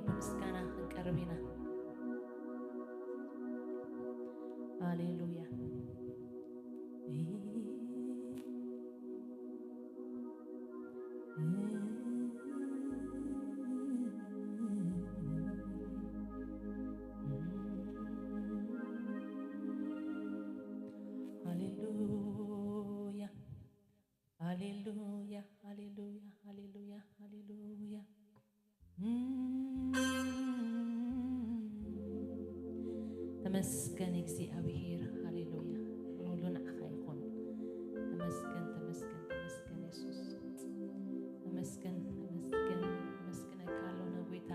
በምስጋና እንቀርብና ሃሌሉያ Hallelujah, hallelujah, hallelujah, hallelujah. تمسكن እግዚአብሔር ሃሌሉያ ሁሉን አኻይኹን ተመስገን ተመስገን ተመስገን ኢየሱስ ተመስገን ተመስገን ተመስገን ካለው ነው ጌታ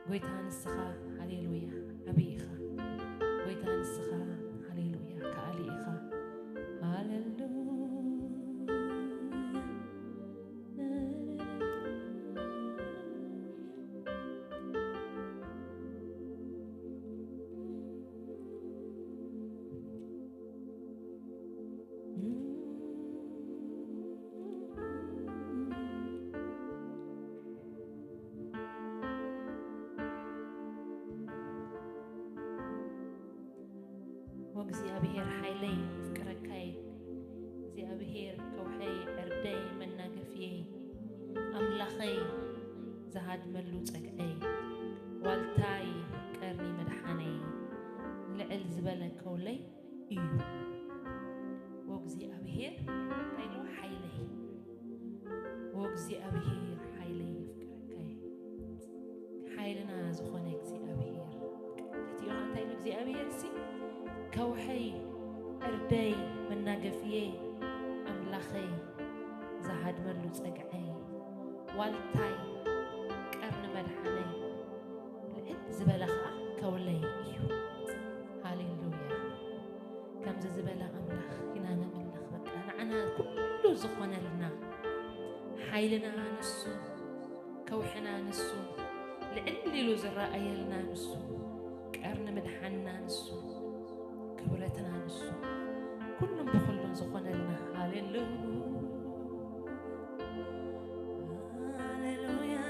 ጎይታ ንስኻ ሃሌሉያ አብይኻ ጎይታ ንስኻ ሃሌሉያ ካሊኢኻ ሃሌሉያ እግዚአብሔር ኃይለይ ፍቅረካይ እግዚአብሔር ከውሐይ ዕርደይ መናገፍዬ አምላኸይ ዘሃድመሉ ጸግዐይ ዋልታይ ቀርኒ መድሓነይ ልዕል ዝበለ ከውለይ እዩ ወእግዚአብሔር ኃይሎ ኃይለይ ወእግዚአብሔር ኃይለይ ፍቅረካይ ኃይልና ዝኾነ እግዚአብሔር ትቲዮ አንታይ እግዚአብሔር ሲ كوحي أردي مناقفيه أملاخي زهاد ملو تسقعي والتاي قرن مدحني لعد زبلخا كولي إيو هاليلويا كم زبلا أملاخ كنا نملخ بقى أنا كله زخونا لنا حيلنا نسو كوحنا نسو لعلي لو زرائي لنا نسو قرن مدحنا نسو كبرتنا نسو كلهم بخلون زخونا لنا هاليلويا هاليلويا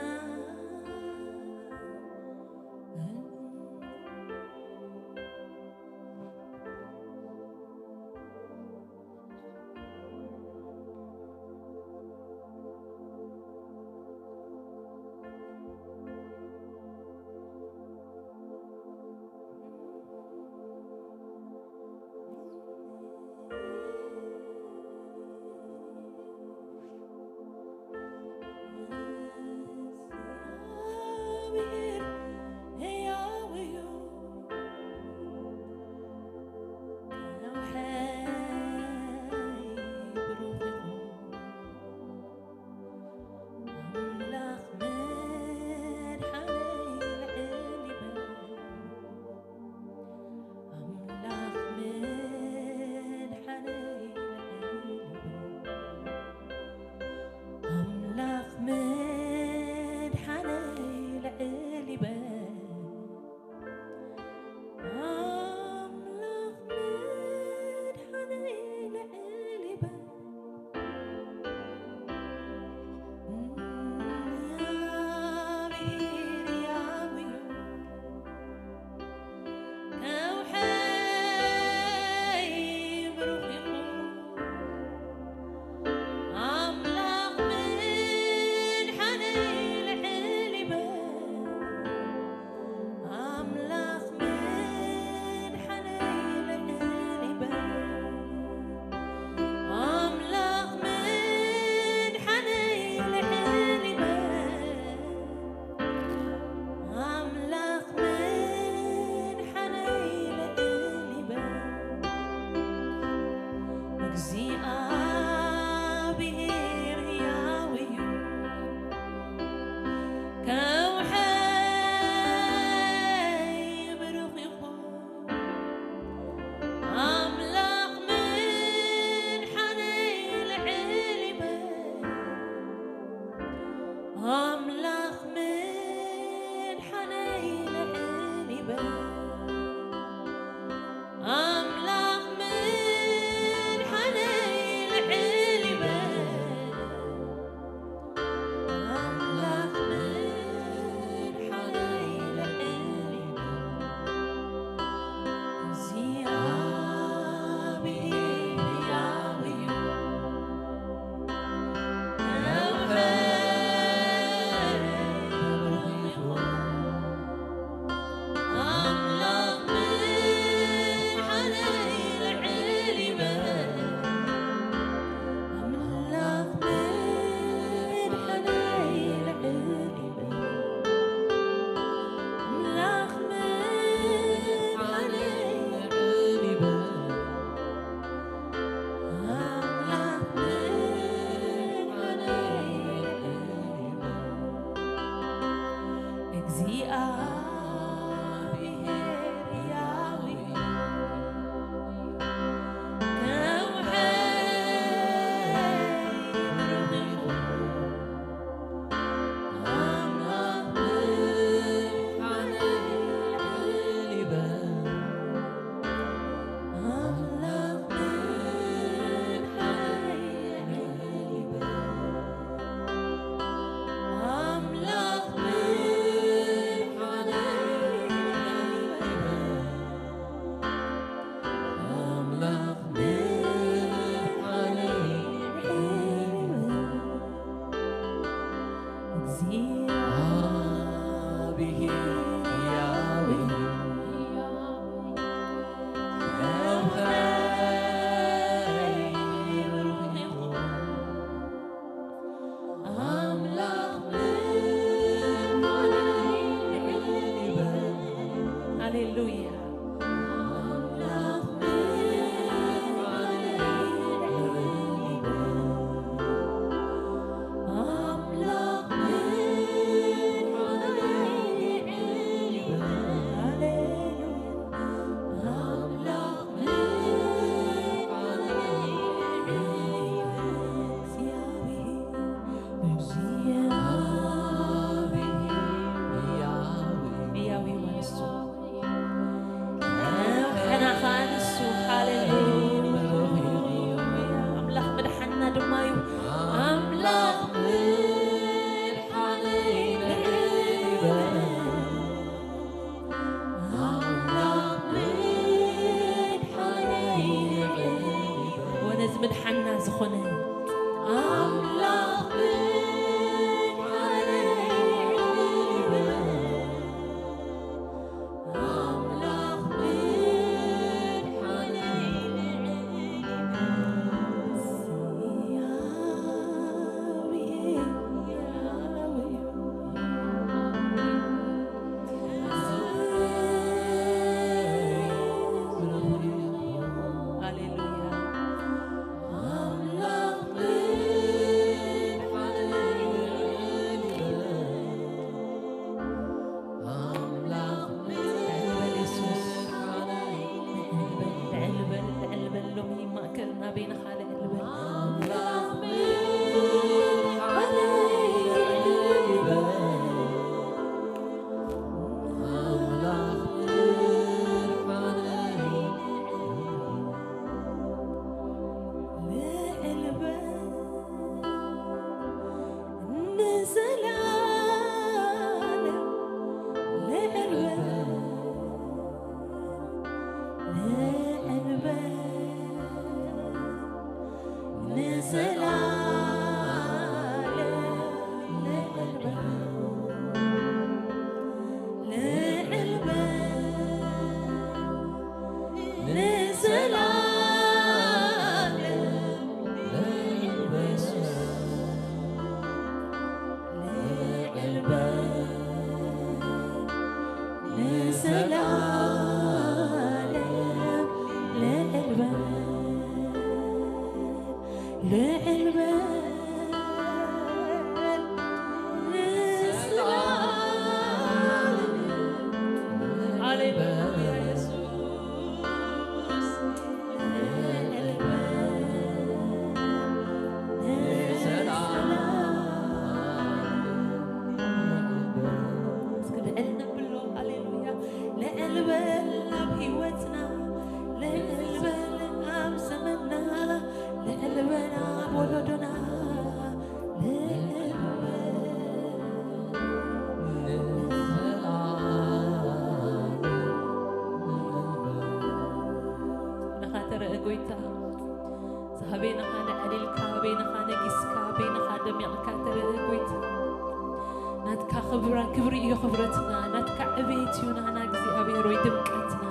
كبري خبرتنا ناتك عبيتنا أنا እግዚአብሔር ወይ ድምቀትና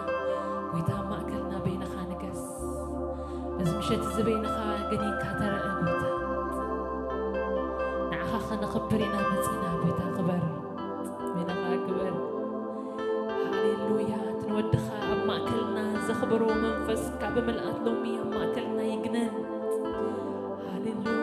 ጎይታ ማእከልና በይንኻ ንገስ እዚ ምሸት እዚ በይንኻ ገኒንካ ተረአ ጎይታ ንዓኻ ኸነኽብር ኢና መፂና ጎይታ ክበር በይንኻ ክበር ሃሌሉያ ትንወድኻ ኣብ ማእከልና ዘኽብሮ መንፈስካ ብምልኣት ሎሚ ኣብ ማእከልና ይግነን ሃሌሉያ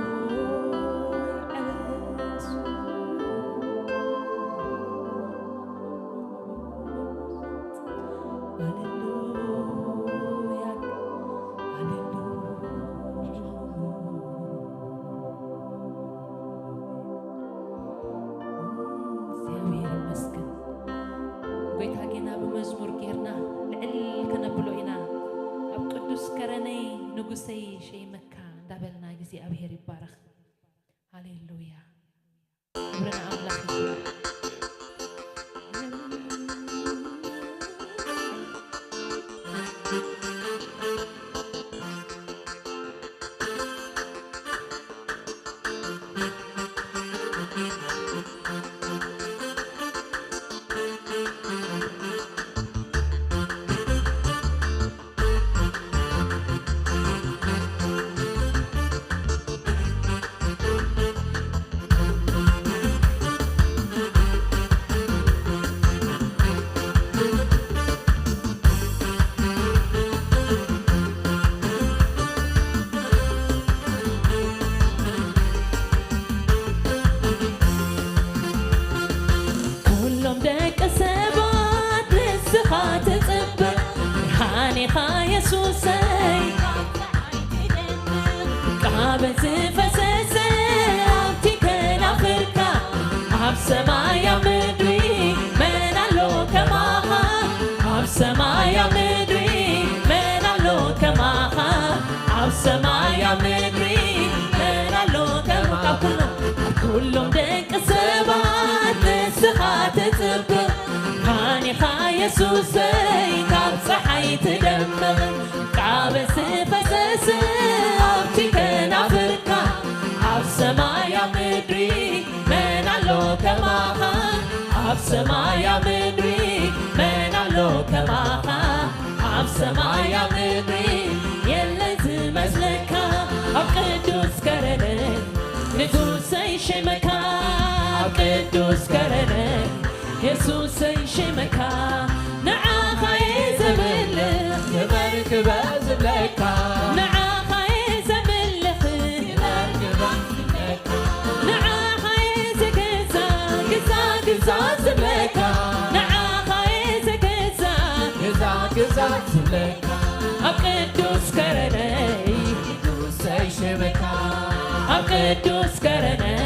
ንጉሰይ ሸይ መካ እንዳበልና እግዚአብሔር ይባረክ ሃሌሉያ ክብርና አምላክ ይሁን كلهم دق سبات نسخات تبر هاني خا يسوسي كاب صحي تدمر كعب سفسس أبتي كان أفركا سمايا مدري من علو كماخا عب سمايا مدري يلي تمسلكا عب قدوس كرني نقوس أي شي مكان عب قدوس كرني يسوس أي شي مكان نعاخا يزملخ يبارك بازلكا نعاخا يزملخ يبارك بازلكا نعاخا يزكزا كزا كزا زبلكا نعاخا يزكزا كزا كزا زبلكا أقدوس كرني يسوس أي شي مكان أقدوس كرني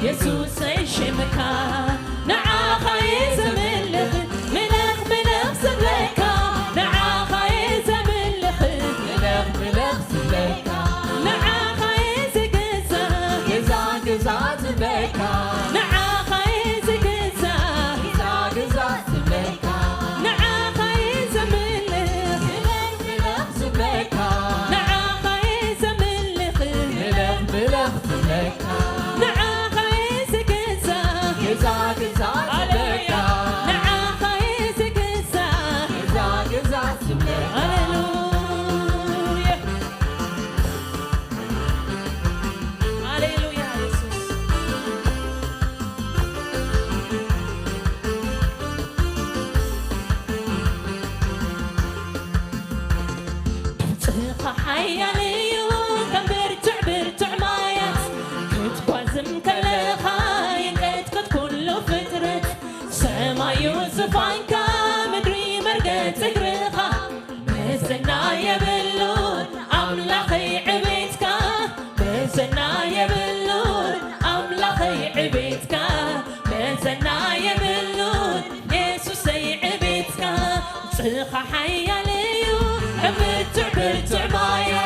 يسوس أي شي مكان نعاخا يزملخ ملخ ملخ زبلكا نعاخا يزملخ ملخ ملخ زبلكا نعاخا يزكزا كزا كزا زبلكا نعاخا يزكزا كزا كزا زبلكا نعاخا يزملخ ملخ ملخ زبلكا نعاخا يزملخ ملخ ملخ زبلكا نعاخا يزكزا كزا كزا زبلكا نعاخا يزكزا كزا كزا زبلكا هللويا هللويا يسوع تخا حياليو كم برتع برتع مايات كنت بازم كلخا ينقت كله فترة سما يوسف عنكا مدري مرقت اقرخا بزنا يبلون املاخي عبيتكا بزنا يبلون املاخي عبيتكا بزنا يبلون يسوسي عبيتكا تخا حياليو برتع برتع مايا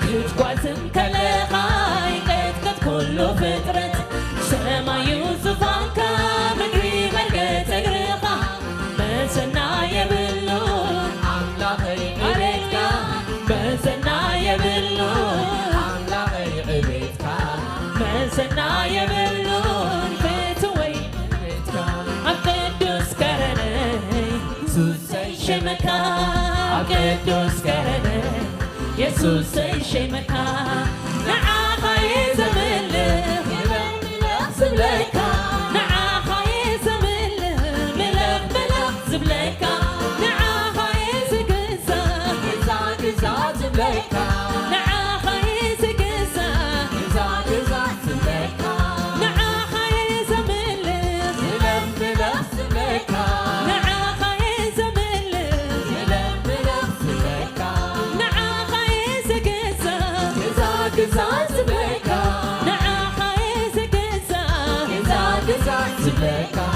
كنت بازم كلخا ينقت كله فترة سما يوسف عنكا مدري مرقت اقرخا بزنا يبلون املاخي عبيتكا بزنا يبلون املاخي عبيتكا بزنا يبلون بيتوي عبيتكا أقدوس كرني يسوس أي شي مكان أقدوس كرني يسوس أي شي مكان نعاخا يزملخ ملخ زبلكا نعاخا يزملخ ملخ ملخ زبلكا نعاخا يزكزا كزا كزا زبلكا نعاخا يزكزا كزا كزا زبلكا نعاخا يزملخ ملخ ملخ زبلكا نعاخا يزملخ ملخ ملخ زبلكا نعاخا يزكزا كزا كزا زبلكا نعاخا يزكزا كزا كزا زبلكا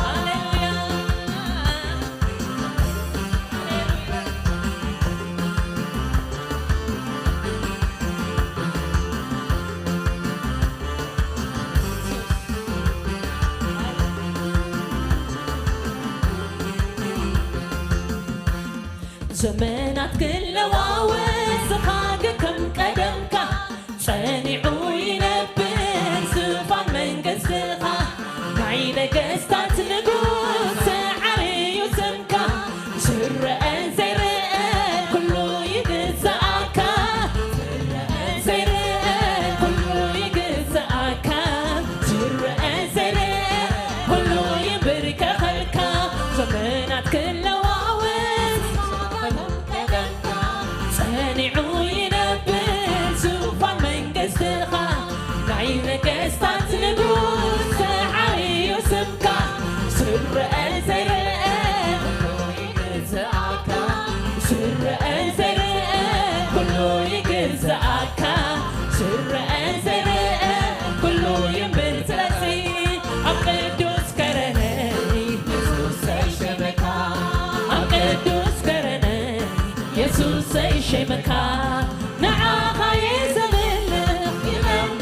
زمانات كل واوز خاق كم قدمكا صنعو ينبر سفان من قصدخا معين قصدات نقوس عري يسمكا سر أنزير كله يقزعكا سر أنزير كله يقزعكا سر أنزير كله يبرك خلكا زمانات كل صانعو ينبر سوفان من قصدخا نعين قصدات نقوس عري يسمكا سر أنزير كله يقزعكا سر أنزير كله يقزعكا سر أنزير كله ينبر ثلاثي أقدوس كرني يسوس أي شبكا أقدوس كرني يسوس أي شي مكان نعاخا يزملخ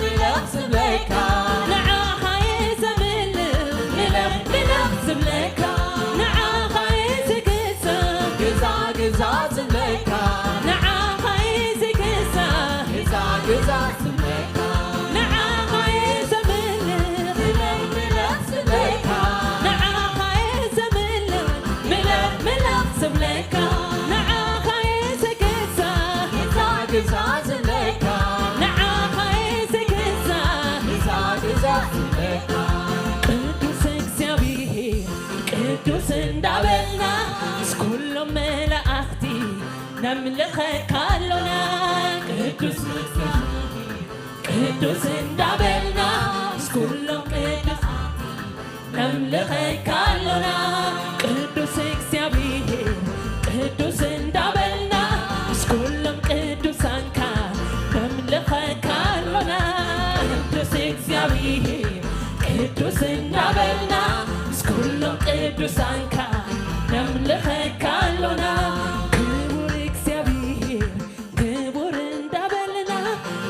ملخ زبلكا نعاخا يزملخ ملخ ملخ زبلكا نعاخا يزكزا كزا كزا زبلكا نعاخا يزكزا كزا كزا زبلكا نعاخا يزملخ ملخ ملخ زبلكا نعاخا ቅዱስ እንዳበልና ስኩሎም ቅዱስ ነምልኸካሎና ቅዱስ እግዚአብሔር ቅዱስ እንዳበልና ስኩሎም ቅዱሳንካ ነምልኸካሎና ቅዱስ እግዚአብሔር ቅዱስ እንዳበልና ስኩሎም ቅዱሳንካ ነምልኸካሎና ክቡር እግዚአብሔር ክቡር እንዳበልና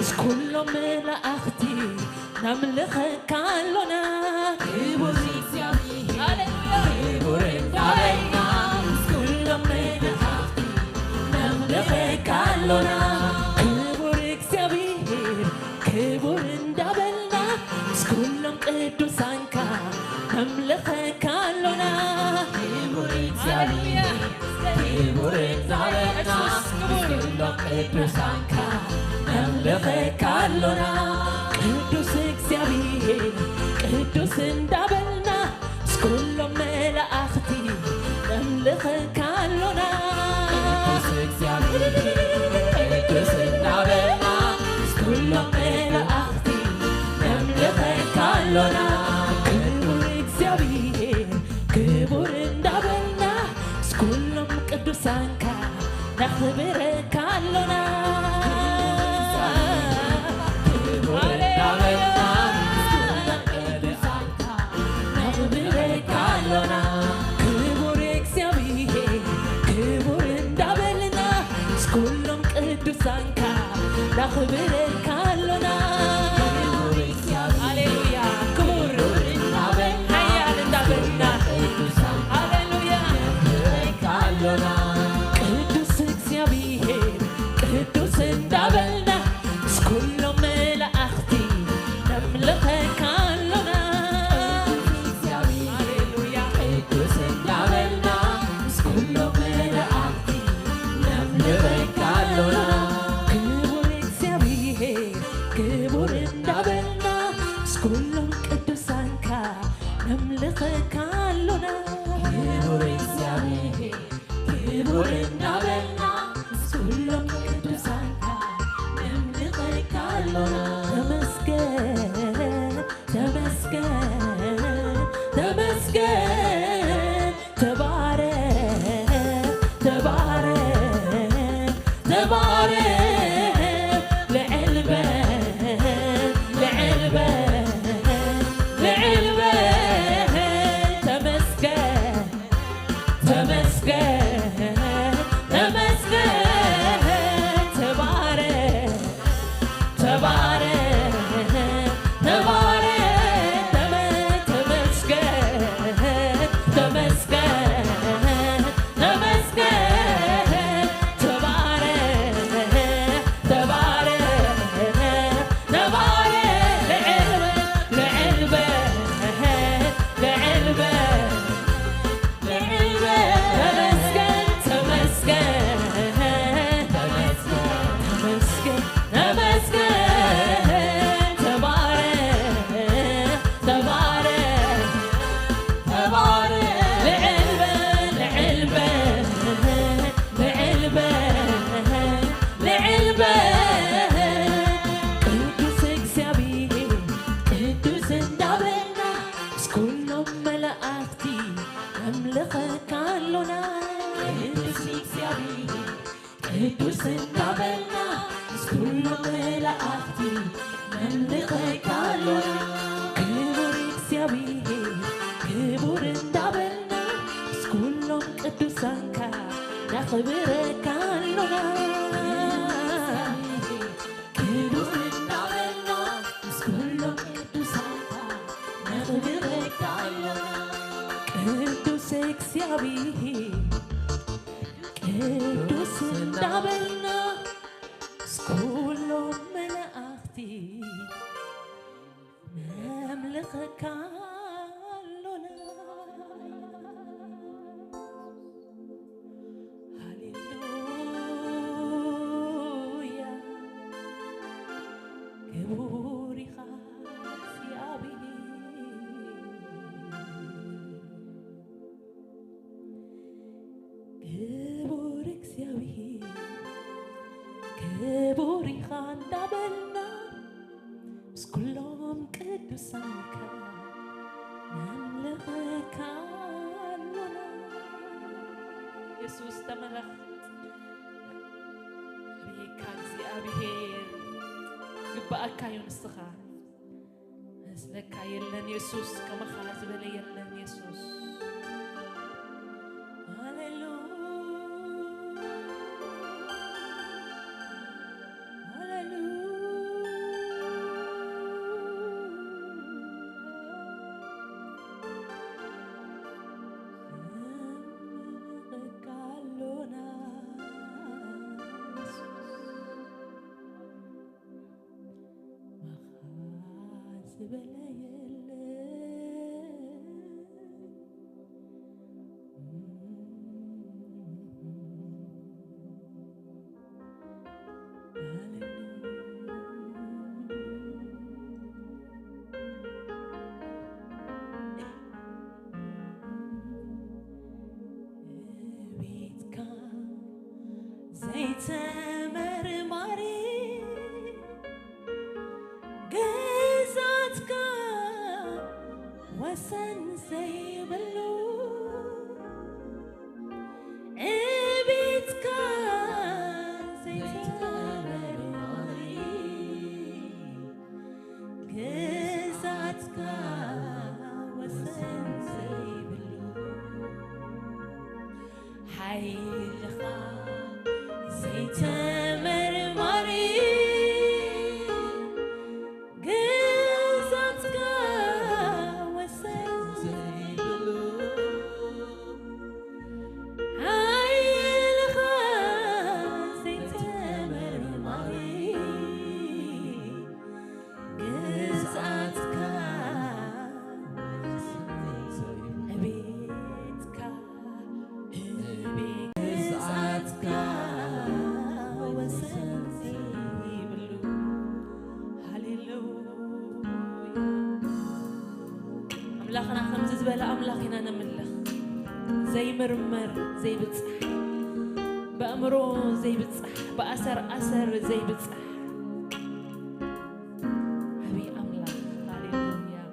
ስኩሎም መላእኽቲ ነምልኸካሎና ክቡር እግዚአብሔር ክቡር እንዳበልና ስኩሎም መላእኽቲ ነምልኸካሎና ክቡር እግዚአብሔር ክቡር እንዳበልና ስኩሎም ቅዱሳንካ ነምልኸካሎና ክቡር እግዚአብሔር ክቡር እንዳበልና ስኩሎም ቅዱሳንካ ነምልኸካሎና ቅዱስ እግዚአብሔር ቅዱስ እንዳበልና ስኩሎም መላእኽቲ ነምልኸካሎና ቅዱስ እግዚአብሔር ቅዱስ እንዳበልና ስኩሎም መላእኽቲ ነምልኸካሎና ክቡር እግዚአብሔር ክቡር እንዳበልና ስኩሎም ቅዱሳንካ ነኽብረካሎና ክቡር እግዚአብሔር ክቡር እንዳበልና ስኩሎም ቅዱሳንካ ነኽብረካሎና ሃሌሉያ ክቡር ኃያል እንዳበልና ሃሌሉያ ቅዱስ እግዚአብሔር ቅዱስ እንዳበልና ስኩሎም መላእኽቲ ነምልኸካሎና ሃሌሉያ ቅዱስ እንዳበልና ስኩሎም መላእኽቲ ነምልኸካሎና ክቡር እግዚአብሔር ክቡር እንዳበልና ስኩሎም ቅዱሳንካ ነምልኸካሎና ክቡር እግዚአብሔር ክቡር እንዳበልና ስኩሎም ቅዱሳንካ ነምልኸካሎና ተመስገን ተመስገን ተመስገን ተባረክ ተባረክ ተባረክ ለዕልበህ ለዕልበህ ለዕልበህ ተመስገን ተመስገን ተመስገን ተባረክ ተባረክ ተባረክ ተመስገን ተመስገን ተመስገን ተባረክ ተባረክ ተባረክ ለዕልበህ ለዕልበህ ተመስገን ተመስገን ተመስገን ተመስገን ተባረክ ተባረክ ተባረክ ለዕልበህ ለዕልበህ ቅዱስ እግዚአብሔር ቅዱስ እንዳበልና ስኩሎም መላእኽቲ ነምልኸካሎና ቅዱስ እግዚአብሔር ቅዱስ እንዳበልና ስኩሎም መላእኽቲ ነምልኸካሎና ክቡር እግዚአብሔር ክቡር እንዳበልና ስኩሎም ቅዱሳንካ ነኽብረካሎና ክቡር እንዳበልና ስኩሎም ቅዱሳንካ ነኽብረካሎና ቅዱስ እግዚአብሔር ቅዱስ እንዳበልና ስኩሎም መላእኽቲ ነምልኸካሎና ሃሌሉያ ክቡር ኢኻ እግዚአብሔር ክቡር ኢኻ እንዳበልና ቅዱሳንካ ናምልኸካ ኣሎና ኢየሱስ ተመለኽት ኣብየካ እግዚኣብሔር ግባእካ እዩ ንስኻ መስለካ የለን ኢየሱስ ከመኻ ዝበለ የለን ኢየሱስ أملاخنا خمس زبالة أملاخنا نملخ زي مرمر زي بتصح بأمره زي بتصح بأثر أثر زي بتصح أبي أملاخ هاليلويا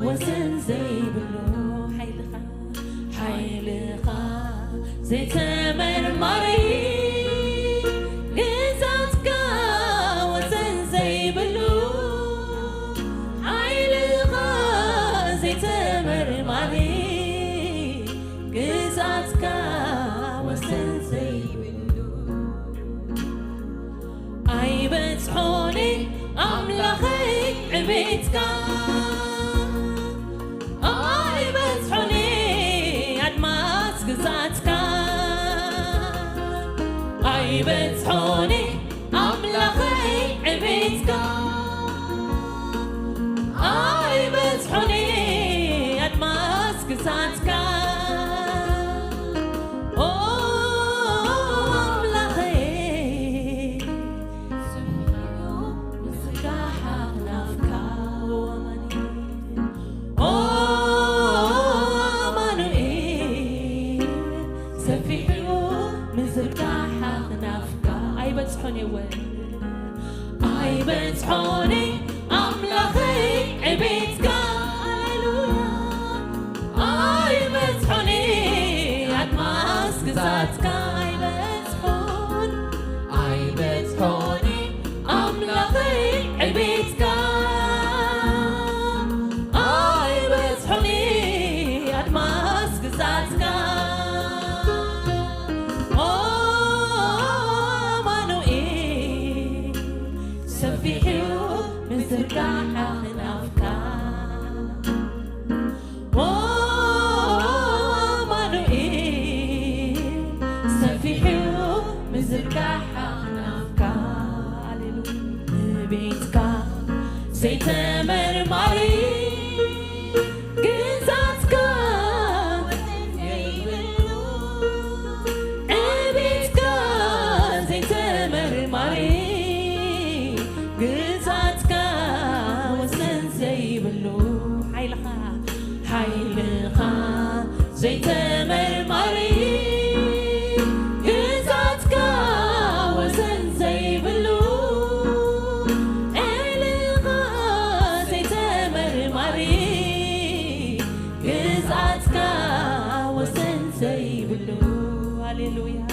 وزن زي بلو حيلخا زي تمر مري قزاتك وزن زي بلو حيلخا زي تمر مري قزاتك وزن زي بلو أي بتحوني أملخي عبيتك أي بتحوني أملخي عبيتك أي بتحوني أدماس قصاتك أملخي سبحانه مسكاحة نفكا ومني أمانوئيل سفيحو مسكاحة أي بتحوني وين أي بتحوني أملخي عبيتك هاليلويا أي حيلها زي تمرمري جزاتك وزن زي بلو حيلها زي تمرمري جزاتك وزن زي بلو هاليلويا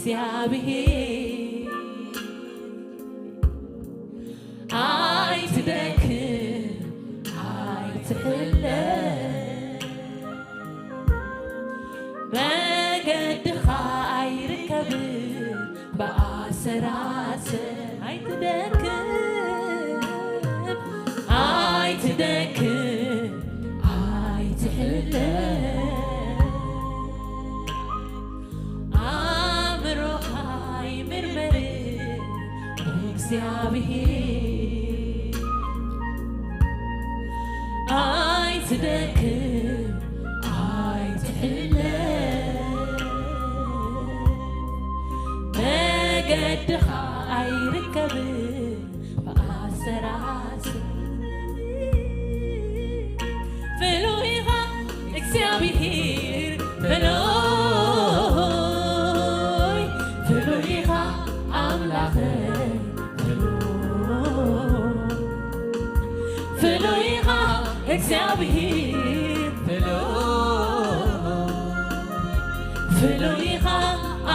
እግዚአብሔር አይትደክም አይትሕለፍ መገድኻ አይርከብን በአሰራሰር አይትደክም አይትደክም አይትሕለፍ አእምሮኻ አይምርመር እግዚአብሔር አይትደክም አይትሕለፍ መገድኻ አይርከብን በአሰራሰር ፍሉይኻ እግዚአብሔር ፍሉይ ፍሉይኻ አምላኸይ ፍሉይኻ እግዚአብሔር ፍሉይኻ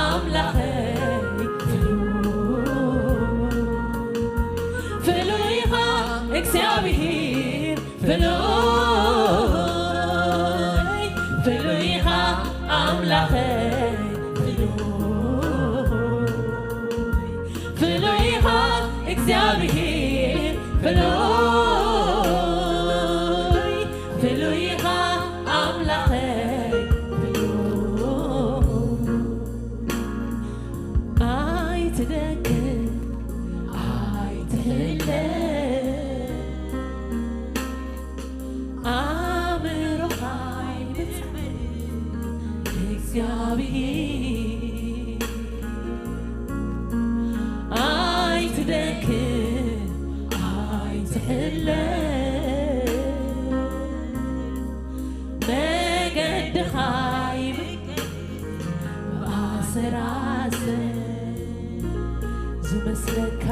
አምላኸይ ፍሉይኻ እግዚአብሔር ፍሉይኻ አምላኸይ ፍሉይኻ እግዚአብሔር ፍሉይኻ አምላኸይ አይትደክም አይትሕለፍ አእምሮኻ አይምርመር እግዚአብሔር አይትደክም አይትሕለፍ መገድኻ በአሰራሰር ዝመስለካ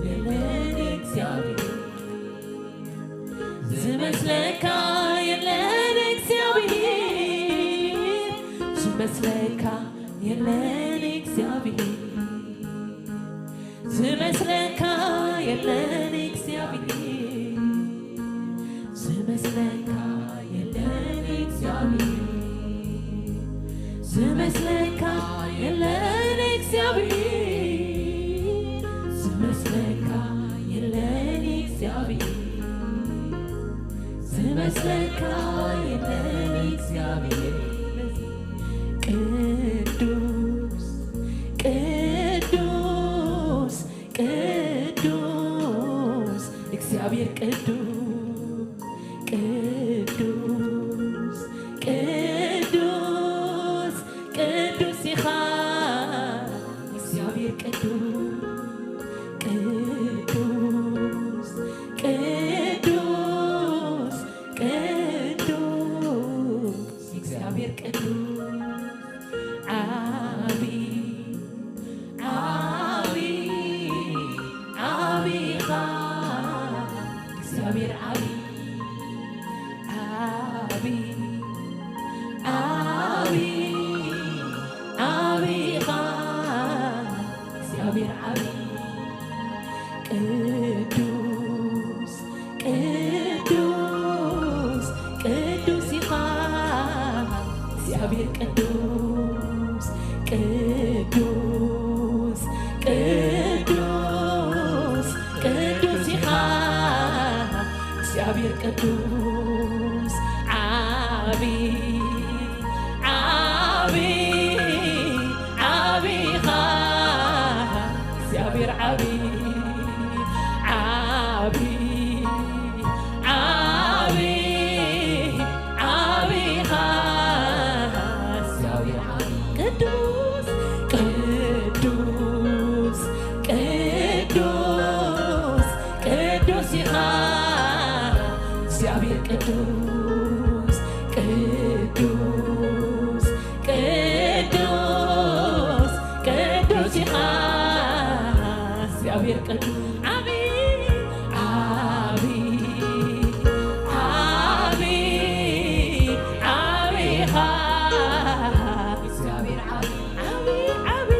የለን እግዚአብሔር ዝመስለካ የለን እግዚአብሔር ዝመስለካ የለን እግዚአብሔር ዝመስለካ የለን እግዚአብሔር ዝመስለካ የለን እግዚአብሔር ዝመስለካ የለን እግዚአብሔር ዝመስለካ የለን እግዚአብሔር ዝመስለካ የለን እግዚአብሔር ቅዱስ ቅዱስ ቅዱስ እግዚአብሔር ቅዱስ ቅዱስ ቅዱስ ቅዱስ ኢኻ እግዚአብሔር ቅዱስ ቅዱስ ቅዱስ እግዚአብሔር ቅዱስ አቢ አቢ አቢኻ እግዚአብሔር አቢ አቢ አቢ አቢኻ እግዚአብሔር አቢ ቅዱስ ቅዱስ ቅዱስ ኢኻ እግዚአብሔር ቅዱስ ቅዱስ ቅዱስ ቅዱስ ኢኻ እግዚአብሔር ቅዱስ አቢ አቢ አቢኻ እግዚአብሔር አቢ አቢ አቢ አቢኻ እግዚአብሔር አቢ ቅዱስ ቅዱስ ቅዱስ ቅዱስ ኢኻ እግዚአብሔር ቅዱስ ቅዱስ ቅዱስ ቅዱስ ኢኻ እግዚአብሔር ቅዱስ አቢ አቢ አቢ አቢኻ እግዚአብሔር አቢ አቢ አቢ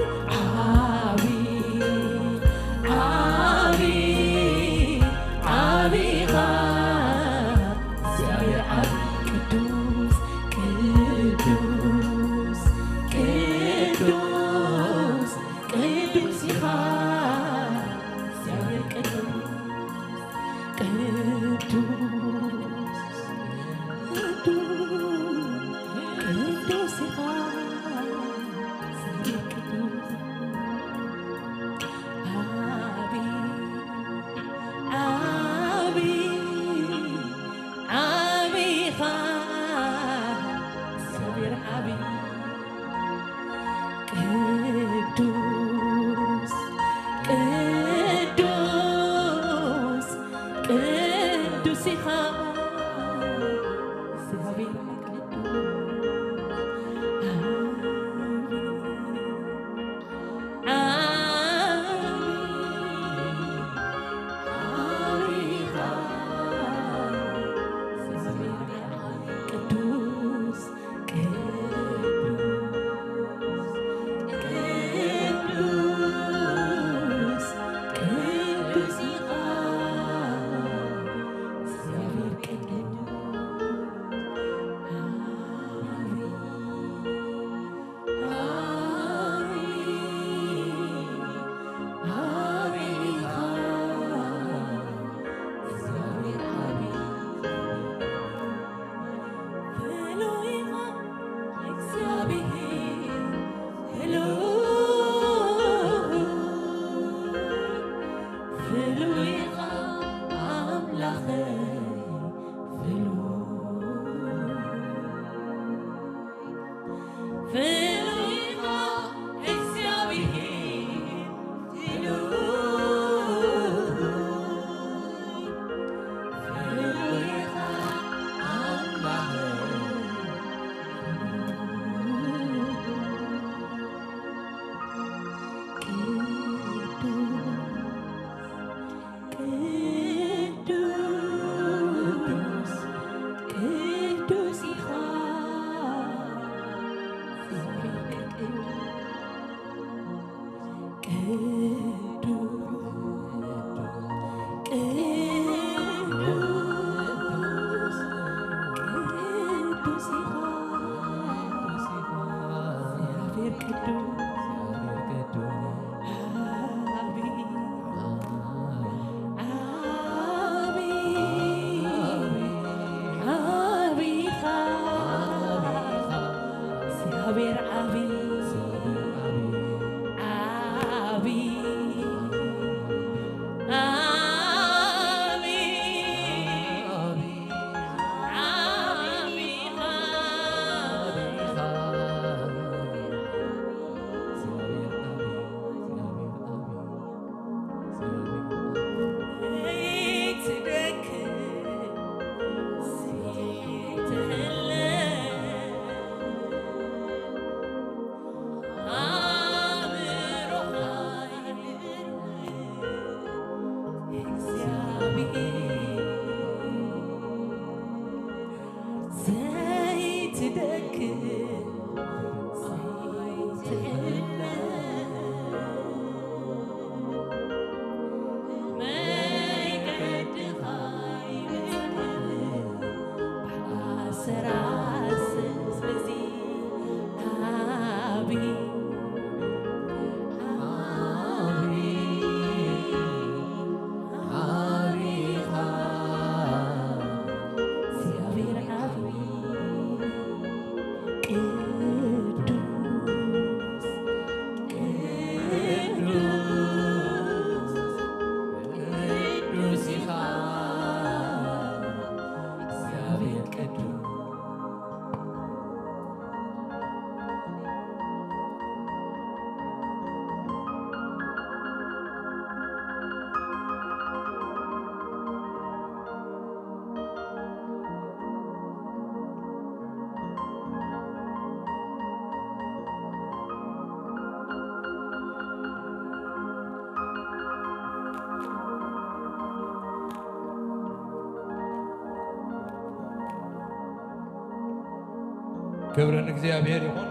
كبرن እግዚአብሔር ይሁን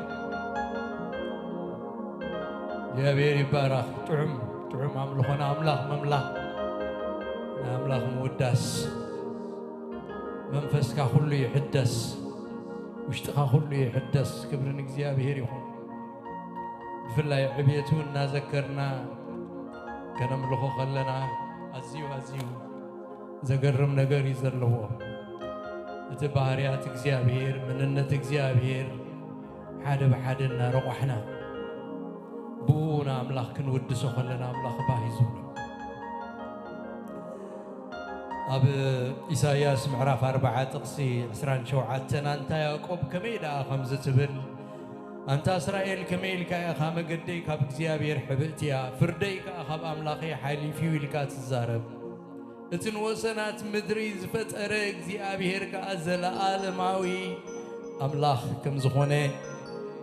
እግዚአብሔር ይባረክ ጥዑም አምልኾና አምላኽ መምላኽ አምላኽ ምውዳስ መንፈስካ ሁሉ ይሕደስ ውሽጥኻ ሁሉ ይሕደስ ክብርን እግዚአብሔር ይሁን ብፍላይ ዕብየቱ እናዘከርና ከነምልኾ ከለና ኣዝዩ ዘገርም ነገር እዩ ዘለዎ እቲ ባህርያት እግዚአብሔር ምንነት እግዚአብሔር ሓደ ብሓደ እናረቑሕና ብኡና ኣምላኽ ክንውድሶ ከለና ኣምላኽ ባሂዙ ኣብ ኢሳይያስ ምዕራፍ 4 ጥቕሲ 27 አንታ ያዕቆብ ከመይ ደኣ ከምዚ ትብል አንታ እስራኤል ከመይ ኢልካ ኢኻ መገደይ ካብ እግዚአብሔር ሕብእትያ ፍርደይ ከዓ ካብ ኣምላኸይ ሓሊፍዩ ኢልካ ትዛረብ اتنوسنات مدري زفتر እግዚአብሔር كأزل عالماوي أملاخ كم زخونه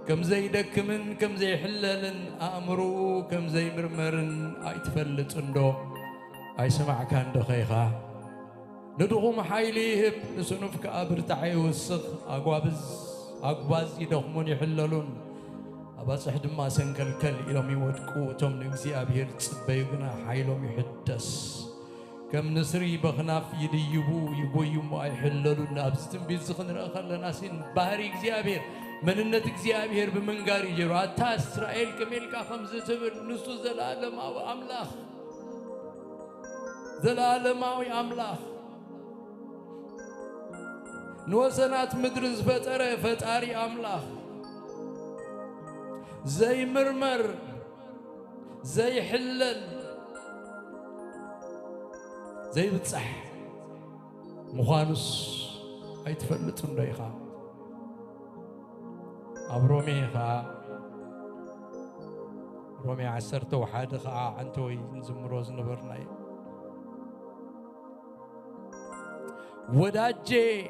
كم زي دكمن كم زي حللن أمرو كم زي مرمرن أيتفلت اندو أي سمع كان دخيخا ندخم حيليه نسنف كأبر تعي والسخ أقباز يدخمون يحللون أباس حد ما سنكلكل إلهم يودكو توم እግዚአብሔር تصبيقنا حيلهم يحدس كم نسري بخناف يديبو يقويو ما يحللون أبستن بيزخن رأخل لناسين بحري እግዚአብሔር من النت እግዚአብሔር بمنقاري جرو حتى إسرائيل كميلكا خمسة سبر نسو زلالماوي أملاخ زلالماوي أملاخ نوسنات مدرز فتاري أملاخ زي مرمر زي حلل زي بتصح مخانس أيتفلتون دايخا أبروميخا رومي عسرتو حادخا عنتوي نزمروز نبرناي وداجي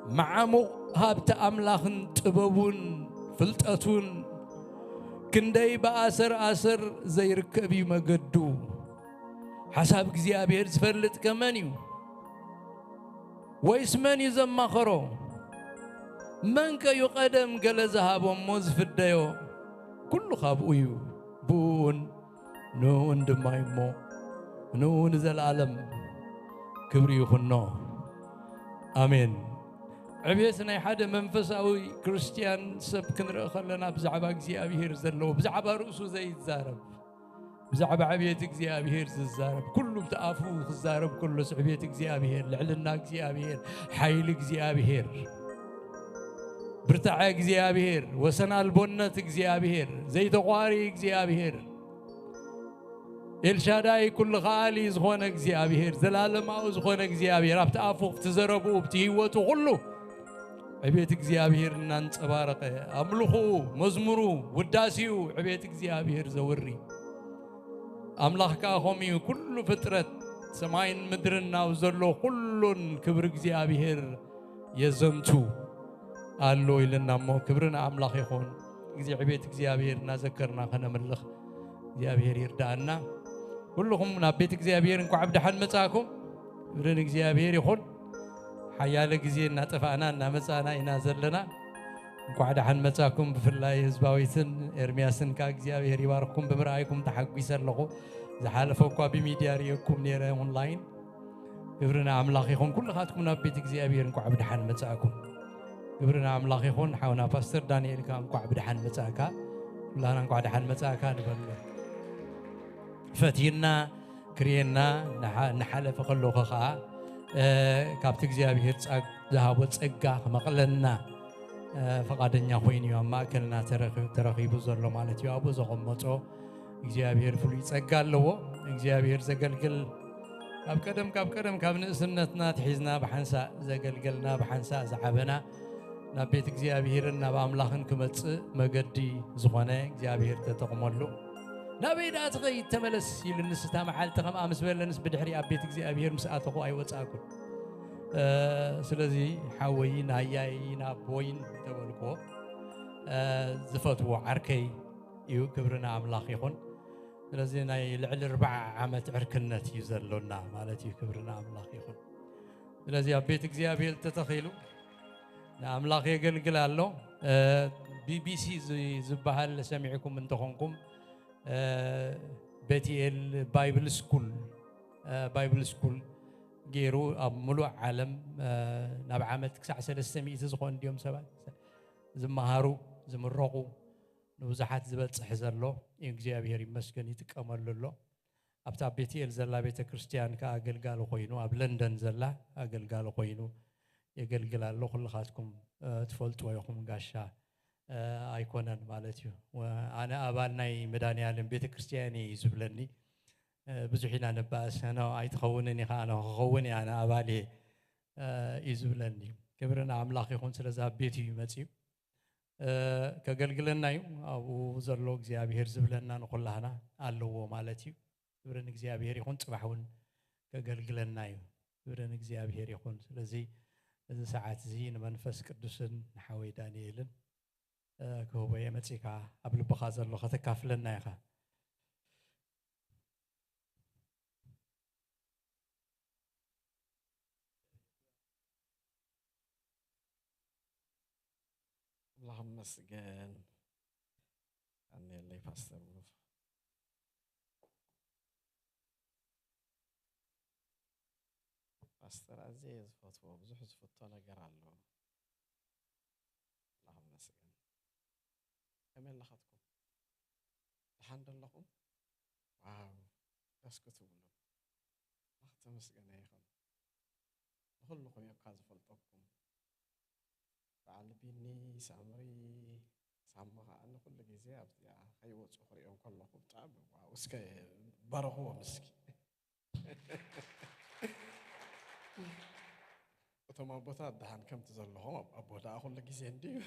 معامو هابت أملاخن تبابون فلتأتون كندي بأسر زي ركبي مقدو حساب እግዚአብሔር زفلت كمانيو ويسماني زمخرو منك يقدم قال ذهب وموز في الديو كل خابويو بون نون دمايمو نون ذا العالم كبري يخنو آمين عبيسنا حدا منفساوي كريستيان سب كنرأ خلنا بزعبا እግዚአብሔር زلو بزعبا رؤسو زي الزارب بزعبا عبيت እግዚአብሔር الزارب كله بتقافو الزارب كله عبيت እግዚአብሔር لعلنا እግዚአብሔር حيل እግዚአብሔር برتع እግዚአብሔር وسنا البنت እግዚአብሔር زي تقاري እግዚአብሔር الشاداي كل غالي زخون እግዚአብሔር زلالم أو زخون እግዚአብሔር أبت أفوق تزربو بتهيوتو كله عبيت እግዚአብሔር نانت أبارقه أملخو مزمرو وداسيو عبيت እግዚአብሔር زوري أملاخ كاهمي كل فترة سماين مدرنا وزلو كلن كبر እግዚአብሔር يزمتو قالوا إلنا مو كبرنا أملاخ يخون عبيت እግዚአብሔር نذكرنا خنا ملخ እግዚአብሔር يردانا كلهم نبيت እግዚአብሔር انكو عبد حن متاكم كبرنا እግዚአብሔር يخون حيال እግዚአብሔር نطفانا نمصانا ينازلنا انكو عبد حن متاكم بفلاي حزباويتن ارمياسن كا እግዚአብሔር يبارككم بمرأيكم تحقوا يسلقوا زحالفوا بميديا ريكم نيره اونلاين كبرنا أملاخ يخون كل خاتكم نبيت እግዚአብሔር انكو عبد حن متاكم كبرنا أملاخ يخون حونا باستر دانيال كام قاعد بدحن متاكا لا أنا قاعد بدحن متاكا نقول فتينا كرينا نحلف كله خا كابت እግዚአብሔር ذهب وتسقى مقلنا فقدنا خوين يوم ما كلنا ترخيب زلوا مالتي أبو زغمتو እግዚአብሔር فلوي تسقى له እግዚአብሔር زقلقل كاب كدم كابن سنتنا تحيزنا بحنسا زقلقلنا بحنسا زعبنا نبيت እግዚአብሔር እና በአምላኽን ክመጽ መገዲ ዝኾነ እግዚአብሔር ተጠቅመሉ نبيدات غي تملس يلنستا محلت خم أمس بلنس بدحري أبيت እግዚአብሔር مسأته أيوتساكم سلزي حوين هياينا بوين تقولكو زفتو عركي يو كبرنا أملاخ يخون سلزي ناي لعل 4 عامات عركنت يزلونا مالتي كبرنا أملاخ يخون سلزي أبيت እግዚአብሔር تتخيلو أملاخ يقلقل الله BBC زبهال سمعكم من تخونكم BTL بايبل سكول جيرو ملو عالم نبع عمت كسع 300 زخون ديوم سبع زمهارو زمرقو نوزحات زبط حزر له እግዚአብሔር يمسكن يتكمل له أبتا BTL زلا بيت كريستيان كأقلقال خوينو أب لندن زلا أقلقال خوينو يقلقل الله كل خاتكم تفولتوا يخم قاشا أيقونن مالتيو وأنا أبالناي مداني علم بيت كريستياني يزبلني بزحنا نبأس أنا أيتخونني أنا خوني أنا أبالي يزبلني كبرنا أملاخ يخون سلزاب بيتي يمتي كقلقلنا يوم أو زرلو እግዚአብሔር زبلنا نقول لهنا الله مالتيو كبرنا እግዚአብሔር يخون تبحون ከገልግለና እዩ ብረን እግዚአብሔር ይኹን ስለዚህ እዚ ሰዓት እዚ ንመንፈስ ቅዱስን ንሓወይ ዳንኤልን ክህቦየ መፂካ ኣብ ልብኻ ዘሎ ከተካፍለና ኢኻ اللهم مسجن أني اللي فاستر فاستر عزيز فتوى بزحز فتوى قرالو اللهم مسجن كمل لخطكم الحمد لكم واو اسكتوا له لخط مسجن يخل كلكم يقاز فلطكم فعل بيني سامري سامها أنا كل جزء أبدي خيوط أخرى يوم كلكم تعب واسك برهو مسكي وثم بوتا دهان كم تزلهم أبودا أقول لك زندي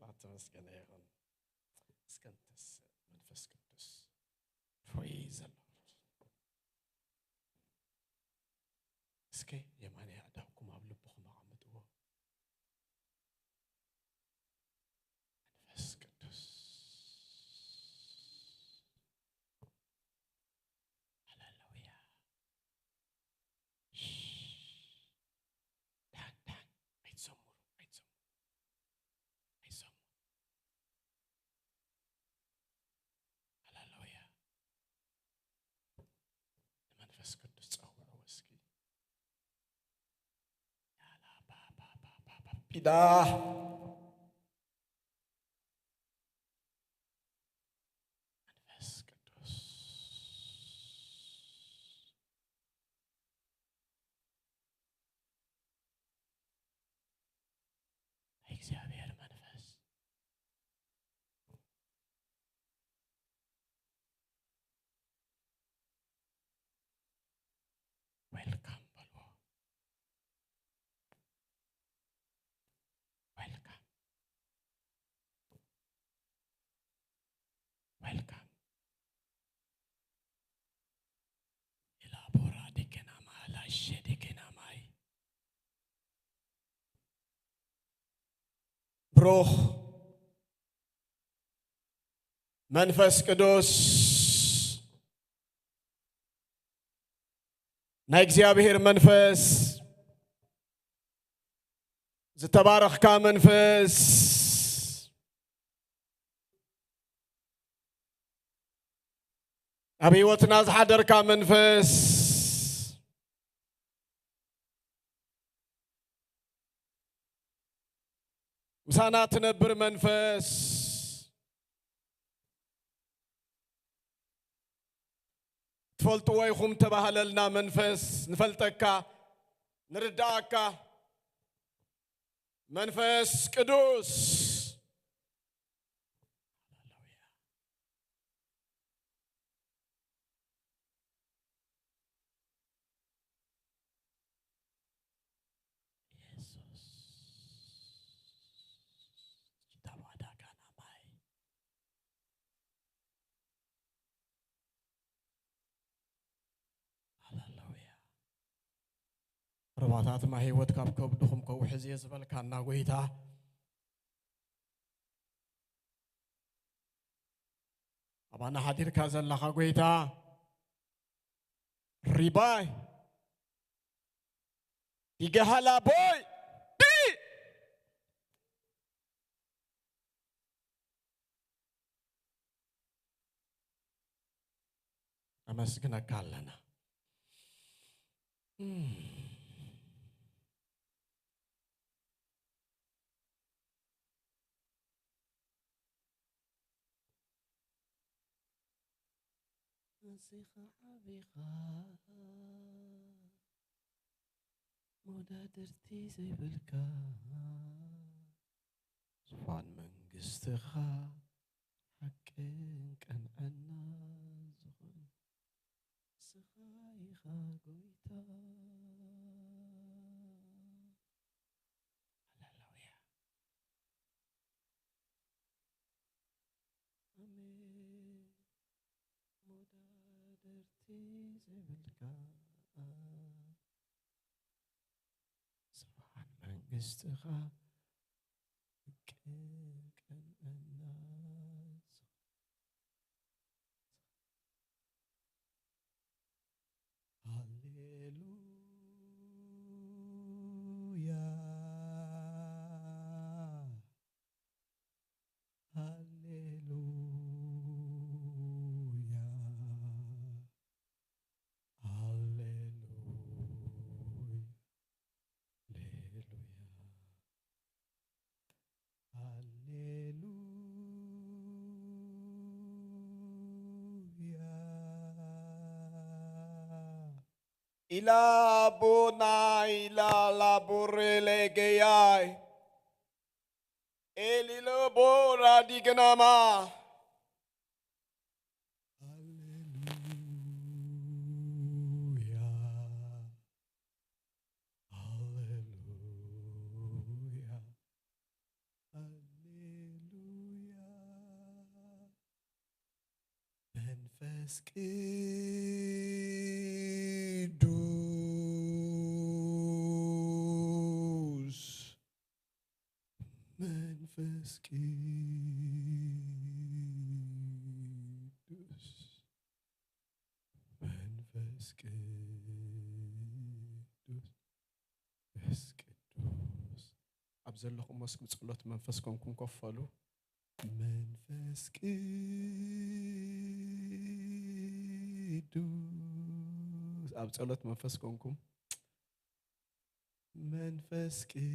لا تمسكن يا غن سكنتس من فسكتس praise the Lord اسكي يا ماني أداكم قبل بخم عمدوه فسكتس هللويا دان أيتسمر هللويا من فسكتس أوعى وسكي يا لا با بيدا መንፈስ ቅዱስ እግዚአብሔር መንፈስ ዌልካም በሎ ዌልካም ዌልካም ኢላቦራ ዲከና ማላሽ ዲከና ማይ ብሩኽ መንፈስ ቅዱስ ናይ እግዚአብሔር መንፈስ ዝተባረኽካ መንፈስ ኣብ ህይወትና ዝሓደርካ መንፈስ ምሳና ትነብር መንፈስ ትፈልጥዎ ኢኹም ተባህለልና መንፈስ ንፈልጠካ ንርዳእካ መንፈስ ቅዱስ رباطات ما هي ودكاب كبدهم كو حزي زبل كان ناويتا أبانا حدير كازل لخا قويتا ريباي يجهلا بوي بي أمسكنا كالنا نسيخ عبيقا مودا درتي زي بالكا صفان من قستخا حقين كان عنا زخن سخايخا قويتا هللويا أمين مودا سبحان منجستها كان الناس هللويا Ila bonai la laborele gayai. Elilo bora diganama. Hallelujah. Hallelujah. Menfes Kidus. Menfes Kidus. Menfes Kidus. Menfes Kidus. أبزلكم مسك بصلة منفسكم كن كفلوا منفس كيدوس أبزلت منفسكم كن منفس كيدوس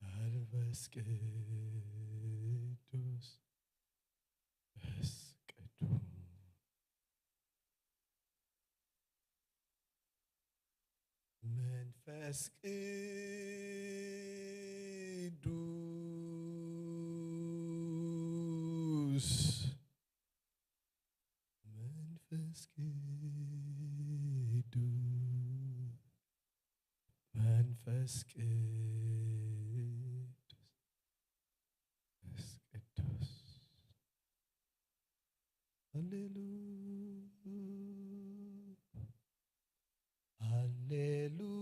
منفس كيدوس منفس كيدوس منفس قدوس منفس قدوس منفس قدوس هللويا هللويا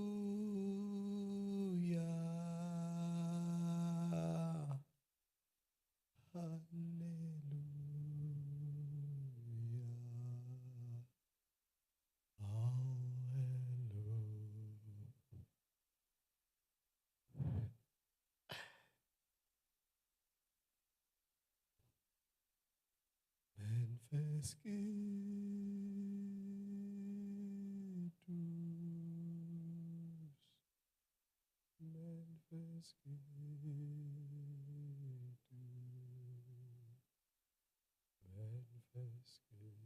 منفس منفس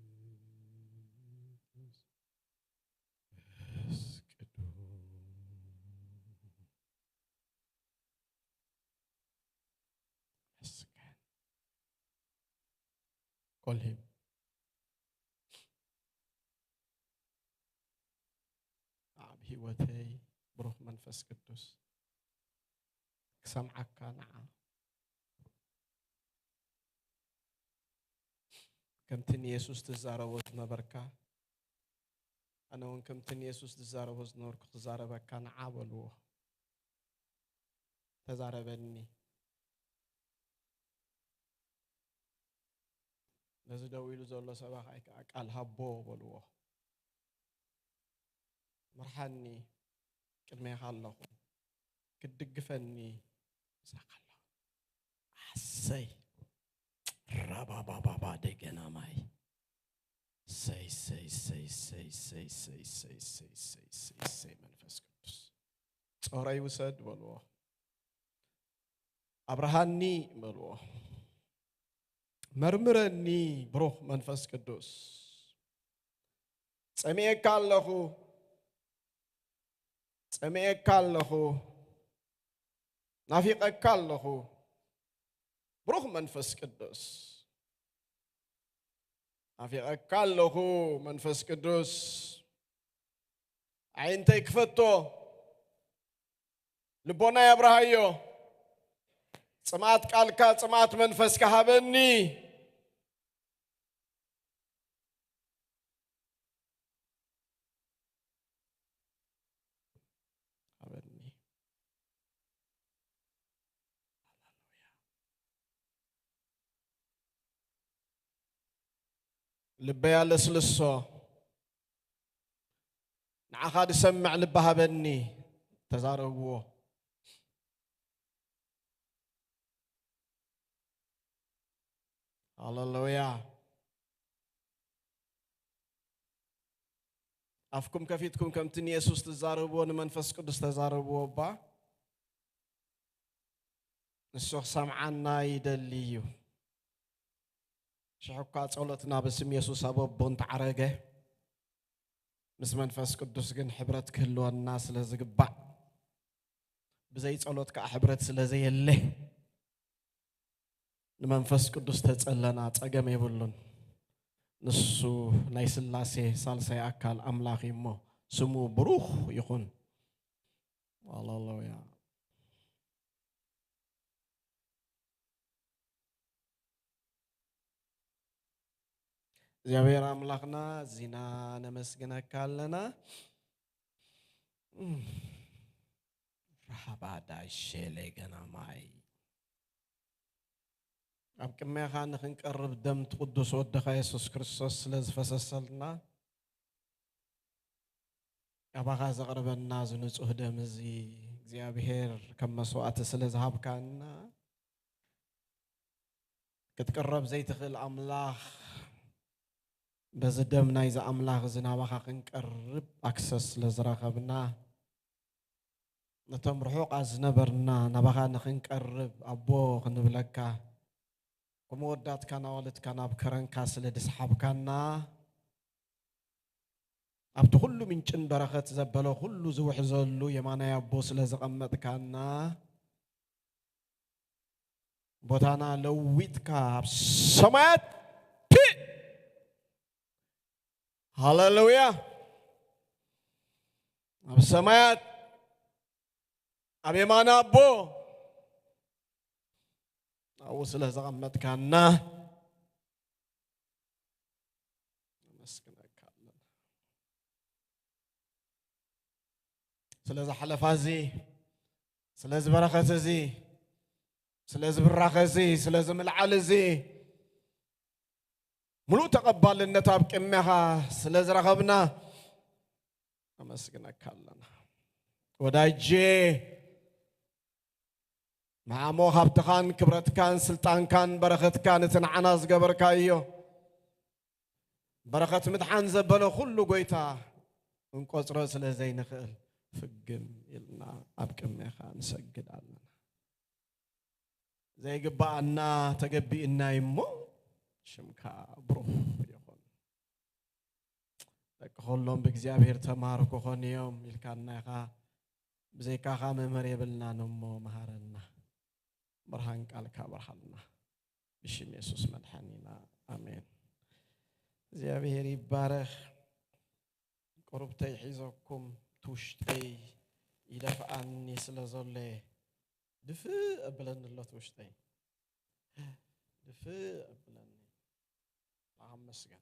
Call him. بهوتي بروح منفس قدوس سمعك نعم كمتن يسوس تزاربوت نبركا أنا وإن كمتن يسوس تزاربوت نورك تزاربك نعم ولو تزاربني لازم دويلو زول سباق أقال هبو ولو مرحني كلمة خالله كدقفني ساقله عسي ربا بابا بابا دقنا ماي سي سي سي سي سي سي سي سي سي سي سي منفس قدوس صوري وسد بلوه أبرهاني بلوه مرمرني بروح منفس قدوس سميك الله سميك الله نافيقك الله بروح منفس قدوس نافيقك الله منفس قدوس عينتك فتو لبونا يا ابراهيم ጽማት ቃልካ ጽማት መንፈስካ ሃበኒ ልበያ ለስልሶ ንዓኻ ድሰምዕ ልብ ሃበኒ ተዛረብዎ ሃሌሉያ أفكم كفيتكم كم تني يسوع تزاربون من فسكدس تزاربوا با نسوخ سمعنا يدليو شحكات صلتنا باسم يسوع سبب بنت عرقه مس من فسكدس جن حبرت كل الناس لزقبع بزي صلتك حبرت سلزي اللي من فسكدس تسألنا تأجم يبلون نسو نايس اللاسي سالسي أكل أملاخي مو سمو بروخ يخون والله يا زيابير أملاخنا زينا نمسكنا كالنا رحبا دايشي لغنا ماي أبكي ما خان نقرب دم تقدس ودخ يسوع كريستوس لز فسسلنا أبا غاز قرب الناس نصح دم زي بهير كم مسوات سلز هاب كان كتقرب زي تخل أملاخ بز دم نايز أملاخ زنا بخا نقرب أكسس لزراخبنا نتم رحوق أزنبرنا نبغى نقرب أبو خنبلكا كمودات كان والد كان بكرن كاسل دسحب كنا أبتو كله من جن بركة زبالو كله زوح زلو يمانا يبوس لزقمت كنا بوتانا لويت كاب سمات هاللويا أب سمات أبي مانا أبو أوصل زغمت كنا مسكنا كنا سلاز حلفازي سلاز بركزي سلاز بركزي سلاز ملعلزي ملو تقبل النتاب كمها سلاز رغبنا مسكنا كنا ودايجي مع مو هبت خان كبرت كان سلطان كان بركة كانت عناز قبر كايو بركة مدحان زبلو كله قويتا ونقص راس لزين خيل فقم يلنا أبكم يا خان سجد علنا زي قبعنا تقبي إنا يمو شمكا بروح يخون لك خلهم بكزيابير تمارك وخون يوم يلكان خا بزي كاخا ممري بلنا نمو مهارنا برهان قالك برهاننا بشم يسوس مدحنينا آمين زيابير يبارك قربتي حيزكم توشتي يدفعني سلازولي دفء أبلن الله توشتي دفء أبلن اللهم مسجن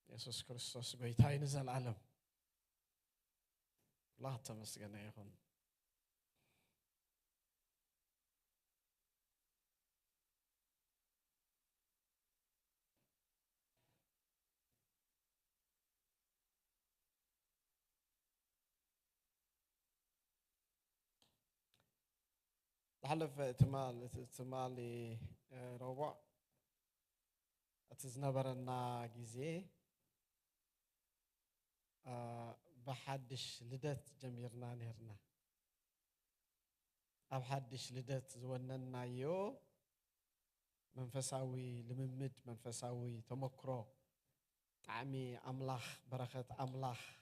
يسوس كريستوس بيتاي نزل العالم لا تمسجن يا أخوان حلف تمالي ربع أتزنبرنا جزء بحدش لدت جميرنا نهرنا أب حدش لدت زوننا يو منفساوي لممد منفساوي تمكرو طعمي أملاخ بركة أملاخ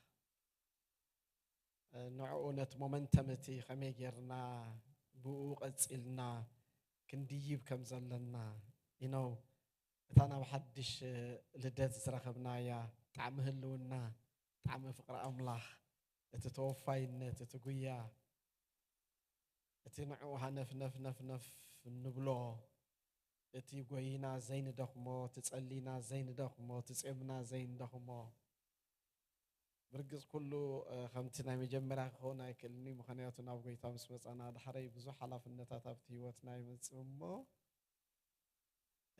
نوعونة مومنتمتي خميجرنا بوق أتسئلنا كنديب كم زلنا أنا بحدش لدت زرخبنا يا طعمه اللونا طعم فقر أملاخ تتوفى إن تتقويا اتنعو هنف نف نف نف نبلو اتي قوينا زين دخمو تسألينا زين دخمو تسأمنا زين دخمو برقص كله خمتنا مجمرة خونا يكلني مخنياتنا بقيتا مسبس أنا دحري بزو حلا في النتاتة بتيوتنا يمسمو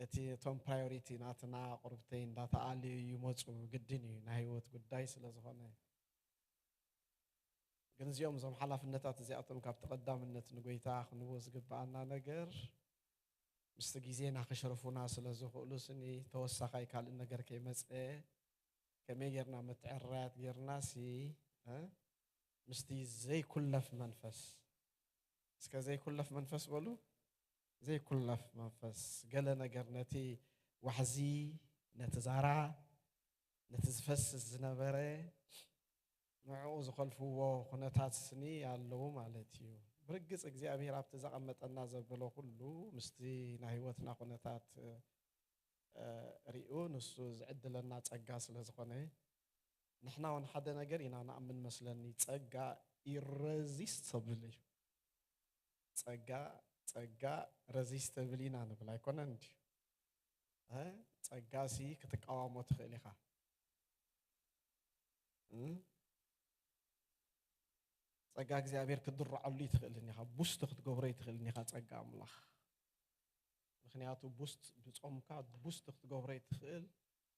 اتي توم برايوريتي ناتنا قربتين داتا آلي يموتو قديني نهيوت قداي سلازخونا جنزيوم زم حلا في النتات زياتهم كابت قدام النت نقويتا خنوز قبعنا نقر مستجيزين خشرفونا سلازخو سني توسخاي كال النقر كي مسئ كمي يرنا متعرات يرنا سي مستي زي كله في منفس اسكا زي كله في منفس بولو زي كله في منفس قالنا قرنتي وحزي نتزارع نتزفس الزنبرة معوز خلفوه خناتات سني يالو مالتيو برقص እግዚአብሔር አብ ተዛቀመጠና ዘበሎ ሁሉ ምስቲ ናህይወትና خناتات ريئو نسو زعدلنا ጸጋ ስለዝኾነ نحنا ون حدا ነገር ኢና نأمن መስለኒ ጸጋ irresistible ጸጋ resistable ኢና ንብል ኣይኮነን እንዴ ጸጋ ሲ ክትቃወሞ ትኽእል ኢኻ ጸጋ እግዚአብሔር ክድርዓሉ ይትኽእልኒ ኢኻ ቡስት ክትገብሮ ይትኽእልኒ ኢኻ ጸጋ አምላኽ ምክንያቱ ቡስት ብጾምካ ቡስት ክትገብሮ ይትኽእል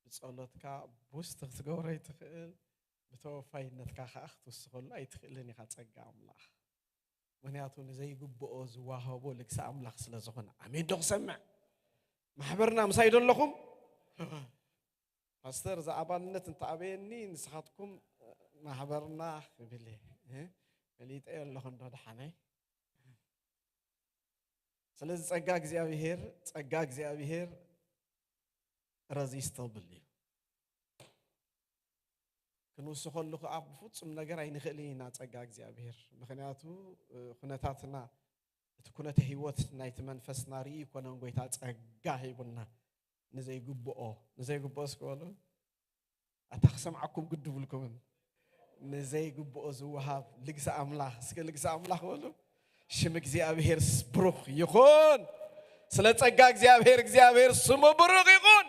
ብጸሎትካ ቡስት ክትገብሮ ይትኽእል بتوفينتك خاخت وسخل أي تخليني خاتسجع أملاخ ونياتون زي جبؤ زواهبو لك سأملاخ سلزخنا أمين دخ سمع محبرنا مسايدون لكم أستر زعبانة تعبيني نسخاتكم محبرنا بلي بليت أيه لهم ده حني سلز تجاج زي أبيهر رزيستو بلي كنو سخول لك أب فوت من نجار عين خلينا تجاج زي أبيهر مخنياتو خناتاتنا تكون تهيوت نايت منفس ناري كنا نقول تجاهي بنا نزاي جبؤ سكولو أتخسم معكم قد بلكم نزاي جبؤ زوهاب لقس أملاخ لقس أملاخ ولو شمك زي أبيهر سبروخ يخون سلت أجاك زي أبيهر سمو بروخ يخون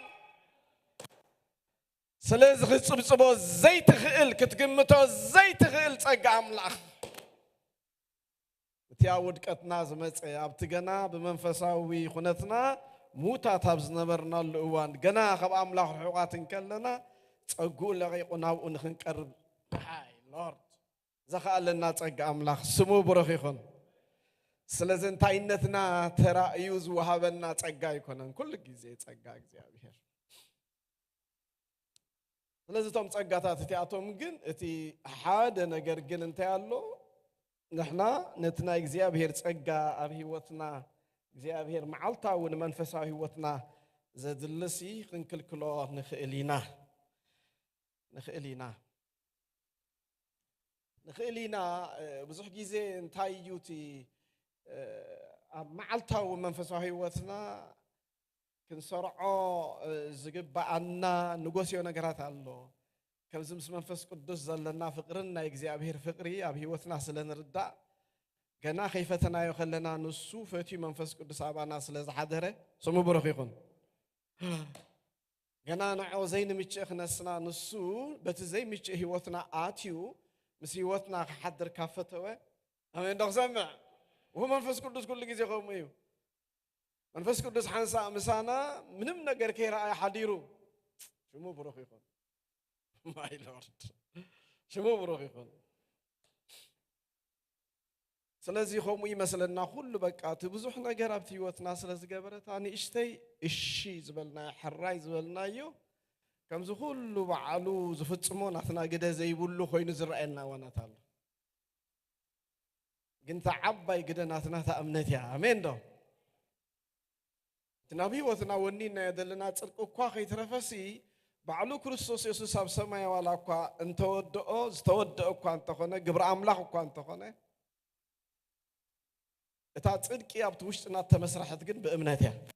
سلت غصب زيت خيل كتقمتو زيت خيل تأجا أملاخ تياود كتنا زمت أبتجنا بمنفساوي خنتنا موتا تابز نبرنا الأوان جنا خب أملاخ حقات كلنا تقول لغي قناو ونخنكر هاي لورد زخال لنا تأجا أملاخ سمو بروخ يخون سلزن تاينتنا ترى يوز وهابنا تأجا يكونن كل جزء تأجا أبيهر سلزن توم تأجا تاتي جن اتي حاد نجر جن انتيالو نحنا نتنا أبيهر تأجا أبيهوتنا أبيهر معلتا ونمنفسا هوتنا زاد اللسي خنكل كلو نخيلينا بزح جزء انتاي يوتي معلتا ومنفسا هوتنا كنسرعو زقب عنا نقوسيو نقرات الله كمزمس منفس قدس زلنا فقرنا أبيهر فقري أبيهوتنا سلن رداء كنا خيفتنا يخلنا نسو فتي منفس قدس أبانا سلز حدره سمو بروخيكم كنا نعو زين ميتشيخ نسنا نسو بتزي ميتشي هيوتنا آتيو مس هيوتنا حدر كافتوه أمين دخ سمع وهو منفس قدس كل جزء قوميو منفس قدس حنسا مسانا منم نجر كيرا أي حديرو شمو بروخيكم ماي لورد شمو بروخيكم سلازي خومي مثلا كل بقى تبزحنا جربت يوتنا سلاز جبرت أنا إشتي إشي زبلنا حراي زبلنا يو كم زخول بعلو زفت سمون أثنا جدا زي بقولو خوين زرعنا وانا تال جنت عباي جدا ناثنا تأمنتها أمين ده تنبي وثنا ونينا يدلنا تركوا كواخي ترفسي بعلو كريستوس يسوع سبسما ولا كوا أنت ودأ كوا أنت خنا جبر أملاك كوا أنت خنا تاتصدق يا بتوشتنا تمسرحت جن بأمنتها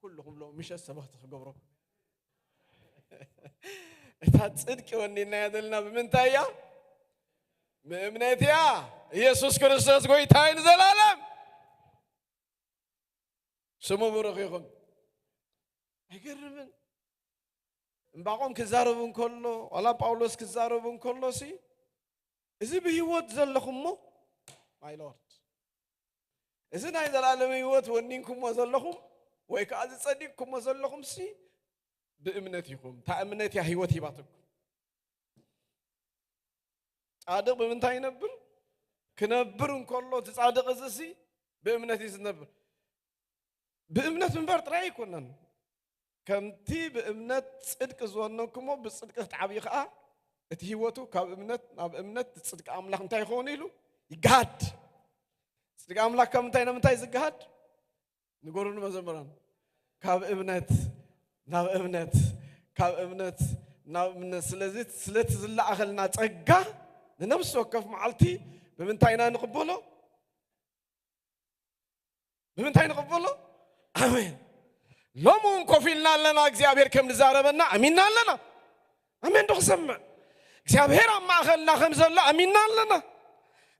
كلهم لو مش السبخت خبروا تاتصدق ونينا يدلنا بمنتايا بأمنتي يسوع كريستوس قويتاين زلالم سمو برخيكم አይገርምን እንባቆም ክዛረቡን ከሎ ወላ ጳውሎስ ክዛረቡን ከሎ ሲ እዚ በህይወት ዘለኹም ማይ ሎርድ እዚ ናይ ዘላለም ህይወት ወኒንኩም ዘለኹም ወይ ከዓ ዝጸዲቅኩም ዘለኹም ሲ በእምነት ይኹም ታእምነት ያ ህይወት ይባትኩም ጻድቅ በምንታይ ነበር ክነብር እንከሎ ጻድቅ እዚ ሲ በእምነት ይዝነብር በእምነት መንበር ጥራይ ይኮነን ከምቲ በእምነት ጽድቅ ዝወነኩሞ በጽድቅ ተዓብይ ከዓ እቲ ህይወቱ ካብ እምነት ናብ እምነት ጽድቅ አምላክ እንታይ ይኾን ኢሉ ይጋድ ጽድቅ አምላክ ከምንታይ ነምንታይ ዝጋድ ንጎሩን መዘምራን ካብ እምነት ናብ እምነት ካብ እምነት ናብ እምነት ስለዚህ ስለት ዝላኣኸልና ጸጋ ንነፍስ ወከፍ መዓልቲ በምንታይና ንቅበሎ በምንታይ ንቅበሎ አሜን لومون كوفيلنا لنا እግዚአብሔር ከም ዝዛረበና አሚንና ለና አሜን ድኽሰምዕ እግዚአብሔር አማኸልና ከም ዘሎ አሚንና ለና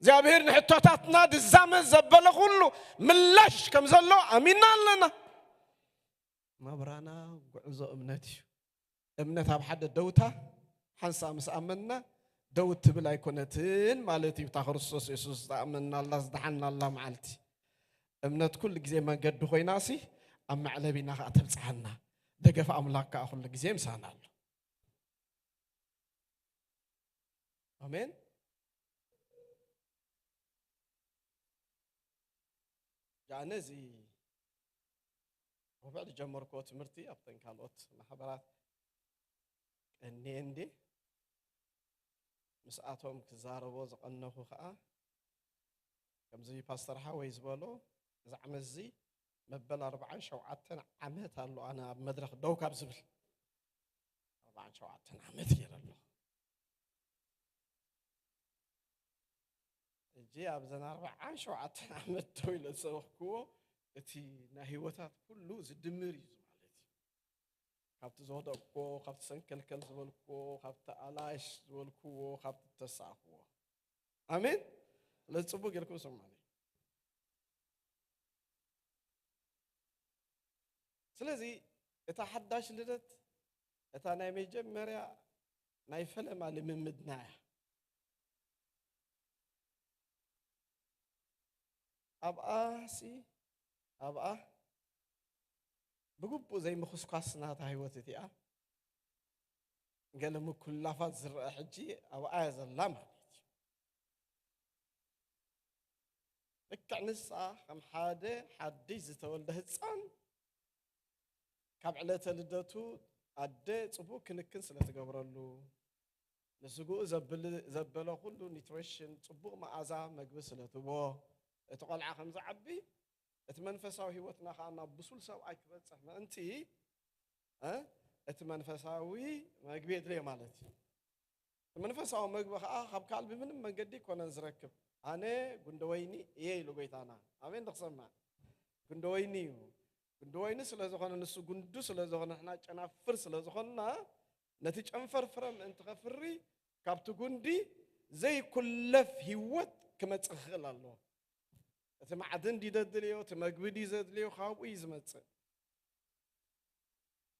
እግዚአብሔር ንሕቶታትና ድዛመን ዘበለ ሁሉ ምላሽ ከም ዘሎ አሚንና ለና ማብራና ጉዕዞ እምነት እዩ እምነት ኣብ ሓደ ደውታ ሓንሳ ምስ አመንና ደውት ትብል ኣይኮነትን ማለት እዩ ክርስቶስ ኢየሱስ ተኣመንና አላ ዝድሓንና አላ መዓልቲ እምነት ኩሉ ግዜ መንገዲ ኮይናሲ أما علبينا خاطب صحنا دقف أملاك كأخذ لجزيم سانال آمين يعني زي وبعد جمر كوت مرتي أبتن كالوت محبرات إني عندي مسأتهم كزار وزق أنه خاء كم زي باستر حويز بالو زعم زي مبل 40 شوعتن عمت الله أنا مدرخ دوكاب زبل 40 شوعتن عمت يرلو جي أبزن 40 شوعتن عمت تويل سوخكو اتي نهيوتات كله زدمري زمالتي خبت زودكو خبت سنكلكل زولكو خبت ألاش زولكو خبت تساقو آمين لتصبو يلكو سمعني ስለዚህ እታ ሓዳሽ ልደት እታ ናይ መጀመርያ ናይ ፈለማ ልምምድና ኣብኣ ብግቡእ ዘይምኽስኳስናታ ህይወት እቲኣ ገለ ምኩላፋት ዝረአ ሕጂ ኣብኣ ዘላ ማለት እዩ ልክዕ ንሳ ከም ሓደ ሓድሽ ዝተወልደ ህፃን ካብ ዕለተ ልደቱ ኣደ ጽቡቕ ክንክን ስለ ተገብረሉ ንስጉኡ ዘበለ ሁሉ ኒትሪሽን ጽቡቕ መዓዛ መግቢ ስለ ትቦ እቲ ቆልዓ ከም ዝዓቢ እቲ መንፈሳዊ ህይወትና ከዓ ናብ ብሱል ሰብኣይ ክበፅሕ ምእንቲ እቲ መንፈሳዊ መግቢ የድልዮ ማለት እዩ እቲ መንፈሳዊ መግቢ ከዓ ካብ ካልእ ብምንም መንገዲ ኮነን ዝረክብ ኣነ ጉንደወይኒ እየ ኢሉ ጎይታና ኣሜን ድኽሰማዕ ጉንደወይኒ እዩ ጉንደወይኒ ስለ ዝኾነ ንሱ ጉንዱ ስለ ዝኾነ ንሕና ጨናፍር ስለ ዝኾንና ነቲ ጨንፈር ፍረ ምእንቲ ኸፍሪ ካብቲ ጉንዲ ዘይኩለፍ ህይወት ክመፅእ ክኽእል ኣለዎ እቲ ማዕድን ዲደድልዮ እቲ መግቢ ዲዘድልዮ ካብኡ እዩ ዝመፅእ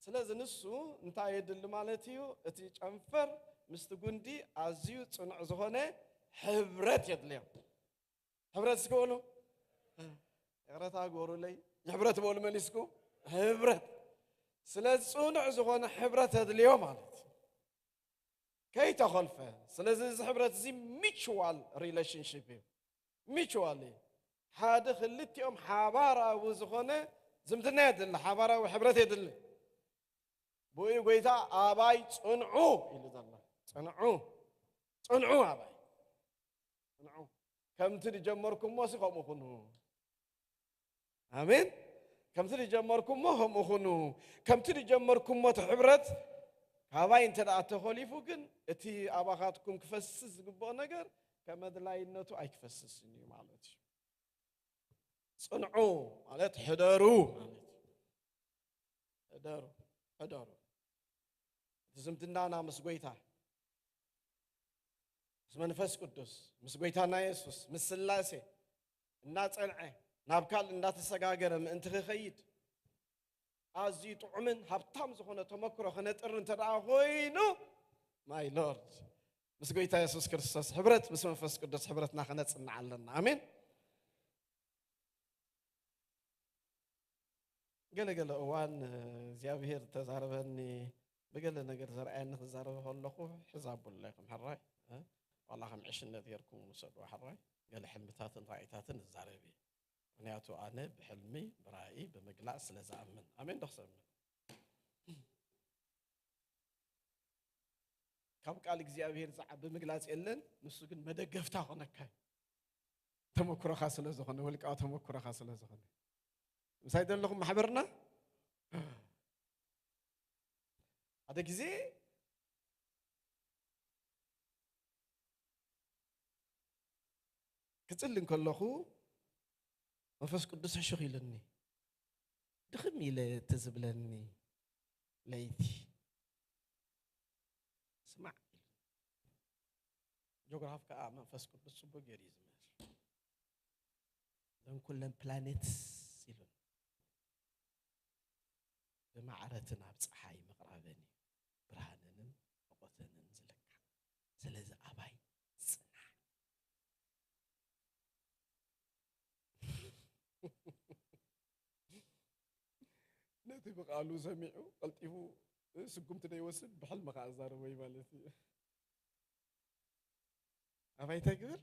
ስለዚ ንሱ እንታይ የድሊ ማለት እዩ እቲ ጨንፈር ምስቲ ጉንዲ ኣዝዩ ፅኑዕ ዝኾነ ሕብረት የድልዮ ሕብረት እስክበሉ ሕብረታ ጎሩለይ ሕብረት በሉ መሊስኩ ሕብረት ስለ ፅኑዕ ዝኾነ ሕብረት የድልዮ ማለት ከይተኸልፈ ስለዚ እዚ ሕብረት እዚ ሚቹዋል ሪሌሽንሽፕ እዩ ሚቹዋል እዩ ሓደ ክልቲኦም ሓባራዊ ዝኾነ ዝምድና የድሊ ሓባራዊ ሕብረት የድሊ ብኡ ጎይታ ኣባይ ፅንዑ ኢሉ ዘሎ ፅንዑ ኣባይ ፅንዑ ከምቲ ድጀመርኩሞ ሲ ከምኡ ኩኑ ኣሜን ከምቲ ድጀመርኩሞ ከምኡ ኩኑ ከምቲ ድጀመርኩሞ እቲ ሕብረት ኣባይ እንተ ደኣ ተኸሊፉ ግን እቲ ኣባኻትኩም ክፈስስ ዝግብኦ ነገር ከመድላይነቱ ኣይክፈስስን እዩ ማለት እዩ ፅንዑ ማለት ሕደሩ ሕደሩ ዝምድናና ምስ ጎይታ منفس قدس مس قويتانا يسوس مس سلاسي الناس أنعي نابكال الناس السجاجر من أنت خيد أزي طعمن هبطام زخونة تمكره خنت إرن تراهوينو ماي لورد مس قويتا يسوس كريستوس حبرت مس منفس قدس حبرتنا خنت نعلنا آمين قال أوان زيابير تزاربني بقول نقدر زرعين تزاربه الله حزاب لكم حراي والله هم عشنا ذيركم وصدوا حراي قال حلمتات رأيتات الزاربي ونياتو أنا بحلمي برأيي بمقلاس لزامن آمين دخسم كم قال زيابير زعب بمقلاس إلن نسوقن مدقفتا هناك تمكر خاص لزخنا ولك تمكر خاص لزخنا مسايدن لكم محبرنا هذا كذي كتسلن كلخو منفس قدس شغيلني دخمي لا تزبلني ليتي اسمع جغراف كا منفس قدس بوغيريزم دون كلن بلانيتس يلون بمعرتنا بصحاي مقرابني برهانن وقتنن زلك سلازي أباي صنع نتي بقالو سمعوا قلتيفو سقمت دا يوسد بحل مقازار وي مالتي أباي تقول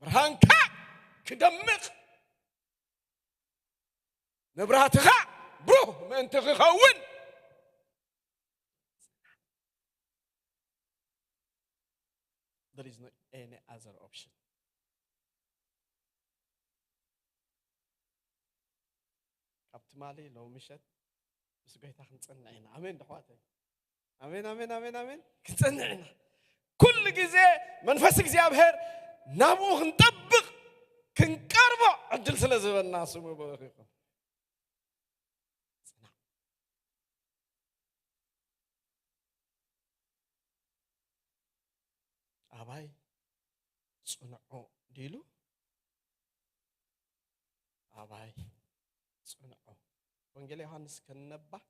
برهانكا كدمق نبراتها برو ما انت خون there is no any other option كابت مالي لو مشت بس قيت نصنعنا امين دحواتي امين امين امين امين كتصنعنا كل جزء منفس እግዚአብሔር نابوخ نطبق كنقربو عدل ስለዝበና ስሙ በረኺ أباي صنعوا ديلو أباي صنعوا وانجيل يوحنس كنبا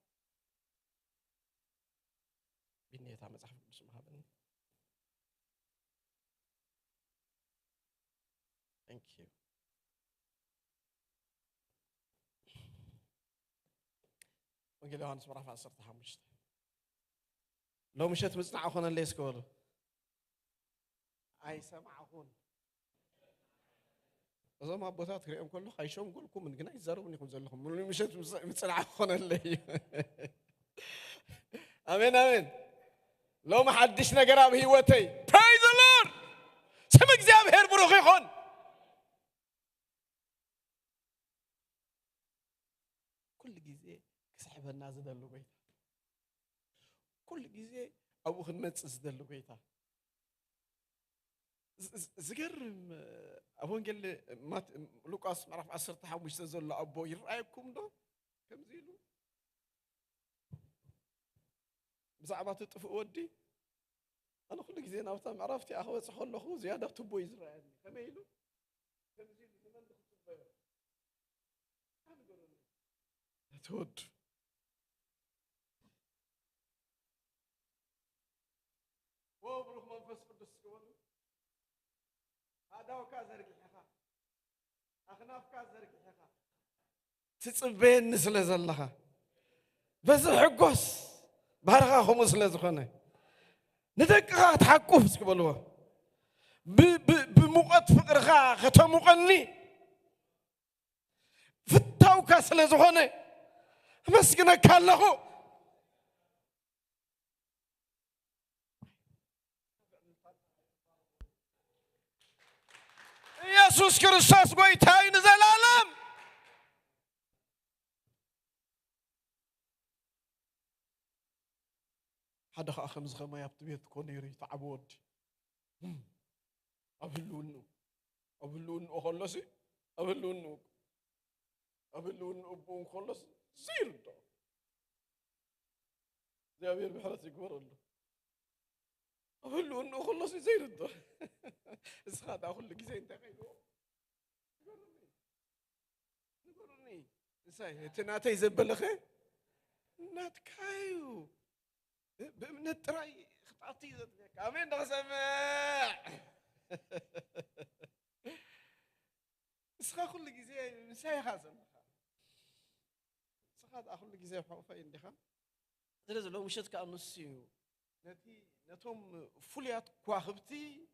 بنيتا مصحف بسمها بني thank you وانجيل يوحنس مرافع 15 لو مشيت مصنع أخونا اللي يسكولو أي سمعون إذا ما بوتات كريم كله خايشهم قولكم من جناي زاروا يكون زلهم من مشيت متصنعون اللي آمين آمين لو ما حدش نقرأ بهوتي praise the Lord سمك زابهر بروخي خون كل جزء كسحب الناس دلوا بيتا كل جزء أبو خنت دلوا بيتا زقرم أبون قال لي ما لوكاس ما عرف 10 تحوش تزول أبو يرأيكم ده كم زيلو بزعبات تطفئ ودي أنا كل جزء ناوتام عرفتي أخوة صحول أخوه زيادة تبو يزرعني كم يلو كم زيلو زمان دخلت البيت أنا قولنا تود وبروح منفس قدس كونه هذا وكازرك الحقا أخناف كازرك الحقا تتصبين نسل زلها بس حقوس بارغا خمس لزخنه ندقها تحقوف سكبلوا بمقت فقرها ختمقني فتاو كاسل زخنه مسكنا كالله يسوع كريستوس قويتاين زلالم هذا خمس خما يبتبيت كونيري تعبود أبلون أخلصي أبلون أبون خلص سير ده زي أبير بحرس يكبر الله أقول إنه خلص زين الدور بس هذا أقول لك زين تغيره نقولني ساي تناتي زبل أخي ناتكايو بمن التراي خطأتي ذاتك آمين نسمع بس أقول لك زين ساي خازن بس هذا أقول لك زين فين دخل درز لو مشيت كأنسيو نتهم فليات كواخبتي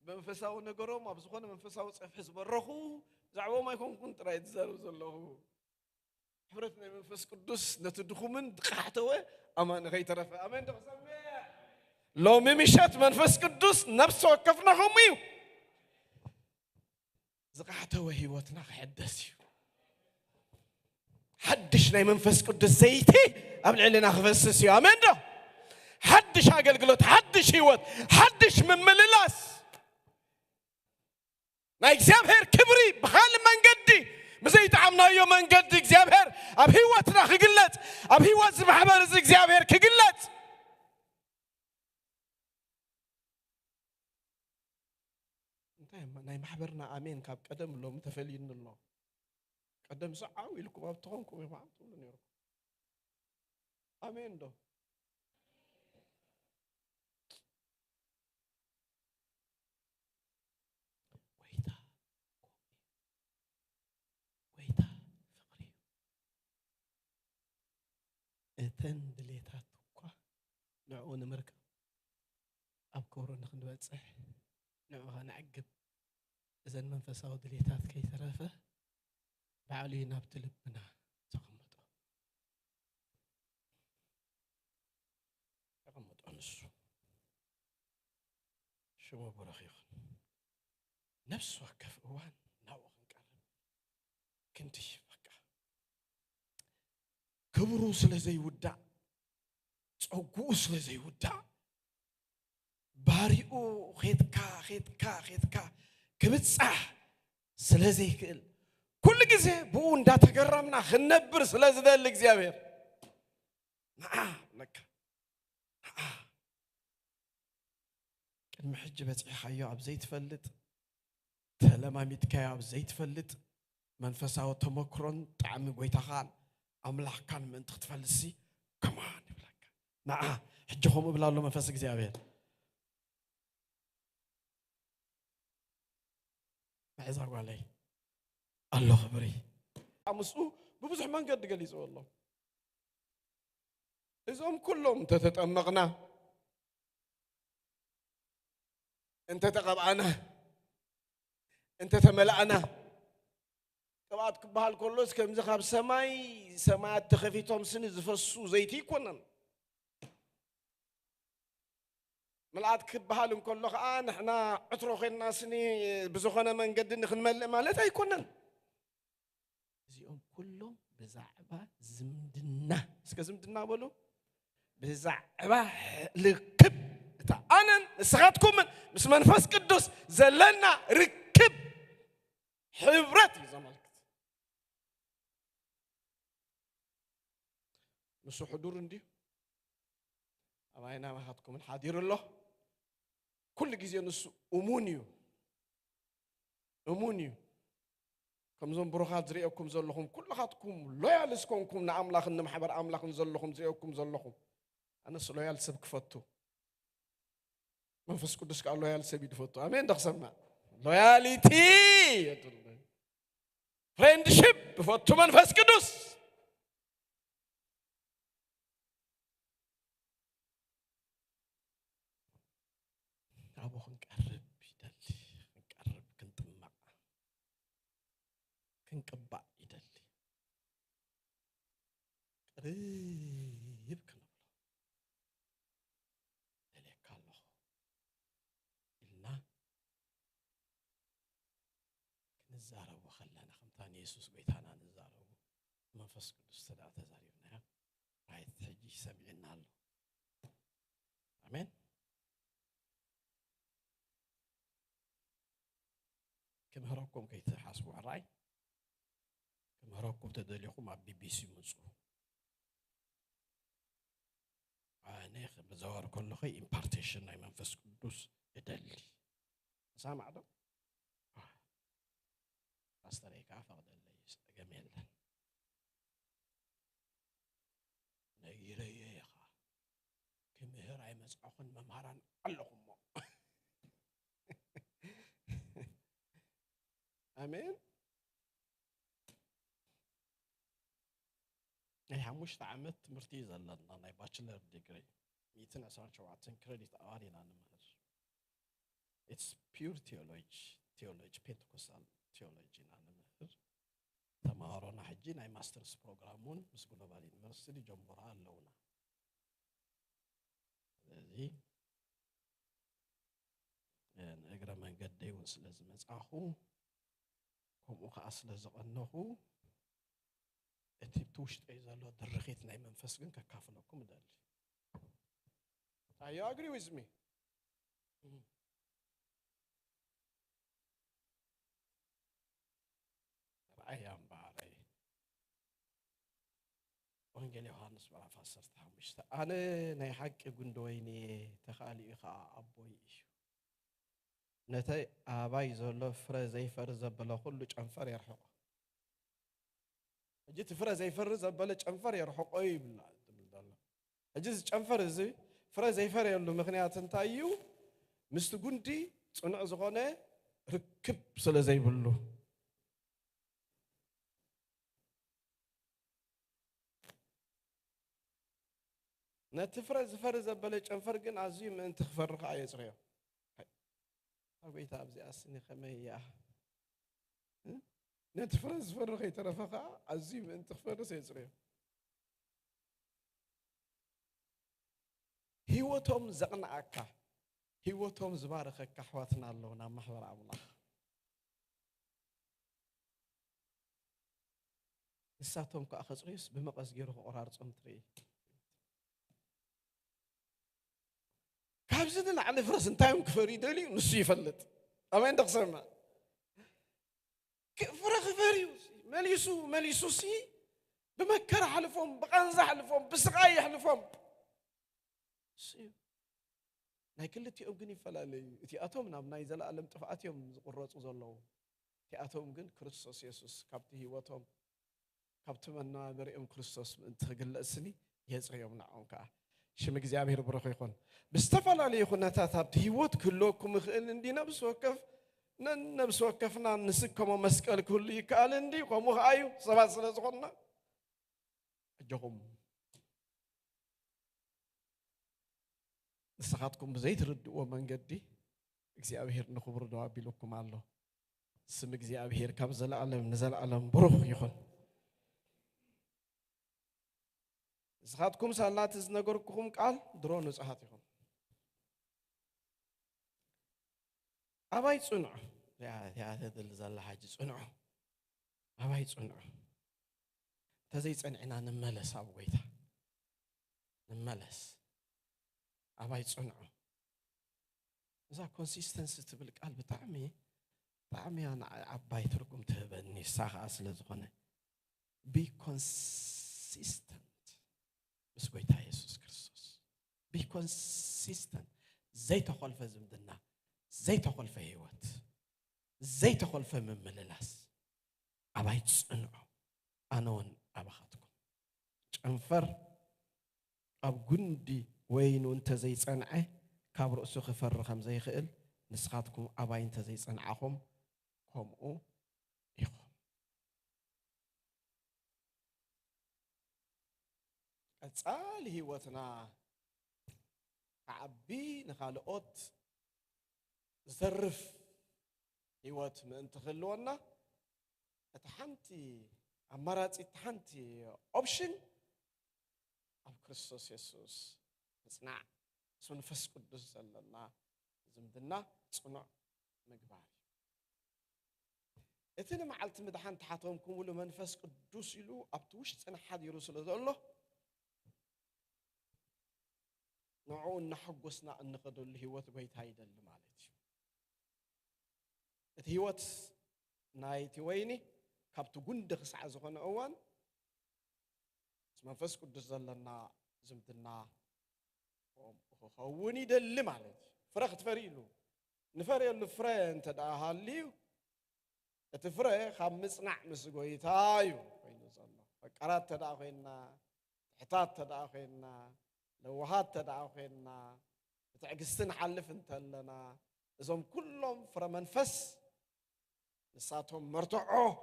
بمنفساو نجروم أبزخون منفساو صفحس برخو زعوا ما يكون كنت رايد زارو زلهم حبرتنا منفس قدوس نتدخو من دقحتوه أمان غي ترف أمان دقسمع لو ممشات منفس قدوس نفس وقفنا هميو زقحتوه هيوتنا حدثيو حدش ناي منفس قدوس زيتي قبل علينا خفسسيو أمان ده حدش أقلقلوت حدش هيوت حدش من مللاس ما إجزابهر كبري بخال من قدي مزيت عمنا يوم من قدي إجزابهر أب هيوتنا خقلت أب هيوت محبر إجزابهر كقلت ناي محبرنا آمين كاب قدم لو متفلين الله قدم سعاوي لكم أبتغنكم يا معلم آمين ده እተን ድሌታት እኳ ንዕኡ ንምርካብ ኣብ ክብሮ ንክንበፅሕ ንዕኡ ኸነዕግብ እዘን መንፈሳዊ ድሌታት ከይተረፈ ባዕሉ ናብቲ ልብና ተቐምጦ ንሱ ሽሙ ብሩኽ ይኹን ነፍሲ ወከፍ እዋን ናብኡ ክንቀርብ ክንድይ ክብሩ ስለዘይ ውዳእ ፀጉኡ ስለዘይ ውዳእ ባሪኡ ኼትካ ክብፃሕ ስለዘይ ክእል ኩሉ ግዜ ብኡ እንዳተገረምና ክንነብር ስለዝደሊ እግዚአብሔር ንዓ ለካ ቅድሚ ሕጂ በፂሕኻዮ ኣብ ዘይትፈልጥ ተለማሚትካዮ ኣብ ዘይትፈልጥ መንፈሳዊ ተመክሮን ጣዕሚ ጎይታኻን أملاكان من تختفلسي كمان يبلك نعم حجهم بلالو منفس እግዚአብሔር معزاق علي الله خبري أمسو ببزح من قد قليس والله إذا كلهم تتطمقنا أنت تقبعنا أنت تملأنا كبعد كبهال كلوس كم زخاب سماء تخفيتهم سن زفسو زيتي كونن ملعاد كبهال كله إحنا عطرو خينا سني بزخنا من قد نخنمل مالتها يكونن زيهم كلهم بزعبة زمدنا سك زمدنا بقولوا بزعبة لكب أنا سخاتكم مش منفس قدوس زلنا ركب حبرتي زمان نسو حضور عندي أما أنا ما هاتكم الحاضر الله كل جزء نسو أمونيو كم زون بروخات زريعكم زلهم كل خاتكم لويال سكونكم نعم لكن محبر أملاك زلهم زريعكم زلهم أنا سلويال سبك فتو من فسكو دسك لويال سبيد فتو أمين دخسمنا لوياليتي فريندشيب فتو من فسكو دس كنقبع يدلي قريب كنبلا دليك الله إلنا نزارو وخلانا خمتان يسوس بيتانا نزارو منفس قدس تدعى تزاريبنا رايت تحجي سمعنا الله آمين كم هراكم كي تحاسبوا على الرأي مراكم تدليكم على BBC مصر أنا زوار كله خي impartation أي منفس قدوس يدلي سامع ده أستريك عفوا دلي جميل نيري يا خا كم هراي مسعون ممهران اللهم آمين أي هموش تعمت مرتيزة لنا أنا bachelor degree 227 credit أوارينا نمهر it's pure theology Pentecostal theology نمهر تمارنا حجينا ماسترز بروجرامون بس global university جنبرها اللونا هذه يعني أقرأ من قد يونس لازم أزعه كم أصل زقنه اتبتوش إذا لو درخيت ناي منفس جن ككافلكم دال. You agree with me? رأيهم بعري. وانجيل يوحنس برا فسرتها مش أنا ناي حق جندويني تخالي إخاء أبوي إيش. نتاي أباي زلوا فرزي فرز بلا كله أنفر يرحق. جيت فرزي فرز بلا أنفر يرحق أي بالله. أجلس أنفر زي فرزي فرز اللي مخنيات انتايو مستقندي أنا أزغانه ركب سلزي بلو. نتفرز فرز بلا أنفر جن عظيم أنت خفرق عايز صغير. أبيت أبزي أسني خمية نتفرز فرقي ترفقة عزيم أنت خفرز يزري هيوتهم زقنا أكا هيوتهم زبارك كحواتنا اللونا محور عمنا الساتهم كأخذ ريس بمقص جيره قرار صمتري كابزن على فرس انتايم كفري دلي نص يفلت أمين تقسمها فرق فريوس مليسوسي بمكر حلفهم بقنزة حلفهم بسقاي حلفهم سيو ناي كلتي أمكني فلالي تي أتوم نابناي زلا ألم تفعتيهم قرص وزلوا تي أتوم جن كريستوس يسوس كابتي هوتهم كابتي منا بريم كريستوس انت قل أسني يزغيهم نعونك شم እግዚአብሔር ብሩክ ይሁን በስተፋላለይ ሁነታት ኣብቲ ህይወት ክሎኩም ይኽእል እንዲ ነብስ ወከፍና ንስከሞ መስቀል ክሉ ይካል እንዲ ቆሙ አዩ ሰባት ስለዝኾንና እጆኹም ንስኻትኩም ብዘይትርድእዎ መንገዲ እግዚአብሔር ንኽብሩ ደው ኣቢልኩም ኣሎ ስም እግዚአብሔር ካብ ዘለዓለም ንዘለዓለም ብሩክ ይሁን زخاتكم سالات زنقركم قال درون صحاتكم أباي صنع يا هذا الزل حاجة صنع أباي صنع تزيد صنعنا نملس أبويتا نملس أباي صنع إذا consistency تبلك قال بطعمي أنا أباي تركم تبني ساخ أصل زخنة be consistent بس قويتا يسوس كريستوس be consistent زي تخول في زمدنا زي تخول في هيوت زي تخول في ممللاس أبايت صنعوا أنون أبخاتكم أنفر أب جندي وين أنت زي صنعه كابر أسوخ فرخم زي خيل نسخاتكم أباي أنت زي صنعهم هم أو يخم أتسأل هيوتنا عبي نخالقات زرف هيوت من تخلونا اتحنتي أماراتي اتحنتي option أب كريستوس يسوس نصنع سنفس قدس لنا زمدنا صنع مقباري اتنا معلت مدحان تحاتهم كمولو منفس قدس يلو أبتوش تسنى حد يرسل الله نعون نحقسنا أن نقدر الهوات بيت هيدا اللي مالتي الهوات نايتي ويني كابتو جندق ساعة زغنا أوان اسمه فسكو دزلنا زمدنا خوني دل مالك فرخ تفريلو نفريل الفري أنت داهاليو تفري خمس نعمس قويتايو وين صلى فقرات تداخلنا حتات تداخلنا لوهات تداخلنا تعكستن حلف انت لنا إذن كلهم فرا منفس نساتهم مرتعو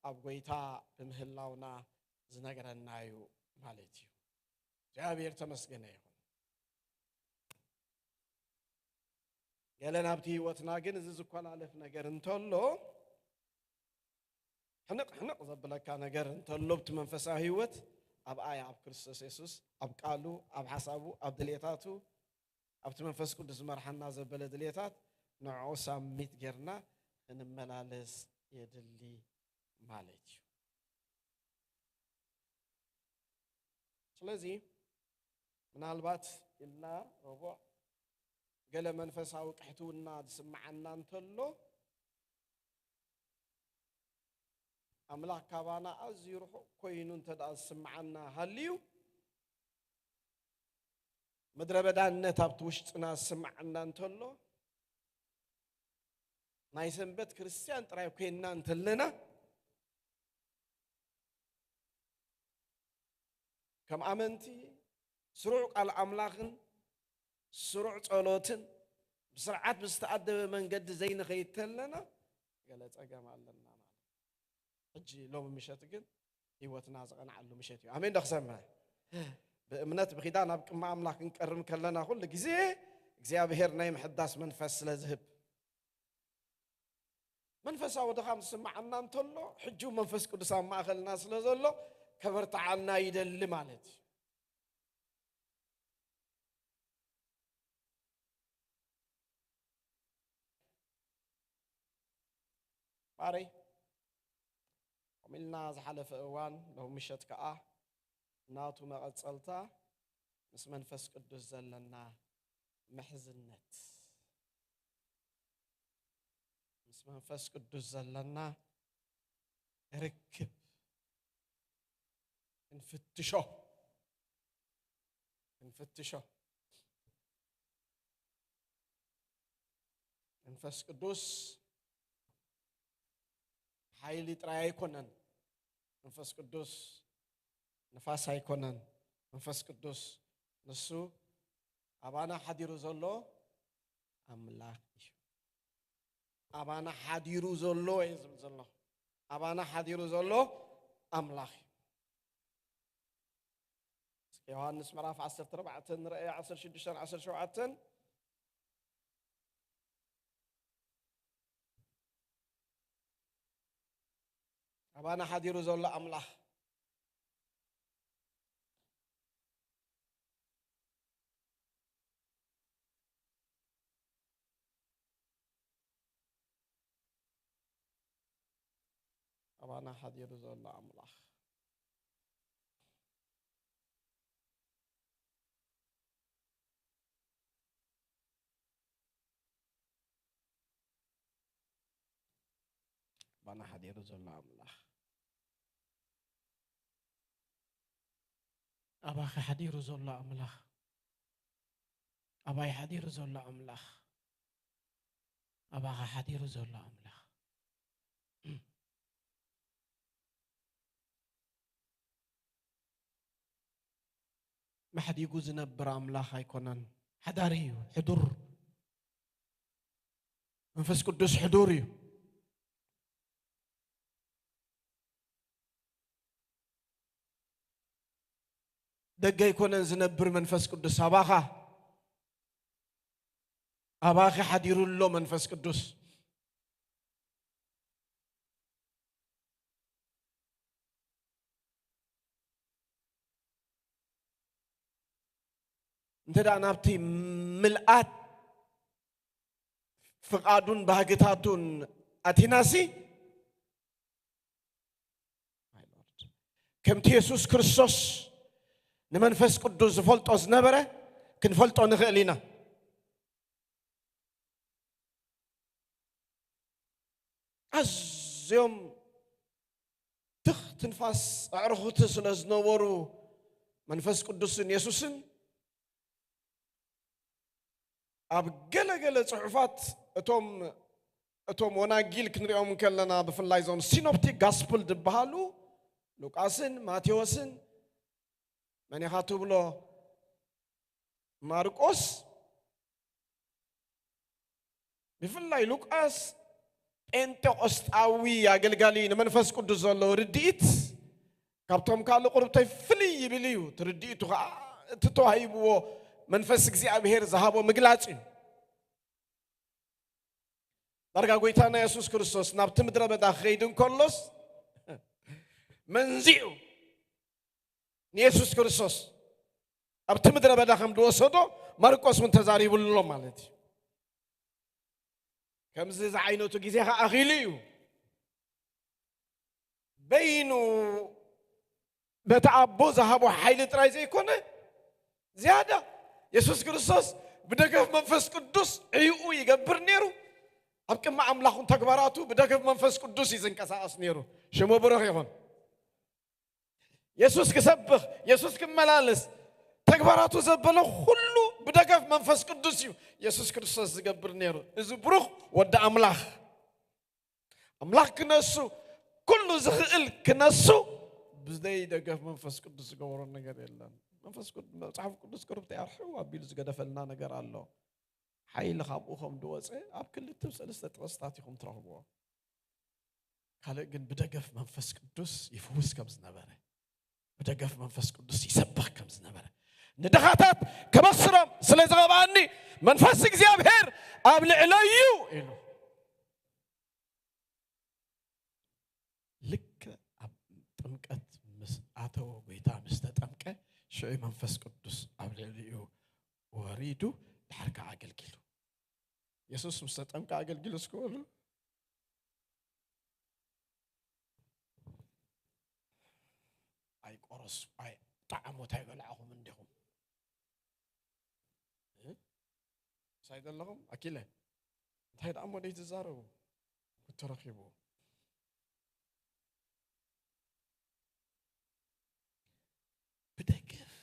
أبقيتا بمهلاونا زنقرنايو مالتيو جابير تمسكنا يكون قالنا بتي وتناقن زكوان علف نقر انتولو حنق زبلك نقر انتولو بتمنفسا هيوت أب آية أب كريستوس يسوس أب قالو أب حسابو أب دليتاتو أب تمنفس قدس مرحنا زبل دليتات نوعو ساميت قرنا إن ملالس يدلي مالتيو سلازي من البات إلا ربع قال منفسه وقحتونا سمعنا انتلو أملاك كابانا أزيرو كوينون تدا سمعنا هليو مدربدان نتابت وشتنا سمعنا انتلو نايسن بيت كريستيان ترايو كويننا انتلنا كم أمنتي سروع على أملاكن سروع صلوتن بسرعات مستعدة من قد زين خيتلنا قالت أقام علنا أجي لو مشيت قد هيوتنا زغنا علو مشيت أمين دخسمها بأمنات بخدانا بكم أملاك نكرم كلنا كل جزء بهير نايم حداس منفس لذهب منفس أو دخام سمعنا نتلو حجو منفس كل سام ما أخل الناس لذلو كبرت عنا يدل مالت باري عملنا زحلف أوان لو مشت كأه ناتو مقصلتا مس منفس قدوس زلنا محزنت مس منفس قدوس زلنا ركب نفتشو منفس قدوس حيلي تراي كونن منفس قدوس نفاس هاي كونن منفس قدوس نسو أبانا حديرو زلو أملاك أبانا حديرو زلو إزم زلو أبانا حديرو زلو أملاك يوحنس مراف 14 رأي 16 17 أبانا حديرو زلو أملاك أبانا حديرو زلو أملاك أبانا حديرو زلو أملاك أباك حديرو زلو أملاك أباي حديرو زلو أملاك أباك حديرو زلو أملاك ما حد يجوز نبر أملاك يكونن حداريو حضور منفس قدوس حضوريو دقا يكونن زنبر منفس قدوس أباك حديرو اللو منفس قدوس انت دا نابتي ملآت فقادون بهاجتاتون أتيناسي كم تيسوس كريستوس نمنفس قدوس فلتوس نبره كن فلتو نخلينا أزيوم تنفاس أعرفوت سلازنورو منفس قدوس يسوسن ኣብ ገለገለ ጽሑፋት እቶም ወናጊል ክንሪኦም ከለና ብፍላይ ዞም ሲኖፕቲክ ጋስፕል ዝበሃሉ ሉቃስን ማቴዎስን መኒኻቱ ብሎ ማርቆስ ብፍላይ ሉቃስ ጴንጤቆስጣዊ ኣገልጋሊ ንመንፈስ ቅዱስ ዘለዎ ርድኢት ካብቶም ካልእ ቁርብቶይ ፍልይ ይብል እዩ ትርድኢቱ ከዓ እቲ ተዋሂብዎ መንፈስ እግዚኣብሔር ዝሃቦ ምግላጽ እዩ ዳርጋ ጎይታና ኢየሱስ ክርስቶስ ናብቲ ምድረ በዳ ክኸይድ እንከሎስ መንዚኡ ንኢየሱስ ክርስቶስ ኣብቲ ምድረ በዳ ከም ዝወሰዶ ማርቆስ እውን ተዛሪቡሎ ማለት እዩ ከምዚ ዝዓይነቱ ግዜ ከዓ ኣኺሉ እዩ በይኑ በቲ ኣቦ ዝሃቦ ሓይሊ ጥራይ ዘይኮነ ዝያዳ ኢየሱስ ክርስቶስ ብደገፍ መንፈስ ቅዱስ ዕይኡ ይገብር ነይሩ ኣብ ቅድሚ ኣምላኹን ተግባራቱ ብደገፍ መንፈስ ቅዱስ ይዝንቀሳቐስ ነይሩ ሽሙ ብሩኽ ይኹን ኢየሱስ ክሰብኽ ኢየሱስ ክመላለስ ተግባራቱ ዘበለ ሁሉ ብደገፍ መንፈስ ቅዱስ እዩ ኢየሱስ ክርስቶስ ዝገብር ነይሩ እዚ ብሩኽ ወዲ ኣምላኽ ክነሱ ኩሉ ዝኽእል ክነሱ ብዘይ ደገፍ መንፈስ ቅዱስ ዝገብሮ ነገር የለን መንፈስ ቅዱስ መጽሓፍ ቅዱስ ቅርብቲ ያርሕው ኣቢሉ ዝገደፈልና ነገር ኣሎ ሓይሊ ካብኡ ከም ድወፀ ኣብ ክልተ ሰለስተ ጥቕስታት ኢኹም ትረኽብዎ ካልእ ግን ብደገፍ መንፈስ ቅዱስ ይፍውስ ከም ዝነበረ ብደገፍ መንፈስ ቅዱስ ይሰብኽ ከም ዝነበረ ንድኻታት ከበስሮም ስለ ዝቐባኒ መንፈስ እግዚኣብሔር ኣብ ልዕለዩ ኢሉ ልክ ኣብ ጥምቀት ምስ ኣተወ ጎይታ ምስ ተጠምቀ ሽዑ መንፈስ ቅዱስ ኣብ ልዕልዩ ወሪዱ ድሕርካ ኣገልጊሉ ኢየሱስ ምስ ተጠምቀ ኣገልጊሉ እስክበሉ ኣይ ቆረስ ኣይ ጣዕሞት ኣይበልዓኹም እንዲኹም ሳይደለኹም ኣኪለ እንታይ ደኣ ሞ ደይ ትዛረቡ ተረኺቡ ብደገፍ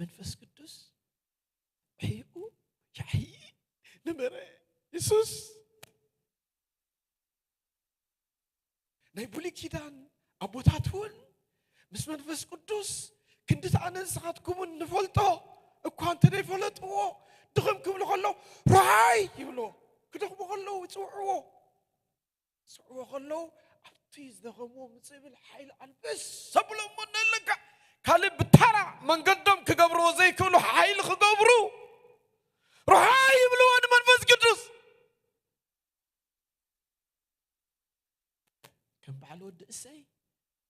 መንፈስ ቅዱስ ዕይኡ ያሕይ ነበረ ኢየሱስ ናይ ብሉይ ኪዳን ኣቦታት እውን ምስ መንፈስ ቅዱስ ክንዲ ኣነ ንስኻትኩምን ንፈልጦ እኳ እንተደይፈለጥዎ ድኸም ክብሉ ከለዉ ራይ ይብሎ ክደኽሙ ከለዉ ይፅውዕዎ ከለዉ ኣብቲ ዝደኸምዎ ምፅብል ሓይሊ ኣልበስ ሰብሎም ሞ ነለካ ካልእ ብታራ መንገዶም ክገብርዎ ዘይክእሉ ሓይሊ ክገብሩ ራይ ይብልዎ ንመንፈስ ቅዱስ ከም በዓል ወዲ እሰይ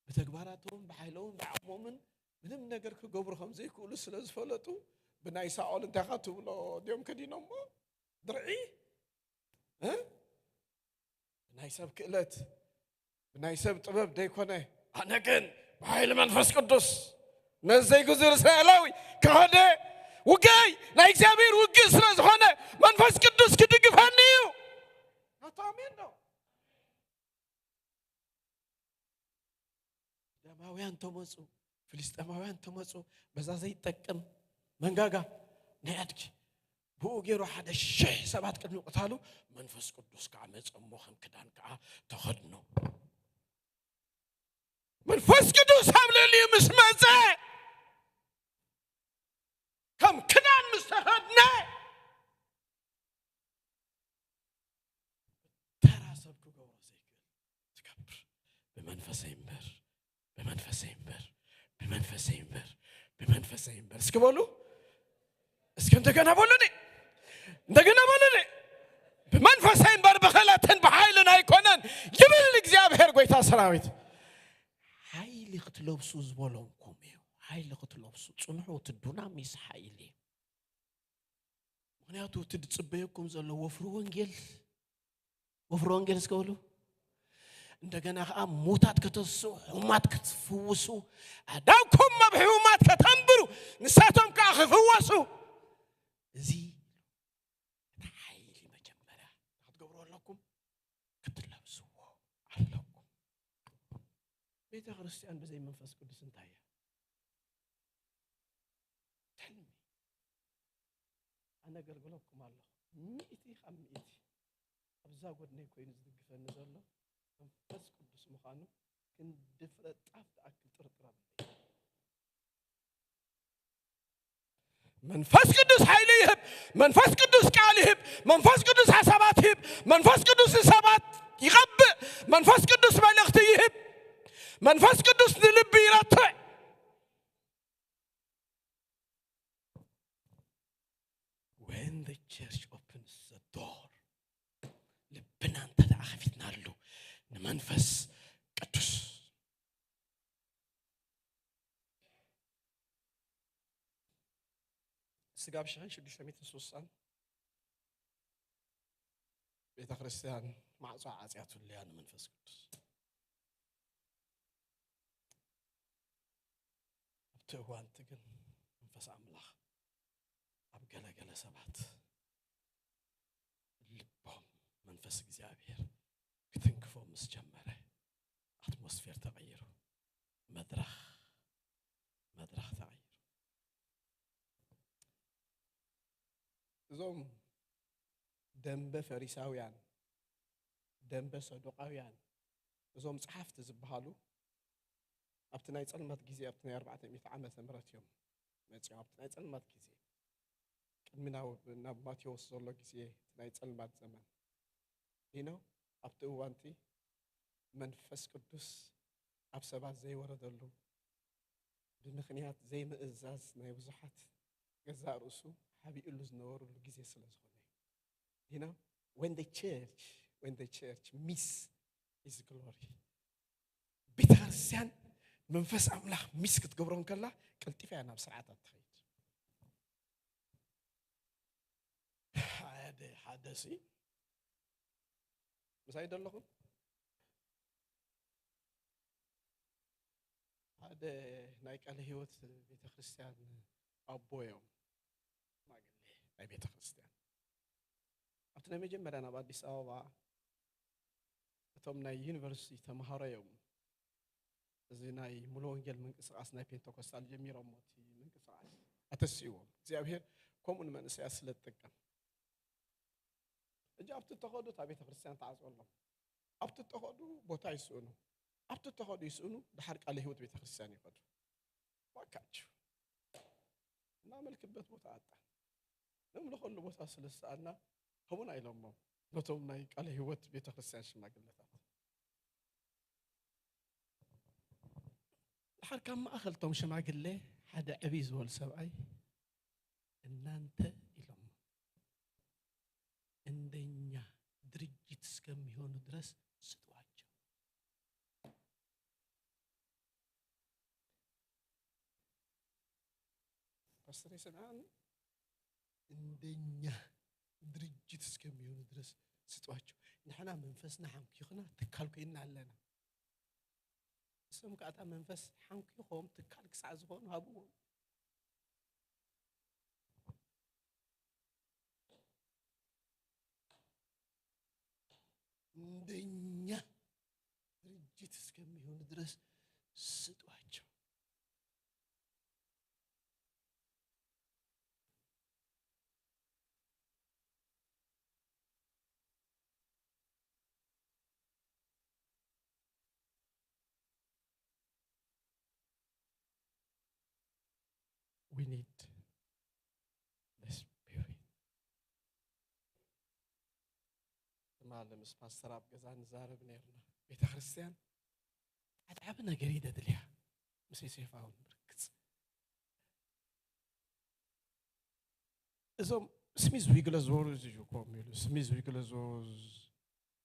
ብተግባራቶም ብሓይሎምን ብዓቕሞምን ምንም ነገር ክገብሩ ከም ዘይክእሉ ስለ ዝፈለጡ ብናይ ሳኦል እንታይ ኻ ትብሎ ድዮም ከዲኖም ሞ ድርዒ ብናይ ሰብ ክእለት ብናይ ሰብ ጥበብ ደይኮነ ኣነ ግን ብሓይሊ መንፈስ ቅዱስ ነዘይ ግዙር እስራኤላዊ ከኸደ ውጋይ ናይ እግዚኣብሔር ውግእ ስለ ዝኾነ መንፈስ ቅዱስ ክድግፈኒ እዩ ኣሜን ዶ ደማውያን ተመፁ ፍልስጤማውያን ተመፁ በዛ ዘይጠቅም መንጋጋ ናይ ኣድጊ ብኡ ገይሩ 1,000 ሰባት ቅድሚ ቅታሉ መንፈስ ቅዱስ ከዓ መፀሞ ከም ክዳን ከዓ ተኸድኖ መንፈስ ቅዱስ ኣብ ልዕሊኡ ምስ መፀ ከም ክዳን ምስ ተኸድነ ተራ ሰብ ክገብሮ ዘይክእል ትገብር ብመንፈሰይ እምበር እስኪ በሉ እስኪ እንደገና በሉኒ ብመንፈሰይ እምበር ብኽእለትን ብሓይልን ኣይኮነን ይብል እግዚአብሔር ጎይታ ሰራዊት ሓይሊ ክትለብሱ ዝበለምኩም እዩ ሓይሊ ክትለብሱ ፅንሑ ትዱናሚስ ሓይሊ ምክንያቱ ትድፅበየኩም ዘሎ ወፍሪ ወንጌል እስኪ በሉ እንደገና ከዓ ሞታት ከተሱ ሕሙማት ክትፍውሱ ኣዳውኩም ኣብ ሕሙማት ከተንብሩ ንሳቶም ከዓ ክፍወሱ እዚ ሓይሊ መጀመርያ ክትገብሩ ኣለኩም ክትለብስዎ ኣለኩም ቤተ ክርስቲያን ብዘይ መንፈስ ቅዱስ እንታይ እያ ተልሚ ኣነ ነገልግለኩም ኣለኹ ሚእቲ ካብ ሚእቲ ኣብዛ ጎድነይ ኮይኑ ዝድግፈኒ ዘሎ መንፈስ ቅዱስ ምዃኑ ክንድፍረጥ ጣፍ ተኣክል ጥርጥር ኣለይ መንፈስ ቅዱስ ኃይል ይህብ መንፈስ ቅዱስ ቃል ይህብ መንፈስ ቅዱስ ሐሳባት ይህብ መንፈስ ቅዱስ ሰባት ይቀብእ መንፈስ ቅዱስ መልእክት ይህብ መንፈስ ቅዱስ ንልቢ ይረትዕ when the church opens the door ልብና ተዳኸፊትናሉ ንመንፈስ ቅዱስ ስጋብ ሸን 660 ቤተ ክርስቲያን ማዕጾ ዓጽያቱ ለያን መንፈስ ቅዱስ ተዋንት ግን መንፈስ አምላክ አብገለገለ ሰባት ልቦም መንፈስ እግዚአብሔር ክትንክፎ መስጀመረ አትሞስፌር ተቀይሮ መድረኽ ተቀይሮ ዞም ደንበ ፈሪሳውያን ደንበ ሰዱቃውያን ዞም ጸሐፍት ዝብሃሉ ኣብቲ ናይ ጸልመት ጊዜ ኣብቲ ናይ 400 ዓመተ ምህረት እዮም መጽሐፍ ኣብቲ ናይ ጸልመት ጊዜ ቅድሚናው ናብ ማቴዎስ ዘሎ ጊዜ ናይ ጸልመት ዘመን ይኖ ኣብቲ እዋንቲ መንፈስ ቅዱስ ኣብ ሰባት ዘይወረደሉ ብምኽንያት ዘይምእዛዝ ናይ ብዙሓት ገዛ ርእሱ ሓቢኡሉ ዝነበሩሉ ጊዜ ስለ ዝኾነ you know when the church miss his glory ቤተክርስቲያን መንፈስ አምላክ ሚስ ክትገብሮን ከላ ቅልጥፋ ናብ ስርዓታት ትኸይድ ሓደሲ ምሳይ ደለኹም ሓደ ናይ ቃለ ህይወት ቤተክርስቲያን አቦዮም ማግሌ ናይ ቤተክርስቲያን ኣብቲ ናይ መጀመርያ ናብ አዲስ አበባ እቶም ናይ ዩኒቨርሲቲ ተማሃሮዮም እዚ ናይ ሙሉ ወንጌል ምንቅስቃስ ናይ ፔንቴኮስታል ጀሚሮም ሞቲ ምንቅስቃስ አተስይዎም እግዚአብሔር ከምኡን መንእሰያ ስለተጠቀም እጅ ኣብቲ ተኸዱ ታ ቤተ ክርስቲያን ተዓጽወሎም ኣብቲ ተኸዱ ቦታ ይስኡኑ ኣብቲ ተኸዱ ይስኡኑ ድሓር ቃለ ህይወት ቤተ ክርስቲያን ይኸዱ ዋካችሁ እና መልክበት ቦታ አጣ ንምልኸሉ ቦታ ስለሰአልና ከምኡን አይሎሞ ነቶም ናይ ቃለ ህይወት ቤተ ክርስቲያን ሽማግለታት حركة ما أخلتهم شماغلة حدا عبيز والسبعي እናንተ ኢሎም እንደኛ ድርጅት እስከሚሆኑ ድረስ ስጧቸው ፓስተር ሰማን እንደኛ ድርጅት እስከሚሆኑ ድረስ ስጧቸው ንحنا መንፈስና ሓንኩይና ተካልኩይና ኣለና سم كأتا منفس حنكي خوم تكالك سعزهون هابوهم دنيا رجيت اسكمي هون درس ستواجه We need the Spirit. معلم سباستر أب جزان زارب نيرنا بيت خريستيان أتعبنا جريدة دليا مسيسي فاون بركز إذا سميز ويجلزوز يجوكم يلو سميز ويجلزوز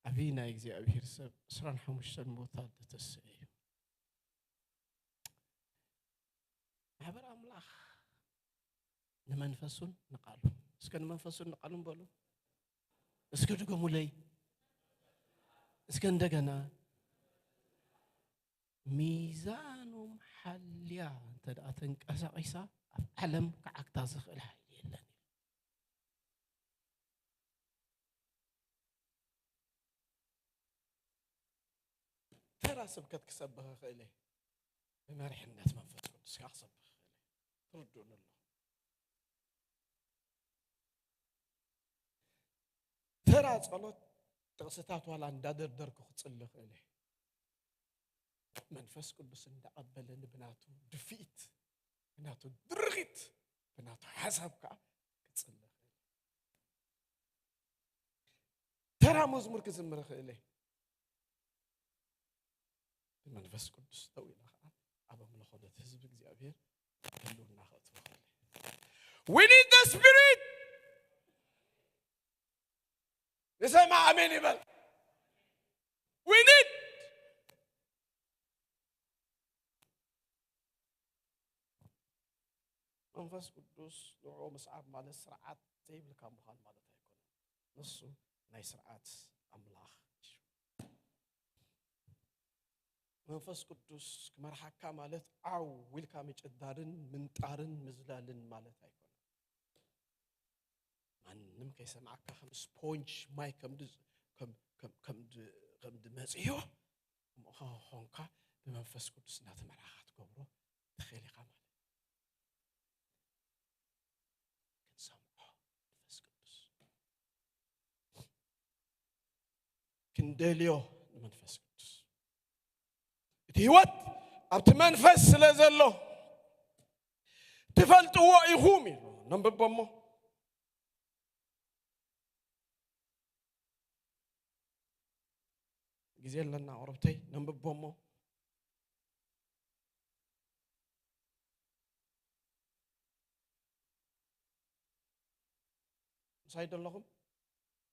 أبينا يجزي أبي هرسب سران حمش الموتاد تسعي عبر أملاخ نمنفسون نقالو اسكن منفسون نقالو بولو اسكن دغمو لي اسكن دغنا ميزانو محليا تدأ تنقسقيسا علم كعكتا زخل حيل يلن ترى سبكت كسبها خيلي بمرحنات منفس قدس كحسب خيلي تردون الله ترى صلوت تقصتات ولا اندادر درك خصلخ إليه منفس قدس اندقبلن بناتو دفيت بناتو درغيت بناتو حسابك كتصلخ ترى مزمور كزمرخ إليه منفس قدس طويل أبا ملخودة حزب እግዚአብሔር ሁሉና ኸጥፎ we need the spirit لسمع امين يبل we need منفس قدس نوعو مسعاب ማለት ስርዓት ዘይብልካ ምዃን ማለት አይኮነም ንሱ ናይ ስርዓት አምላኽ መንፈስ ቅዱስ ከመርሐካ ማለት አው ዊልካ መጨዳርን ምንጣርን ምዝላልን ማለት አይኮነም ማንንም ከሰማዓካ ከም ስፖንጅ ማይ ከም መጽዮ ሆንካ በመንፈስ ቅዱስ እናተመራሃት ገብሮ ተኸሊኻ ማለት ከሰማዓ መንፈስ ቅዱስ ክንደልዮ መንፈስ ቅዱስ ህይወት ኣብቲ መንፈስ ስለዘሎ ትፈልጥዎ ኢኹም ኢሉ ነንብቦሞ ጊዜ ለና አውርተይ ነንብቦሞ ምሳይ ደለኹም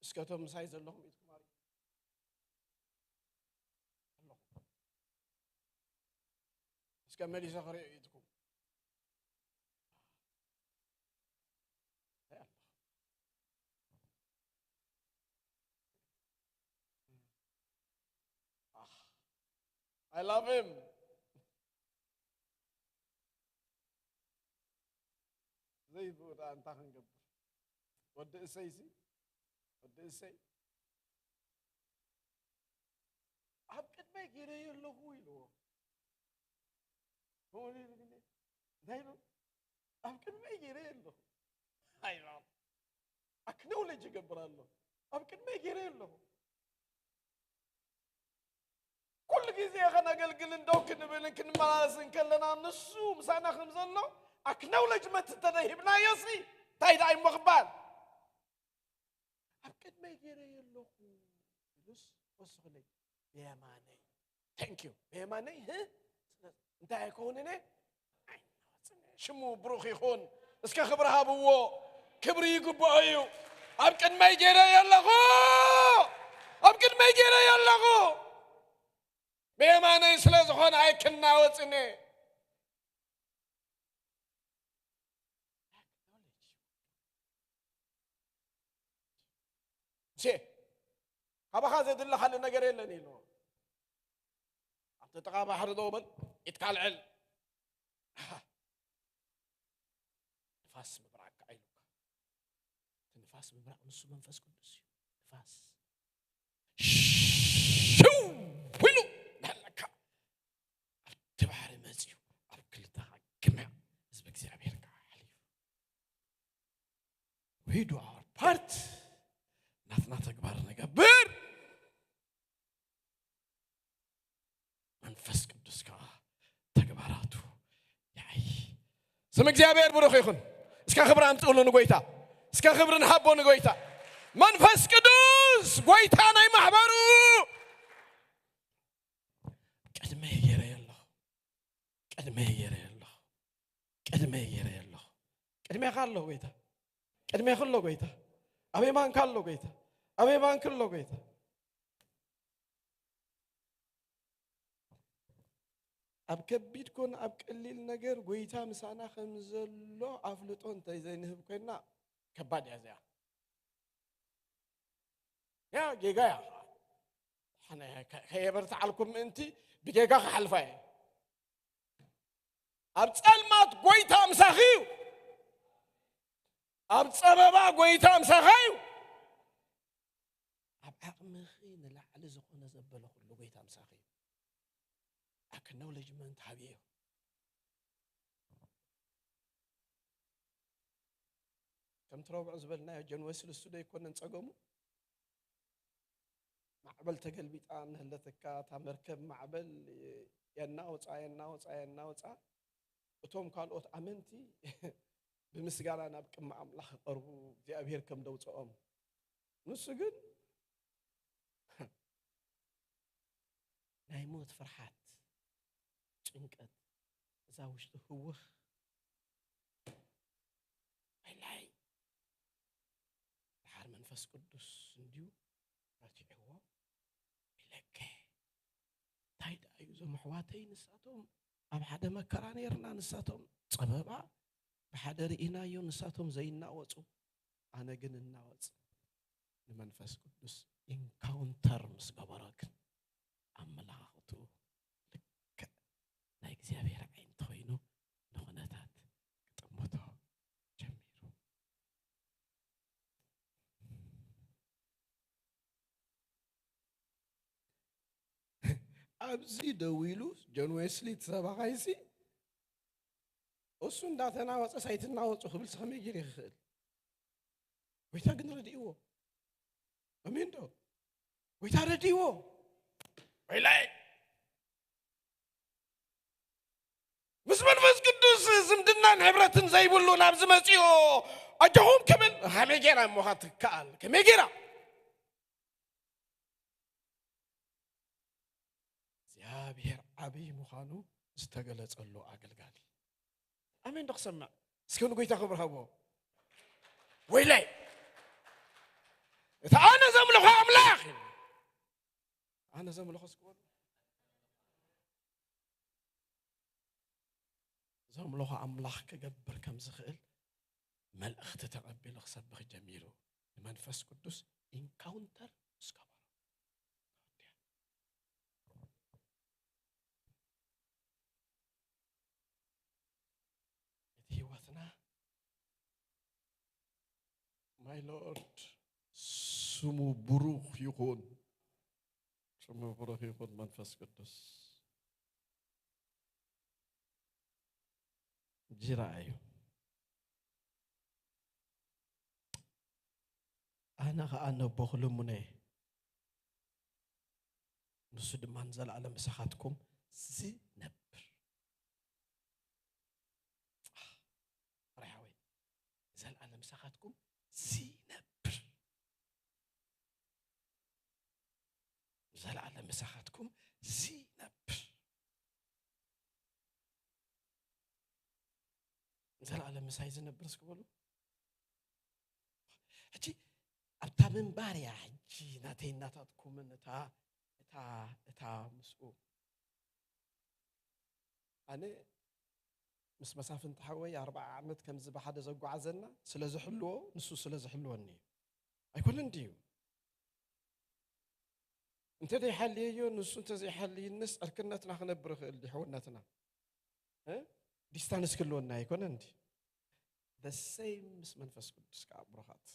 እስከቶም ምሳይ ዘለኹም ኢትኩማሪ እስከ መሊሳ ኸሪ ኢትኩም I love him. زي بود أنت هنقبل. What did it say? What did it say? أبكر ما يجري يلو هو يلو. هو اللي نايلو. أبكر ما يجري يلو. هاي رام. أكنولج قبل الله. أبكر ما يجري يلو. كل جزء خنا قلقل ندوك نبلن كن مالسن كلنا نسو مسانا خمزلو أكنولج ما تتدهبنا يسي تايد أي مخبار أبكد ما يجري يلو بس وصلي بيماني thank you بيماني ها انت هيكون هنا شمو بروخي خون اسكا خبرها بو كبري يقبعيو أبكد ما يجري يلو أبكد ما يجري يلو بيماني سلاز هون عيكنا وصني شيء هبا خازد الله حل نجر يلني له تتقابل حردوبل يتكالعل نفاس مبرعك عينك نفاس مبرعك نص منفس قدس نفاس شو ويلو تبحر مزيو أركلتها جمع زبك زي عبيرك حليف we do our part نثنا تكبرنا كبر منفس قدس كا تكبراتو ياي سمك زي عبير بروخ يخون اسكا خبر أنت قولوا نقويتا اسكا خبر نحبو نقويتا منفس قدس قويتا ناي محبرو قدمي يري قدمي يري الله قدمي يري الله قدمي خالو قويتا قدمي خلو قويتا أبي مان خالو قويتا أبي مان كلو قويتا أب كبيد كون أب قليل نجر قويتا مسانا خمزلو أفلطون تيزينه بكنا كباد يا زيا يا جيجا حنا هي برتعلكم أنتي بجيجا حلفاي أبصلمات قويتا مسخيو أبصبابا قويتا مسخيو أبعقمخين لعل زقنا زبله كله قويتا مسخيو acknowledgement حبيه كم تروب عزبلنا جن وسل السوداء يكون نتقومو معبل تقلبيطان هلتكا تا مركب معبل يناوصا እቶም ካልኦት ኣመንቲ ብምስጋና ናብ ቅድሚ ኣምላኽ ቀርቡ እግዚአብሔር ከም ደውፅኦም ንሱ ግን ናይ ሞት ፍርሃት ጭንቀት እዛ ውሽጡ ህውኽ ላይ ድሓር መንፈስ ቅዱስ እንዲሁ ረቲዕዎ ይለከ ታይዳ እዩ ዞም ኣሕዋተይ ንሳቶም ኣብ ሓደ መከራ ነርና ንሳቶም ፀበባ ብሓደ ርኢናዮ ንሳቶም ዘይናወፁ ኣነ ግን እናወፅ ንመንፈስ ቅዱስ ኢንካውንተር ምስ ገበረክን ኣመላኽቱ ልክ ናይ እግዚአብሔር ዓይን ተኮይኑ ንኹነታት ክጥምቶ ጀሚሩ ኣብዚ ደው ኢሉ ጆን ዌስሊ ተሰባኻይሲ እሱ እንዳተናወፀ ሳይትናወፁ ክብል ከመይ ጌሩ ይኽእል ጎይታ ግን ረዲእዎ ኣሜን ዶ ጎይታ ረዲእዎ ወይላይ ምስ መንፈስ ቅዱስ ዝምድናን ሕብረትን ዘይብሉ ናብዚ መፂኦ ኣጀኹም ክብል ከመይ ጌራ እሞ ትከኣል ከመይ ጌራ እግዚአብሔር ዓብይ ምዃኑ ዝተገለጸሉ ኣገልጋሊ ኣሜን ዶ ክሰማዕ እስኪ ንጎይታ ክብር ሃቦ ወይላይ እታ ኣነ ዘምልኾ ኣምላኽ أنا زملخ سكون زملخ أملاخ كجبر كم زخيل ملأخت تقبل خسبخ جميله المنفس قدوس إنكاونتر سكبر هيوتنا my Lord سمو بروخ يكون سمو بروخ يكون منفس قدوس جرايو أنا بخلو مني نسود منزل على مساحتكم زي نبر رحوي زل على مساحتكم زي نبر زل على مساحتكم زي نبر زل على مساحة زي نبر سكولو حجي أبتا من باريا حجي ناتاتكم من تا مسؤول أنا مس مسافة تحوي 4 عامات كم زب حدا زوج عزلنا سلازح حلوه نسو سلازح حلواني أيكون عندي أنت ذي حليه نسو أنت ذي حلي الناس أركنتنا خنا برخ اللي حولناتنا ها ديستانس كلونا يكون عندي the same مس منفس قدس كعبرهات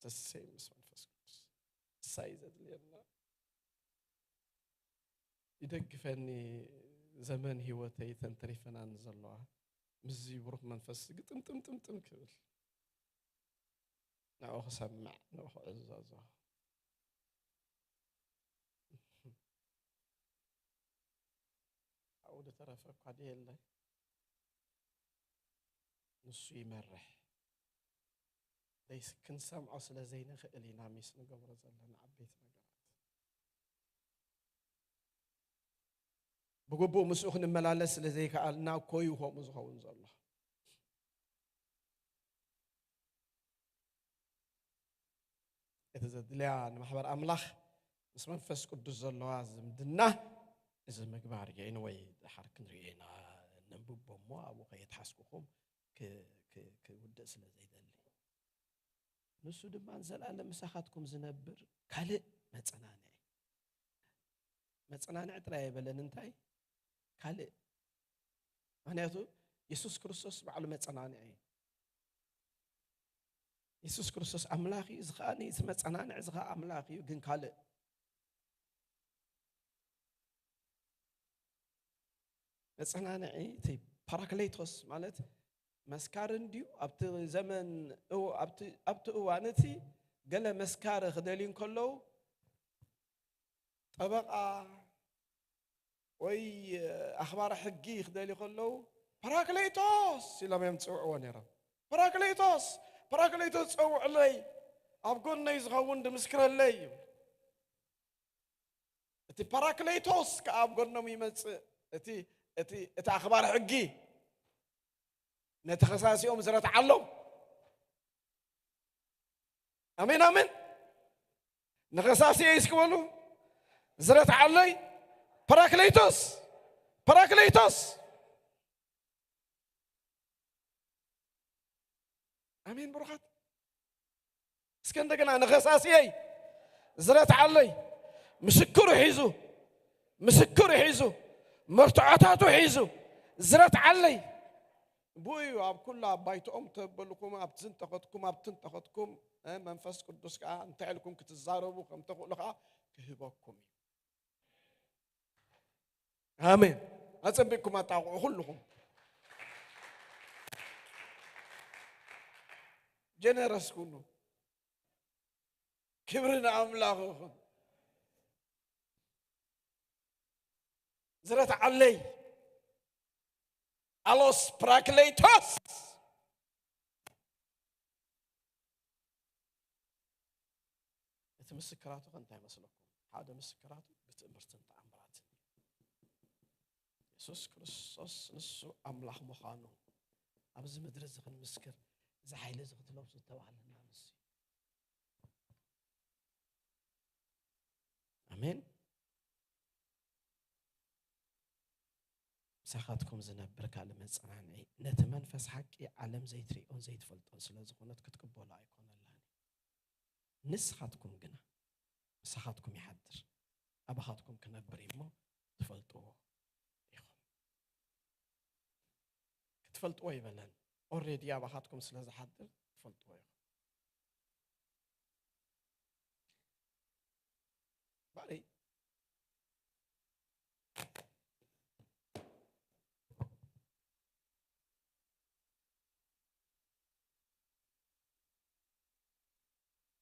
the same مس منفس قدس سايز اللي يدقفني زمان هيوتي تنتريفنا نزلوها مزي بروح منفس قطم تم تم تم كبل ناوخ سمع ناوخ عزازة عودة ترفق قديه الله نسو يمرح ليس كن سمع أصلا زينا خيلي ناميس نقبر زلنا عبيت نقرات بقبو مسوخ نملالس لذيك قالنا كوي وهو مزخون زله إذا زدليا محبر أملاخ بس منفس قدوس زله عزم دنا إذا مقبار جاين ويد حرك نرينا نبوب مو أبو قيد حسكوهم ك ودس لذي دلي نسود ما نزل على مساحتكم زنبر كله متصنانع تراي بلن انتاي كله معناته يسوع كريستوس بعلم متصنانع يسوع كريستوس أملاخي زخاني اسمه متصنانع زخا أملاخي جن كله متصنانعي تي باراكليتوس مالت مسكارن ديو أبت زمن أو أبت وانتي قال مسكار خدالين كله أبقى وي أخبار حقي خدالي خلو باراكليتوس إلا ما يمتسوعون يا رب باراكليتوس أو علي أبقون يزغون دمسكر اللي أتي باراكليتوس كأبقون نمي متس أتي أخبار حقي نتخصاص يوم زرت علم آمين نخصاص يسكولو زرت علي باراكليتوس آمين برخات اسكندقنا نخصاصي زرت علي مسكر حيزو مرتعاتاتو حيزو زرت علي بوي اب كل بايتهم تبلكم اب تنتقدكم اب تنتقدكم منفس قدوس كا انت لكم كتزاربوا كم تقول لك كهبكم امين اصبكم اتاقوا كلكم جنرس كونوا كبرنا املاكم زرت علي ألوس براكليتوس مسكراته كنت يمسلكم هذا مسكراته بتمرتن تعمرات يسوس كريستوس نسو أملاح مخانو أبز مدرسة خن مسكر إذا حيل إذا قلت لهم ستوعنا الناس آمين ساخاتكم زنبرك على مصنعني نتمنفس حقي عالم زي تريون زي تفلطون سلاذ كونت كتقبلوا ايكون الله نسخاتكم جنا ساخاتكم يحضر ابخاتكم كنبر يمو تفلطوا يخم كتفلطوا يبلن اوريدي ابخاتكم سلاذ حضر تفلطوا يخم بالي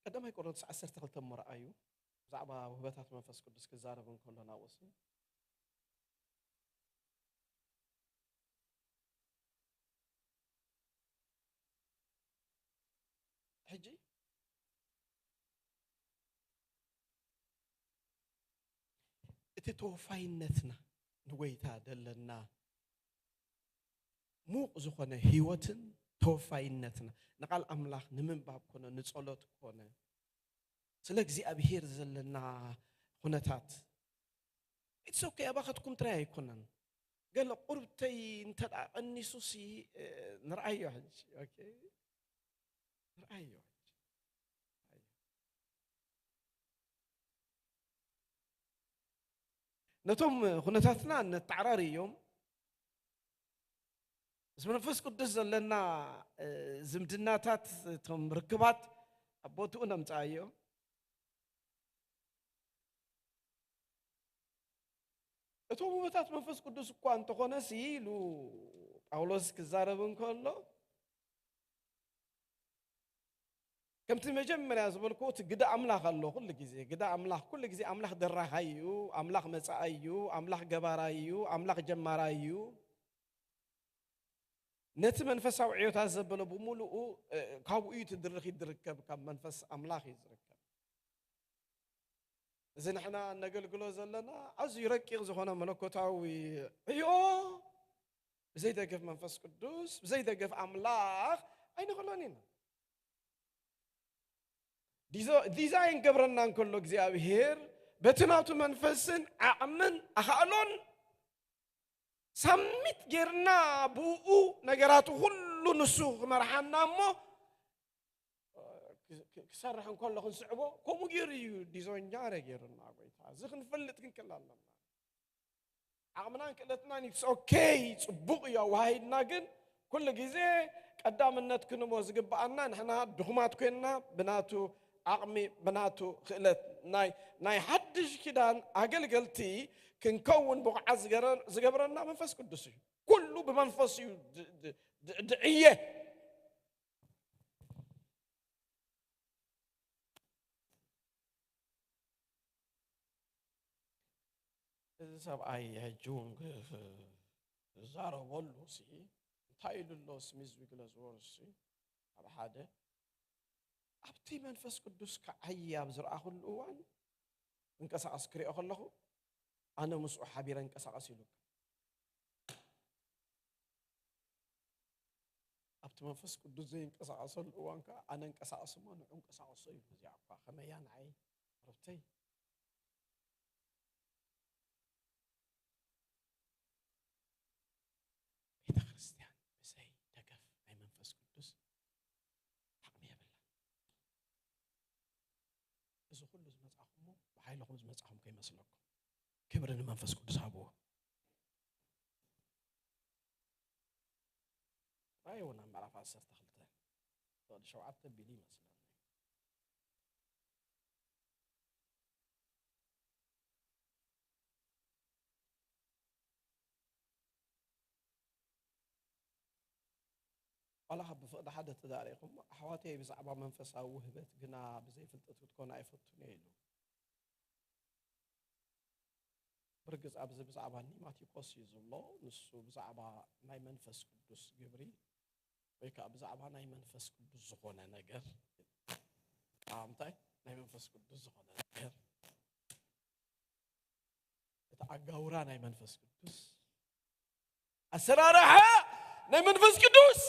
قدام يقولون 10 تخلت مرأيو زعبا وهبتات منفس قدس كزاربن كلنا وصل حجي اتتوفاينتنا نويتا دلنا مو زخونه هيوتن توفاينتنا نقال أملاك نمن باب كنا نصلت كنا سلك زي أبيهر زلنا خناتات it's okay أباخدكم تراي كنا قال قربتي انت النسوسي نرأيه حج أوكي نرأيه نتوم خناتاتنا نتعراري يوم بس منفس قدس زلنا زمدناتات تم ركبات أبوتونا متعيو أتوم بتات منفس قدس كوان تكون سيلو أولوس كزاربن كله كم تمجمع يا زبون كوت قدا أملاخ الله كل جزء أملاخ دراهيو أملاخ مسعيو أملاخ جبارايو أملاخ جمارايو نت منفس أوعيو تازبل بمولو كابوي تدرخي دركب كم منفس أملاخ يزركب زين إحنا نقول جلوز لنا عز يركي زخنا ملكوتاوي أيوه زي ده كيف منفس قدوس زي ده كيف أملاخ أين خلونين ديزاين قبرنا كله جزابير بتناوت منفسن أمن أخالون سميت جرنا بوء نجارات كله نسوق مرحنا مو كسرحن كله خنصعبه كم جيريو ديزاين جاره جرنا قويتها زخن فلت كن كلامنا عمنا كلتنا نيكس أوكي صبوق يا وهاي ناقن كل جزء قدام النت كنا موزق بعنا نحنا دخمات كنا بناتو عمي بناتو خلت ناي حدش كدان أقل قلتي كنكون بقعة زجبرنا منفس قدسي كله بمنفس دعية إذا سبعي هجون زارو بولو سي تايل الله سميز بيجلس ورسي على حدا أبتي منفس قدوس كعيا بزرع أخو الأوان انكسر عسكري أخو الله أنا مسؤول حبيرا انكسر عسيلك أبتي منفس قدوس زي انكسر عسل الأوان كا أنا انكسر عسمان انكسر عسيل زي عقا خميان عي عرفتي إذا خريستيان بسي دقف أي منفس قدوس حقمي بالله إذا كل زمزعهم وحيلهم زمزعهم كي مسلكم كبرنا منفس قدوس أبوه رأيونا معرفة استخلته طول شو عبت بلي مثلا الله بفقد حدا تداريكم حواتي بزعبا منفسها وهبت قنا بزي فلتت وتكون عيفتوني له برقز أبز بزعبا ما تيقص يزولو نسو بزعبا ناي منفس قدوس جبري ويكا بزعبا ناي منفس قدوس زغونا نجر عامتاي ناي منفس قدوس زغونا نجر يتعقاورا ناي منفس قدوس أسرارها ناي منفس قدوس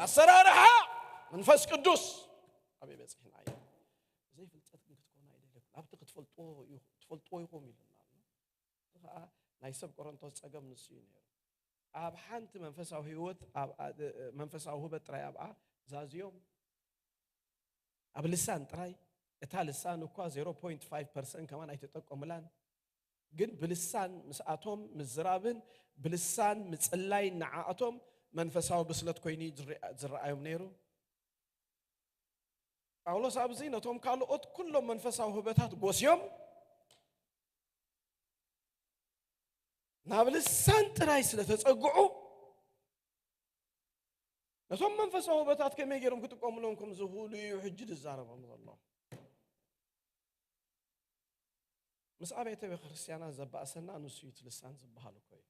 أسرارها منفس قدوس أبي بيصحين عيا زي فلتت كنت تكون عيدي لك أبتك تفلطو يقوم لنا نايسب قرنطوس ጸገም ንሱ እዩ ነይሩ ኣብ ሓንቲ መንፈሳዊ ህይወት ኣብ መንፈሳዊ ህይወት ጥራይ ኣብኣ ዛዝዮም ኣብ ልሳን ጥራይ እታ ልሳን እኳ 0.5% ከማን ኣይተጠቀሙላን ግን ብልሳን ምስኣቶም ምዝራብን ብልሳን ምጽላይ ንዓኣቶም መንፈሳዊ ብስለት ኮይኑ ዝረኣዮም ነይሩ ጳውሎስ ኣብዚ ነቶም ካልኦት ኩሎም መንፈሳዊ ህይወታት ጎስዮም نابل السنتراي ስለተጸጉዑ ነቶም መንፈሳዊ ህይወታት ከመይ ገይሮም ክትቆምሎንኩም ዝሁሉ ሕጅ ዝዛረቦም ዘሎ ምስ ኣቤተ ክርስቲያናት ዘባእሰና ንሱ ይትልሳን ዝበሃል ኮይ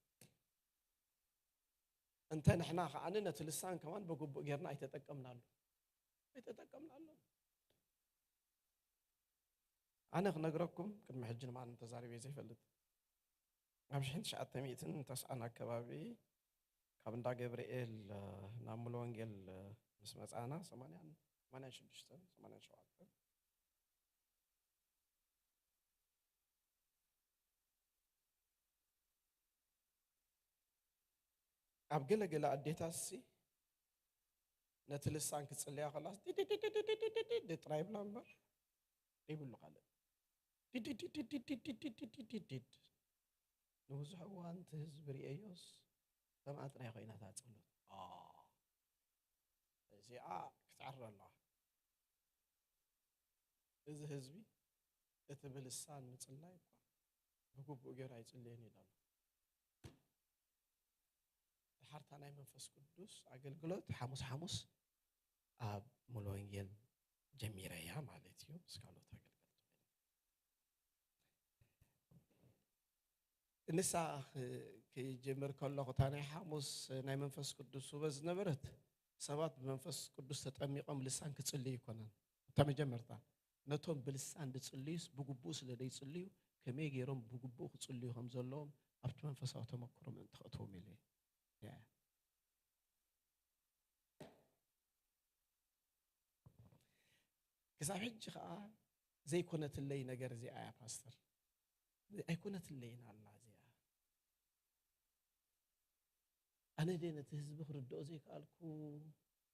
እንተ ንሕና ከዓነ ነቲ ልሳን ከማን በግቡእ ጌርና ኣይተጠቀምናሉ ኣነ ክነግረኩም ቅድሚ ሕጂ ንማን ተዛሪበ ዘይፈልጥ أمشي شعات ميتين تسأنا كبابي كابندا جبريل نعمل وانجيل مسمى أنا ثمانية شدشتن 8 شوات أبجل جل أديتاسي نتلسان كتسليا خلاص دي ترايب نمبر يقول له قال دي نوزح وانت هزبري ايوس سمعت رأي خينا تاتقلو زي كتعرى الله إذا هزبي اتبل السان متصلى يبقى بقوب وقير هيتصليني لالو حارت أنا منفس قدوس عقل قلت حموس أب ملوينجين جميرة يا مالتيو سكالو تاقل نسا كي جمر كله قطاني حموس ناي منفس قدوس وبز نبرت سبات بمنفس قدوس تتأميقهم لسان كتصلي يكونن تامي جمرتا نتهم بلسان دتصليس بقبوس لدي يتصليو كمي يجيرهم بقبو كتصليو هم زلهم أبت منفس أو تمكرهم من تخطهم إليه كسا حج خاء زي كونت اللي نجر زي آية باستر أي كونت اللي نالله أنا دينا تهزب خردو زي كالكو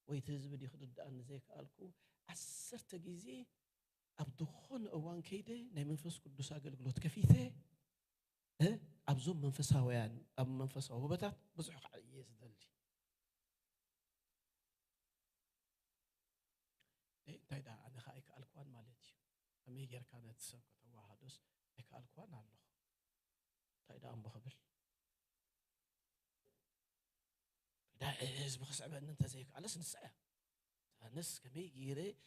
ويتهزب دي خرد أنا زي كالكو عسرت جيزي أبدخون أوان كيده ناي منفس قدوس أقل قلوت كفيته أبزوم منفسها ويان أب منفسها هو بتات بزحق على يزدلي تايدا أنا خايك ألكوان مالتي أمي غير كانت سبقة واحدوس إك ألكوان الله تايدا أم بخبر دا إز بخسع بأن أنت زيك على سن الساعة نس كمي جيري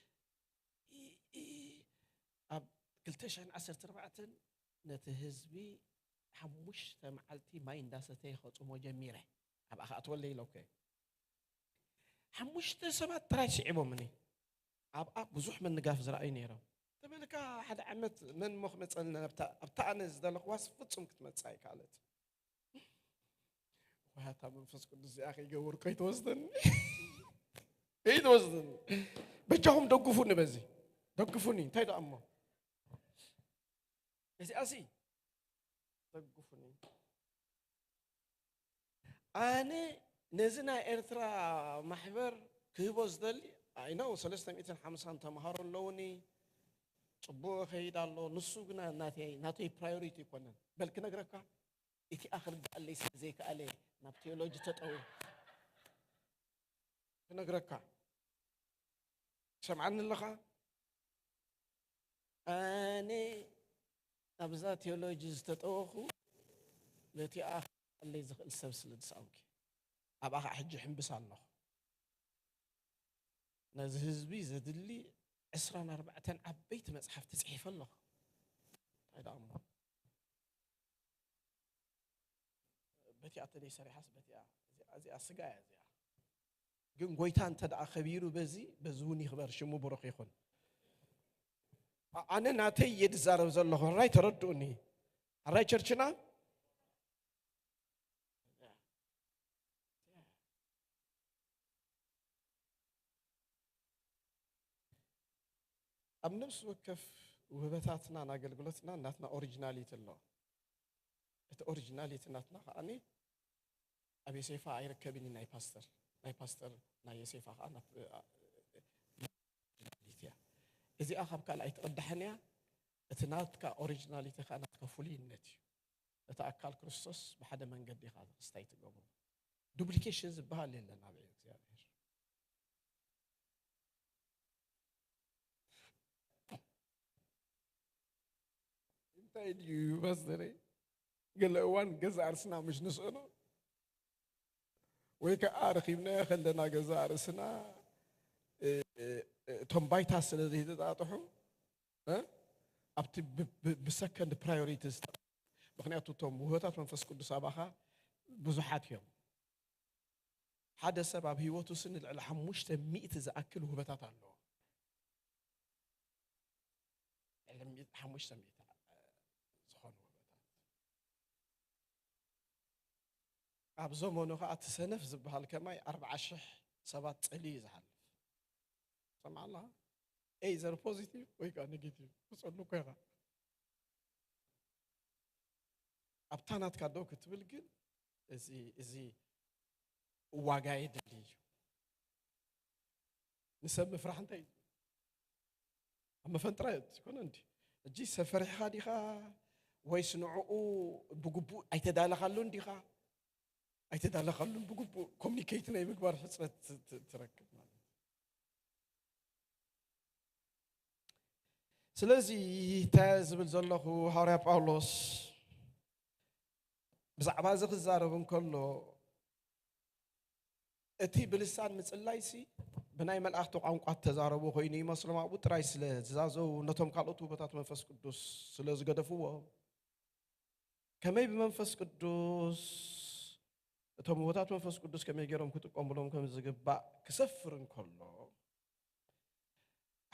أب قلتش عن 10 4 نتهزبي حموش تمعلتي ما ينداستي خصومو جميرة أبقى أتولي لوكي حموش تسمات ترايش عبو مني أبقى بزوح من نقاف زرعي نيرو تبالك حد عمت من مخ متسألنا أبتعنز ده لقواس فتسم كنت متساي كالت وهاتا من فسكو دزي أخي يقور كيت وزدن كيت وزدن بجاهم دوقفوني بزي دوقفوني تايد أمو أسي دوقفوني أنا نزنا إرترا محبر كيبوز دلي I know سلسلة 250 تمهار اللوني صبوا خيد الله نسوقنا ناتي priority كنا بل كنا قرأك إتي آخر قال لي زيك عليه نبتيولوجي تتأوي كنا قرأك سمعنا اللغة أنا أبزا تيولوجي تتأوخو لتي آخر قال لي زغل سبسل تساوكي أبقى حجي حنبس الله نازل هزبي زاد اللي 24 عبيت مصحف تصحيف الله هذا أمر بتي أتدي سري حسب بتي أزي أسقى أزي جن قويتان تدع خبير بزوني خبر شمو برقي خن أنا ناتي يد زارو زلله الراي تردوني الراي شرشنا أم نفس وكف وهبتاتنا ناقل قلتنا ناتنا أوريجيناليت الله أوريجيناليت ناتنا أني أبي سيفا أيركبني ناي باستر ناي سيفا أنا إذا أخاب قال أي تقدحنيا أتناتك أوريجيناليت خانة كفولين نتي أتأكل كريستوس بحدا من قدي هذا استيت قبل دوبليكيشنز بهالي لنا بعيد تايديو بس دري قال وان جزء أرسنا مش نسأله ويك أرخي من خلنا جزء أرسنا توم بايتاس الذي تتعاطحه ها أبتي بسكند برايوريتيز بخنياتو توم وهتات من فسكو بسابقها بزحات يوم هذا سبب هيوتو سن الحموش تميت إذا أكل وهبتات الله حموش تميت أبزمونه قاعد سنف زبها الكماي 4 سبات علي زحل سمع الله either positive ويكا negative وصل له كذا أبتانات كادوك تبلغن إزي واقعي دليل نسب فرح انتي أما فانتريت كون انتي جي سفر خادي خا ويسنعو بقبو أي تدال خلون دي خا أي تدال خلون بقبو كوميونيكيت ناي بكبار حصلت تركب سلازي تازبل زلخو هاريا باولوس بزعبا زخزاربن كله أتي بلسان مصلايسي بناي ملأختو قانقات تزاربو خويني مسلم ابو تراي سلا زازو نتوم قالوتو بتات منفس قدوس سلا زغدفو كمي بمنفس قدوس تم بتات منفس قدوس كمي غيرهم كتقوملهم كم زغبا كسفرن كله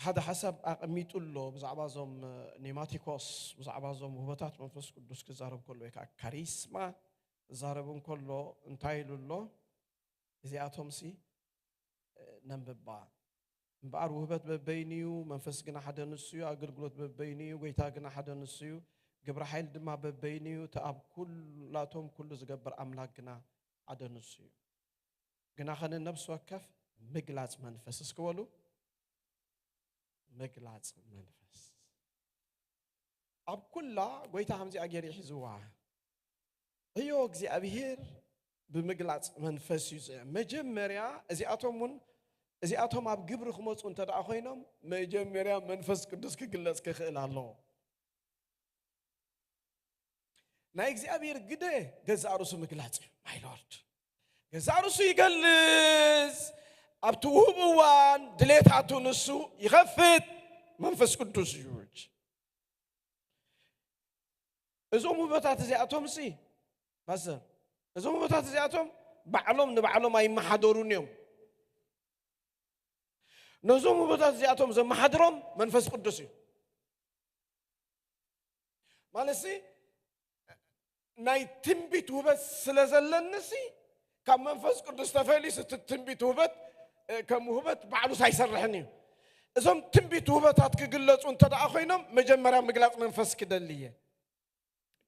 هذا حسب أقميتولو بزعبازهم نيماتيكوس بزعبازهم بتات منفس قدوس كزارب كله كاريسما زاربون كله انتايلولو إذا أتومسي نمببا مبار وهبت ببينيو منفس جنا حدا نسيو أقول قلت ببينيو ويتا جنا حدا نسيو جبر حيل دما ببينيو تأب كل لا توم كل زجبر أملاك جنا حدا نسيو جنا خن النفس وكف مجلات منفس سكولو مجلات منفس أب كلها ويتا همزي أجري حزوها هيو أجزي أبيهر بمجلات منفس يزع مجمريا إذا أتوم أب جبر خمس أنت دعوينهم مجمريا منفس كدس كجلس كخيل الله نايجزي أبير جده جزء رسوم مجلات my lord جزء رسوم يجلس أبتوهبوان دليت عتو نسو يخفت منفس كدس يوج እዞም ውበታት እዚኣቶም ሲ ባሰ እዞም ውበታት እዚኣቶም ባዕሎም ንባዕሎም ኣይመሓደሩን እዮም ነዞም ውበታት እዚኣቶም ዘመሓድሮም መንፈስ ቅዱስ እዩ ማለሲ ናይ ትንቢት ውበት ስለዘለንሲ ካብ መንፈስ ቅዱስ ተፈሊስ ትንቢት ውበት ከም ውበት ባዕሉ ሳይሰርሕን እዩ እዞም ትንቢት ውበታት ክግለጹ እንተደኣ ኮይኖም መጀመርያ ምግላጽ መንፈስ ክደልየ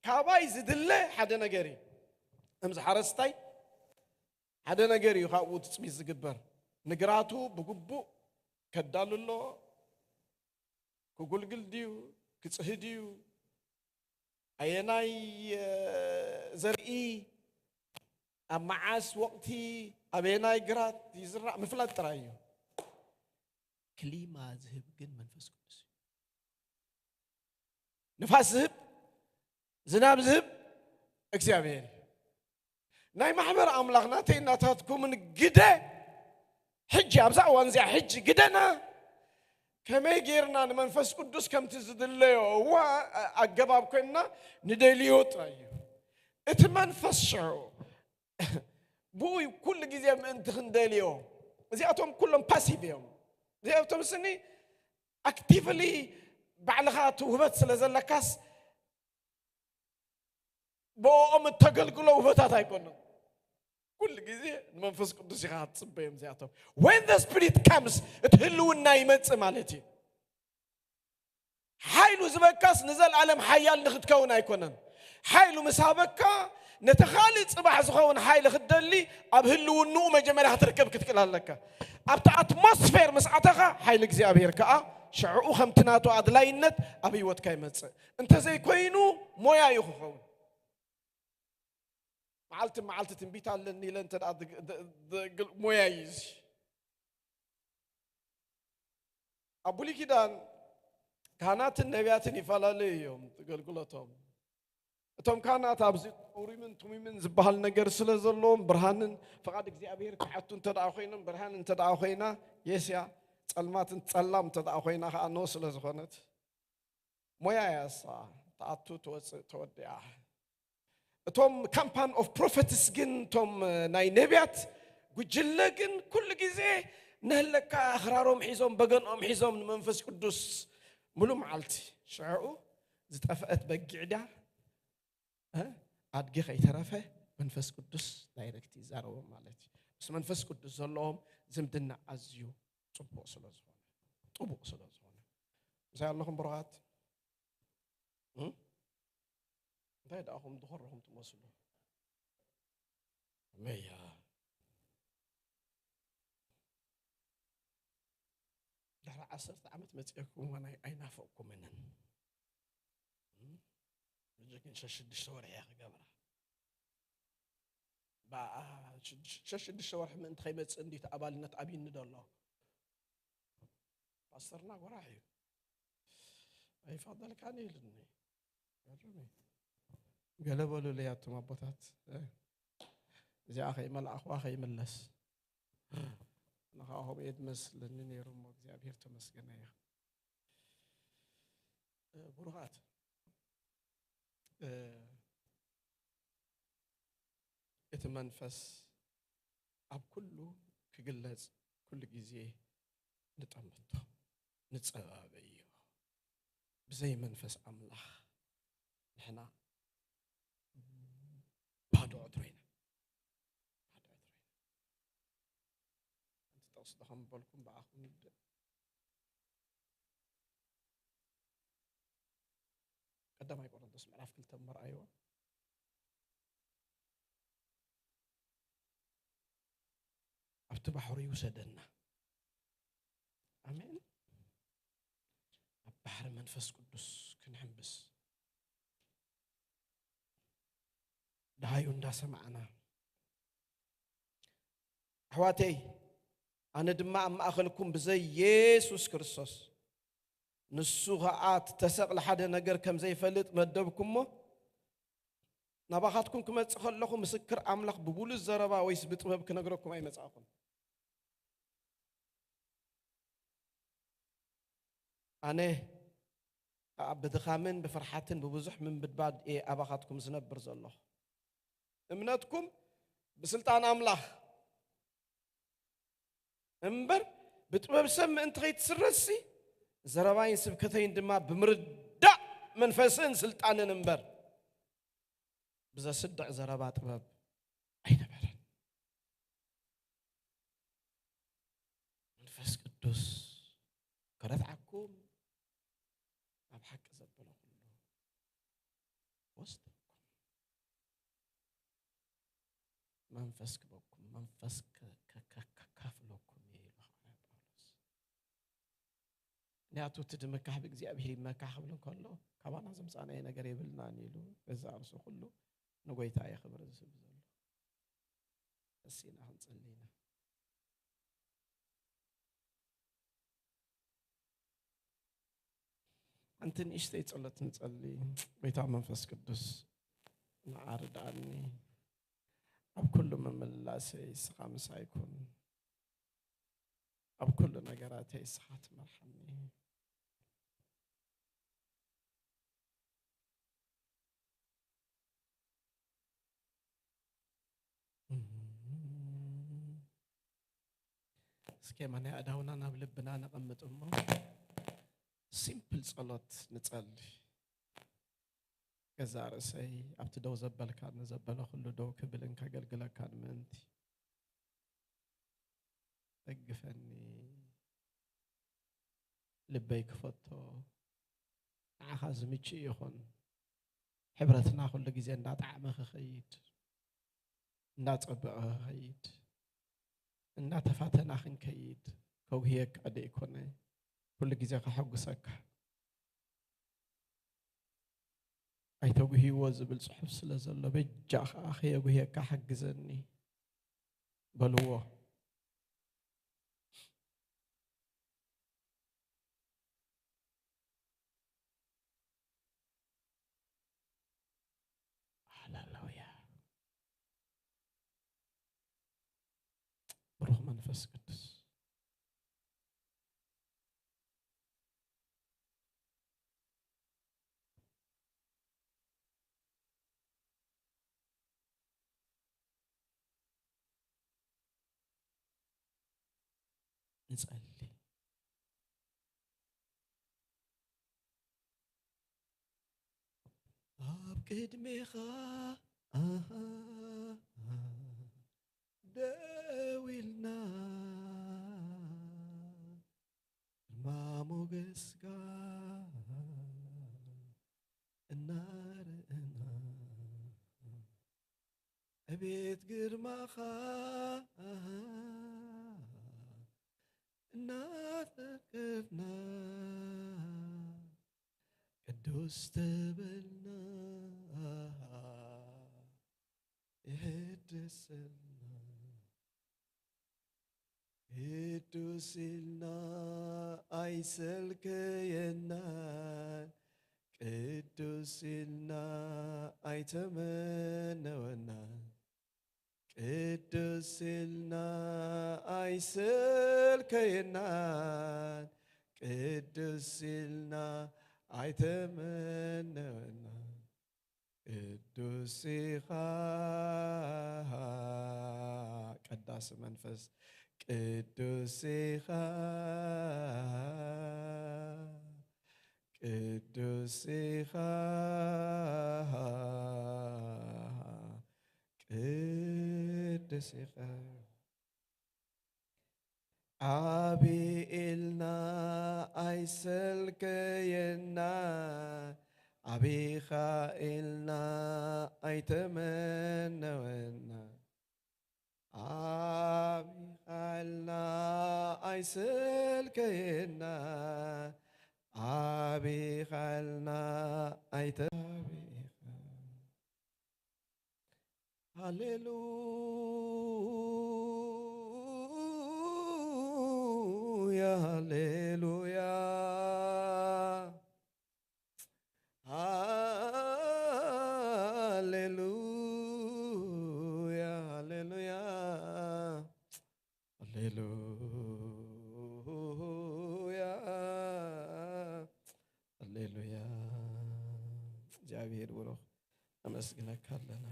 ካባይ ዝድለ ሓደ ነገር እዩ እምዝ ሓረስታይ ሓደ ነገር እዩ ካብኡ ትፅቢት ዝግበር ንግራቱ ብግቡእ ከዳልሎ ክጉልግል ድዩ ክጽህድ እዩ ኣየናይ ዘርኢ ኣብ መዓስ ወቅቲ ኣበየናይ ግራት ይዝራእ ምፍላጥ ጥራይ እዩ ክሊማ ዝህብ ግን መንፈስ ቅዱስ ንፋስ ዝህብ ዝናብ ዝህብ እግዚአብሔር ናይ ማሕበር ኣምላኽና ተይናታትኩምን ግደ ሕጂ ኣብዛ እዋን እዚኣ ሕጂ ግደና ከመይ ጌርና ንመንፈስ ቅዱስ ከምቲ ዝድለዮ እዋ ኣገባብ ኮይንና ንደልዮ ጥራይ እዩ እቲ መንፈስ ሽዑ ብኡይ ኩሉ ግዜ ምእንቲ ክንደልዮ እዚኣቶም ኩሎም ፓሲቭ እዮም እዚኣቶም ስኒ ኣክቲቭሊ ባዕልኻ ውበት ስለ ዘለካስ ብኦም ተገልግሎ ውበታት ኣይኮኑን ኩሉ ግዜ ንመንፈስ ቅዱስ ኢኻ ትጽበዮም እዚኣቶም when the spirit comes እትህልውና ይመጽእ ማለት እዩ ሓይሉ ዝበካስ ንዘለዓለም ሓያል ንኽትከውን ኣይኮነን ሓይሉ ምሳበካ ነተኻሊ ጽባሕ ዝኸውን ሓይሊ ክትደሊ ኣብ ህልውንኡ መጀመርያ ክትርከብ ክትክእል ኣለካ ኣብቲ ኣትሞስፌር ምስዓተኻ ሓይሊ እግዚኣብሔር ከዓ ሽዑኡ ከምቲ ናቱ ኣድላይነት ኣብ ህይወትካ ይመጽእ እንተዘይኮይኑ ሞያ እዩ ክኸውን معلت تنبيت على النيل أنت مويا يزي أبولي كده كانت النبيات نفعل ليهم تقول قلتهم توم كانت أبزي أوري من تومي من زبال نجار سلزلهم برهان فقط إجزاء كحتون تدعوينا برهان تدعوينا يسيا سلمات سلام تدعوينا خانو سلزخانت مويا يسا تعطو تودع توم كامبان اوف بروفيتس جن توم ناي نبيات وجلجن كل جزء نهلك اخرارهم حيزهم بجنهم حيزهم منفس قدوس ملو معلتي شعو زتفقت بقعده ادغي خيترفه منفس قدوس دايركتي زارو مالتي بس منفس قدوس زلهم زمدنا ازيو طبق سلازونه زي اللهم برات بعد أهم ظهرهم تمسلوا ميا ده عصرت عمت متأكم وأنا أين فوقكم منن لكن شاشد الشوارع يا أخي قبره بقى شاشد الشوارع من تخيمت عندي تقبلنا تعبين ندى الله قصرنا وراحي أي فضلك عني لني يا قالوا لي يا تمبطات زي أخي ملأ أخي ملس نخاهم يدمس لأنني رمو እግዚአብሔር ተመስገነ ይሁን ቡሩኻት እቲ መንፈስ ኣብ ኩሉ ክግለጽ ኩሉ ግዜ ንጠምቶ ንጸባበዮ ብዘይ መንፈስ ኣምላኽ ንሕና ባዶ ዕድሮይና أنت تصدقهم بالكم بعقل نبدأ قدام يقول أنت اسمع عرف كل تمر أيوة أفتح حري وسدنا آمين بحر منفس قدس كنحبس دهايون دا سمعنا أحواتي أنا دماء ما أخلكم بزي يسوس كريستوس نسوغات تسق لحد نجر كم زي فلت مدبكم نباخاتكم كم تخلقوا مسكر أملاق بقول الزربا ويثبت ما بك نجركم أي مساقم أنا بدخامن بفرحاتن ببزح من بدباد إيه أباخاتكم سنبر زالله እምነትኩም بسلطان أملاح እምበር بጥበብ ሰብ ምእንቲ ከይትስረሲ ዘረባይን ስብከተይን ድማ ብምርዳእ መንፈስን ስልጣንን እምበር ብዘስድቕ ዘረባ ጥበብ ኣይነበረን መንፈስ ቅዱስ ከረትዓኩም ኣብ ሓቂ ዘበለ ኩሉ ወስደኩም መንፈስ ክበኩም መንፈስ ከካፍለኩም نياتو تدمكح بإግዚአብሔር መካህ ብለን ከሎ ካባና ዘምጻና ነገር ይብልና ንይሉ በዛ አርሶ ሁሉ ንጎይታ ይخبر ዝስብ ዘሎ እስኪና እንጸልይና አንተን እሽተይ ጸሎት እንጸልይ ጌታ መንፈስ ቅዱስ ናአርዳኒ ኣብ ኩሉ መመላሰይ ስኻምስ አይኩን ኣብ ኩሉ ነገራተይ ስኻት መርሐኒ سكيما نأداونا نبلبنا نقمت أمه سيمبل صلاة نتصلي كزار سي أبتدو زبال كان زبال خلو دو كبلن كقلقلا كان منتي أقفني لبيك فتو عخاز ميتشي يخون حبرتنا خلو جزين نات عمخ خيد نات أبقى خيد እና ተፋተናኽን ከይድ ከውህየክ አደ ኢኮነ ሁሉ ጊዜ ከሐጉሰክ አይተጉሂዎ ዝብል ጽሑፍ ስለዘሎ በጃኻ ኸየጉህየካ ሐግዘኒ በልዎ ሃሌሉያ روح منفس قدس نصلي قدميخا داويلنا ما موجسكا النار أبيت قرمخا ناثقفنا قدوس تبلنا يهدسنا ቅዱስና አይሰልከየናን ቅዱስና አይተመነወናን ቅዱስና አይሰልከየናን ቅዱስና አይተመነወናን ቅዱስኻ ቅዳሴ መንፈስ ቅዱስኻ ቅዱስኻ ቅዱስኻ አቢኤልና አይሰልከየና አቢኻኤልና አይተመነወና አቢኻኤልና አይሰልከየና አቢኻኤልና ሃሌሉያ ሃሌሉያ ሃሌሉያ ሃሌሉያ ሃሌሉያ ሃሌሉያ እግዚአብሔር ብሩኽ ኣመስግነካ ኣለና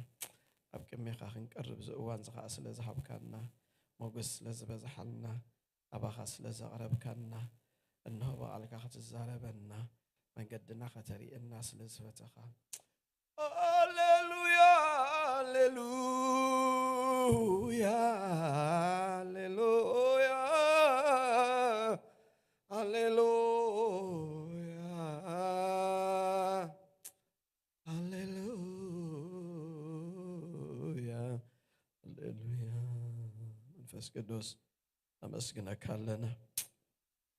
ኣብ ቅድሜኻ ክንቀርብ ዝእዋን ዝኻ ስለ ዝሃብካና ሞገስ ስለ ዝበዝሓልና ኣባኻ ስለ ዘቕረብካና እነሆ በቓልካ ክትዛረበና መንገድና ከተሪእና ስለ ዝፈተኻ ሃሌሉያ ሃሌሉያ ሃሌሉያ ሃሌሉያ ሃሌሉያ ሃሌሉያ መንፈስ ቅዱስ ኣመስግነካ ኣለና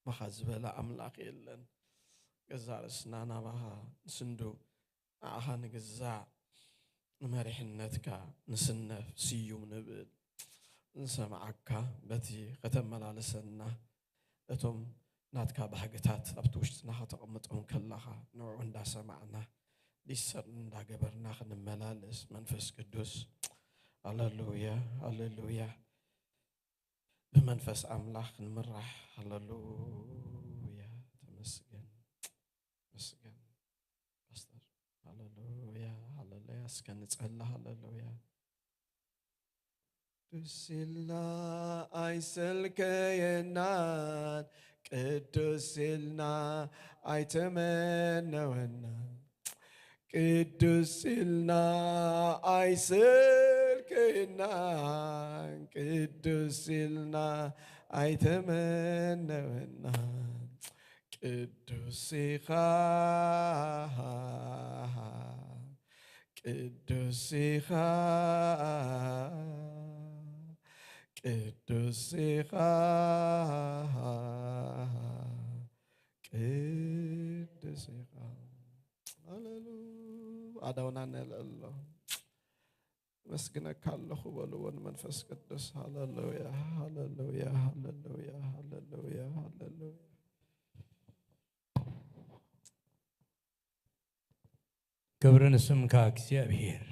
ማኻ ዝበለ ኣምላኽ የለን ገዛ ርስና ናባኻ ንስንዱ ንዓኻ ንግዛእ ንመሪሕነትካ ንስነፍ ስዩም ንብል ንሰምዓካ በቲ ከተመላለሰና እቶም ናትካ ባህግታት ኣብቲ ውሽጥና ከተቐምጦም ከለኻ ንዕኡ እንዳሰማዕና ሊሰርን እንዳገበርና ክንመላለስ መንፈስ ቅዱስ ሃሌሉያ ሃሌሉያ በመንፈስ አምላክ ክንምራሕ ሃሌሉያ ተመስገን ተመስገን ፓስተር ሃሌሉያ ሃሌሉያ እስከንጸላ ሃሌሉያ ቅዱስና አይሰልከየናን ቅዱስና አይተመነወና ቅዱስና አይሰልከየናን ቅዱስና አይተመነወና ቅዱስኻ ቅዱስኻ ቅዱስኻ ቅዱስኻ ሃሌሉያ አዳውና ነለሎ መስግነካ ኣለኹ በልዎን መንፈስ ቅዱስ ሃሌሉያ ሃሌሉያ ሃሌሉያ ሃሌሉያ ሃሌሉያ ክብርን ስምካ እግዚአብሔር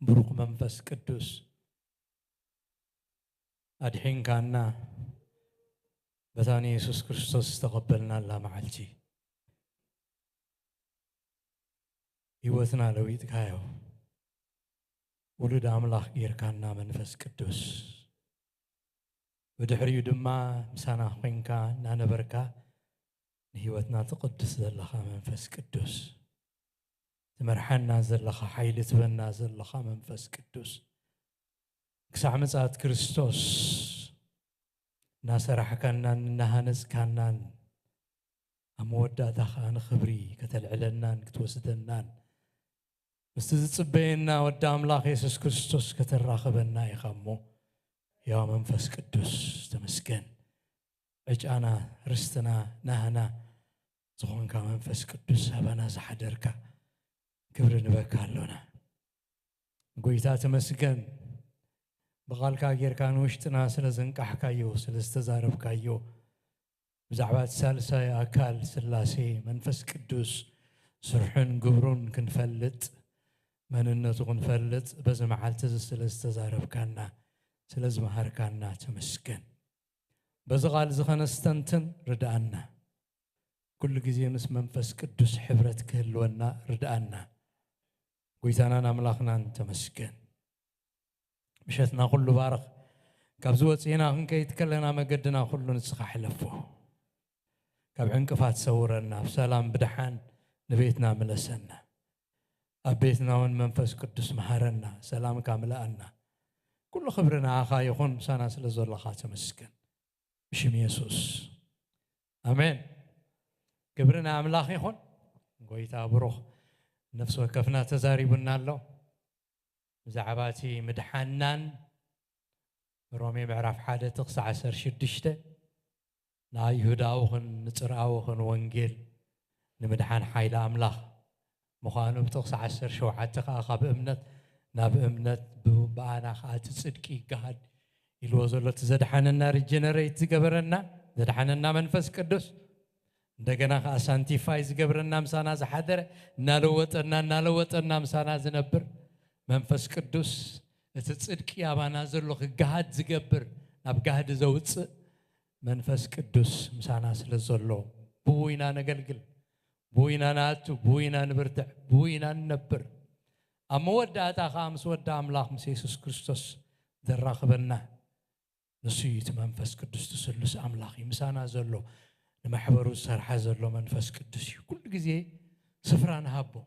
ብሩክ መንፈስ ቅዱስ አድሕንካና በታኒ ኢየሱስ ክርስቶስ ተቀበልና ለማዓልቲ ህይወትና ለዊጥካዮ ውሉድ አምላክ ጌርካና መንፈስ ቅዱስ በድሕሪዩ ድማ ምሳና ኮይንካ ናነበርካ ህይወትና ተቀድስ ዘለኻ መንፈስ ቅዱስ ትመርሐና ዘለኻ ኃይል ትበና ዘለኻ መንፈስ ቅዱስ ክሳዕ ምጽአት ክርስቶስ ናሰራሕካናን ናሃነጽካናን አመወዳታኻ ንኽብሪ ከተልዕለናን ክትወስደናን ምስቲ ዝጽበየና ወዲ አምላኽ ኢየሱስ ክርስቶስ ከተራኸበና ኢኻ እሞ ያ መንፈስ ቅዱስ ተመስገን ዕጫና ርስትና ናህና ዝኾንካ መንፈስ ቅዱስ አባና ዝሓደርካ ክብሪ ንበካ ኣለና ጎይታ ተመስገን በቃልካ ጌርካ ንውሽጥና ስለ ዘንቃሕካዮ ስለ ዝተዛረብካዮ ብዛዕባ ሳልሳይ አካል ስላሴ መንፈስ ቅዱስ ስርሑን ግብሩን ክንፈልጥ መንነቱ ክንፈልጥ በዚ መዓልቲ ስለ ዝተዛረብካና ስለ ዝመሃርካና ተመስገን በዚ ቃል ዝኸነስተንትን ርዳአና ኩሉ ግዜ ምስ መንፈስ ቅዱስ ሕብረት ክህልወና ርዳአና ጎይታናን አምላኽናን ተመስገን ምሸትና ኩሉ ባረኽ ካብ ዝወፅና ክንከይድ ከለና መገድና ኩሉ ንስኻ ሕለፎ ካብ ዕንቅፋት ሰውረና ብሰላም ብድሓን ንቤትና መለሰና ኣብ ቤትና ውን መንፈስ ቅዱስ መሃረና ሰላም ካምላአና ኩሉ ክብርና ዓኻ ይኹን ምሳና ስለ ዘለኻ ተመስገን ብሽም ኢየሱስ አሜን ክብርና አምላኽ ይኹን ጎይታ ብሩኽ ነፍስ ወከፍና ተዛሪቡና ኣሎ ብዛዕባቲ ምድሓናን ሮሜ ምዕራፍ 1 ጥቕሲ 16 ናይ ይሁዳውኽን ንጽርዓውኽን ወንጌል ንምድሓን ሓይሊ አምላኽ ምዃኑ ብጥቕሲ 17 ከዓ ካብ እምነት ናብ እምነት ብኣና ከዓ እቲ ጽድቂ ይገሃድ ኢልዎ ዘሎ እቲ ዘድሓነና ሪጀነሬት ዝገበረና ዘድሓነና መንፈስ ቅዱስ እንደገና ከዓ ሳንቲፋይ ዝገብረና ምሳና ዝሓደረ እናለወጠና ምሳና ዝነብር መንፈስ ቅዱስ እቲ ጽድቂ አባና ዘሎ ክገሃድ ዝገብር ናብ ጋህዲ ዘውፅእ መንፈስ ቅዱስ ምሳና ስለ ዘሎ ብውይና ነገልግል بوينا ناتو بوينا نبرتع بوينا ننبر أما وداتا خامس ودا أملاك مسيسوس كريستوس دراخبنا نسيت منفس قدس تسلس أملاخي مسانا زلو لما حبرو سرحة زلو منفس قدس كل جزء سفران هابو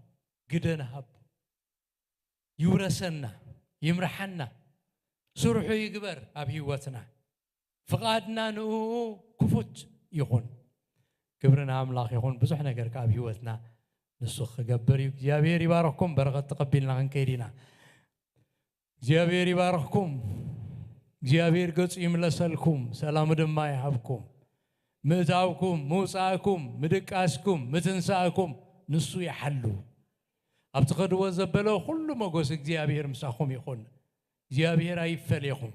قدنا هابو يورسنا يمرحنا سرحو يقبر أبيوتنا فقادنا نو كفوت يخون كبرنا أملاخ يخون بزحنا كرك أبيوتنا نسخ قبر جابير يبارككم برغة تقبلنا عن كيرنا جابير يبارككم جابير قص يملسلكم سلام دم ما يحبكم متاوكم موساكم مدقاسكم متنساكم نسو يحلو أبتقدوا زبلوا كل ما قوس جابير مساكم يخون جابير يفليكم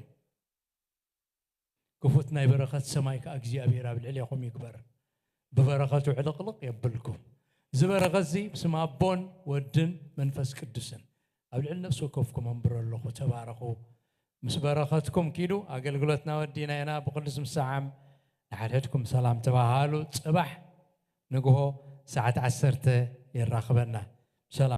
كفتنا بركة سمايك جابير بالعليكم يكبر ببركة علقلق يبلكم زبركة زي بسم أبون ودن منفس قدسن أبلع نفسه كفكم أمبر الله تباركوا مس بركاتكم كيلو أقل قلتنا ودينا هنا بقدس مساعم نحرتكم سلام تباهالو صباح نقوه ساعة 10 يراقبنا سلام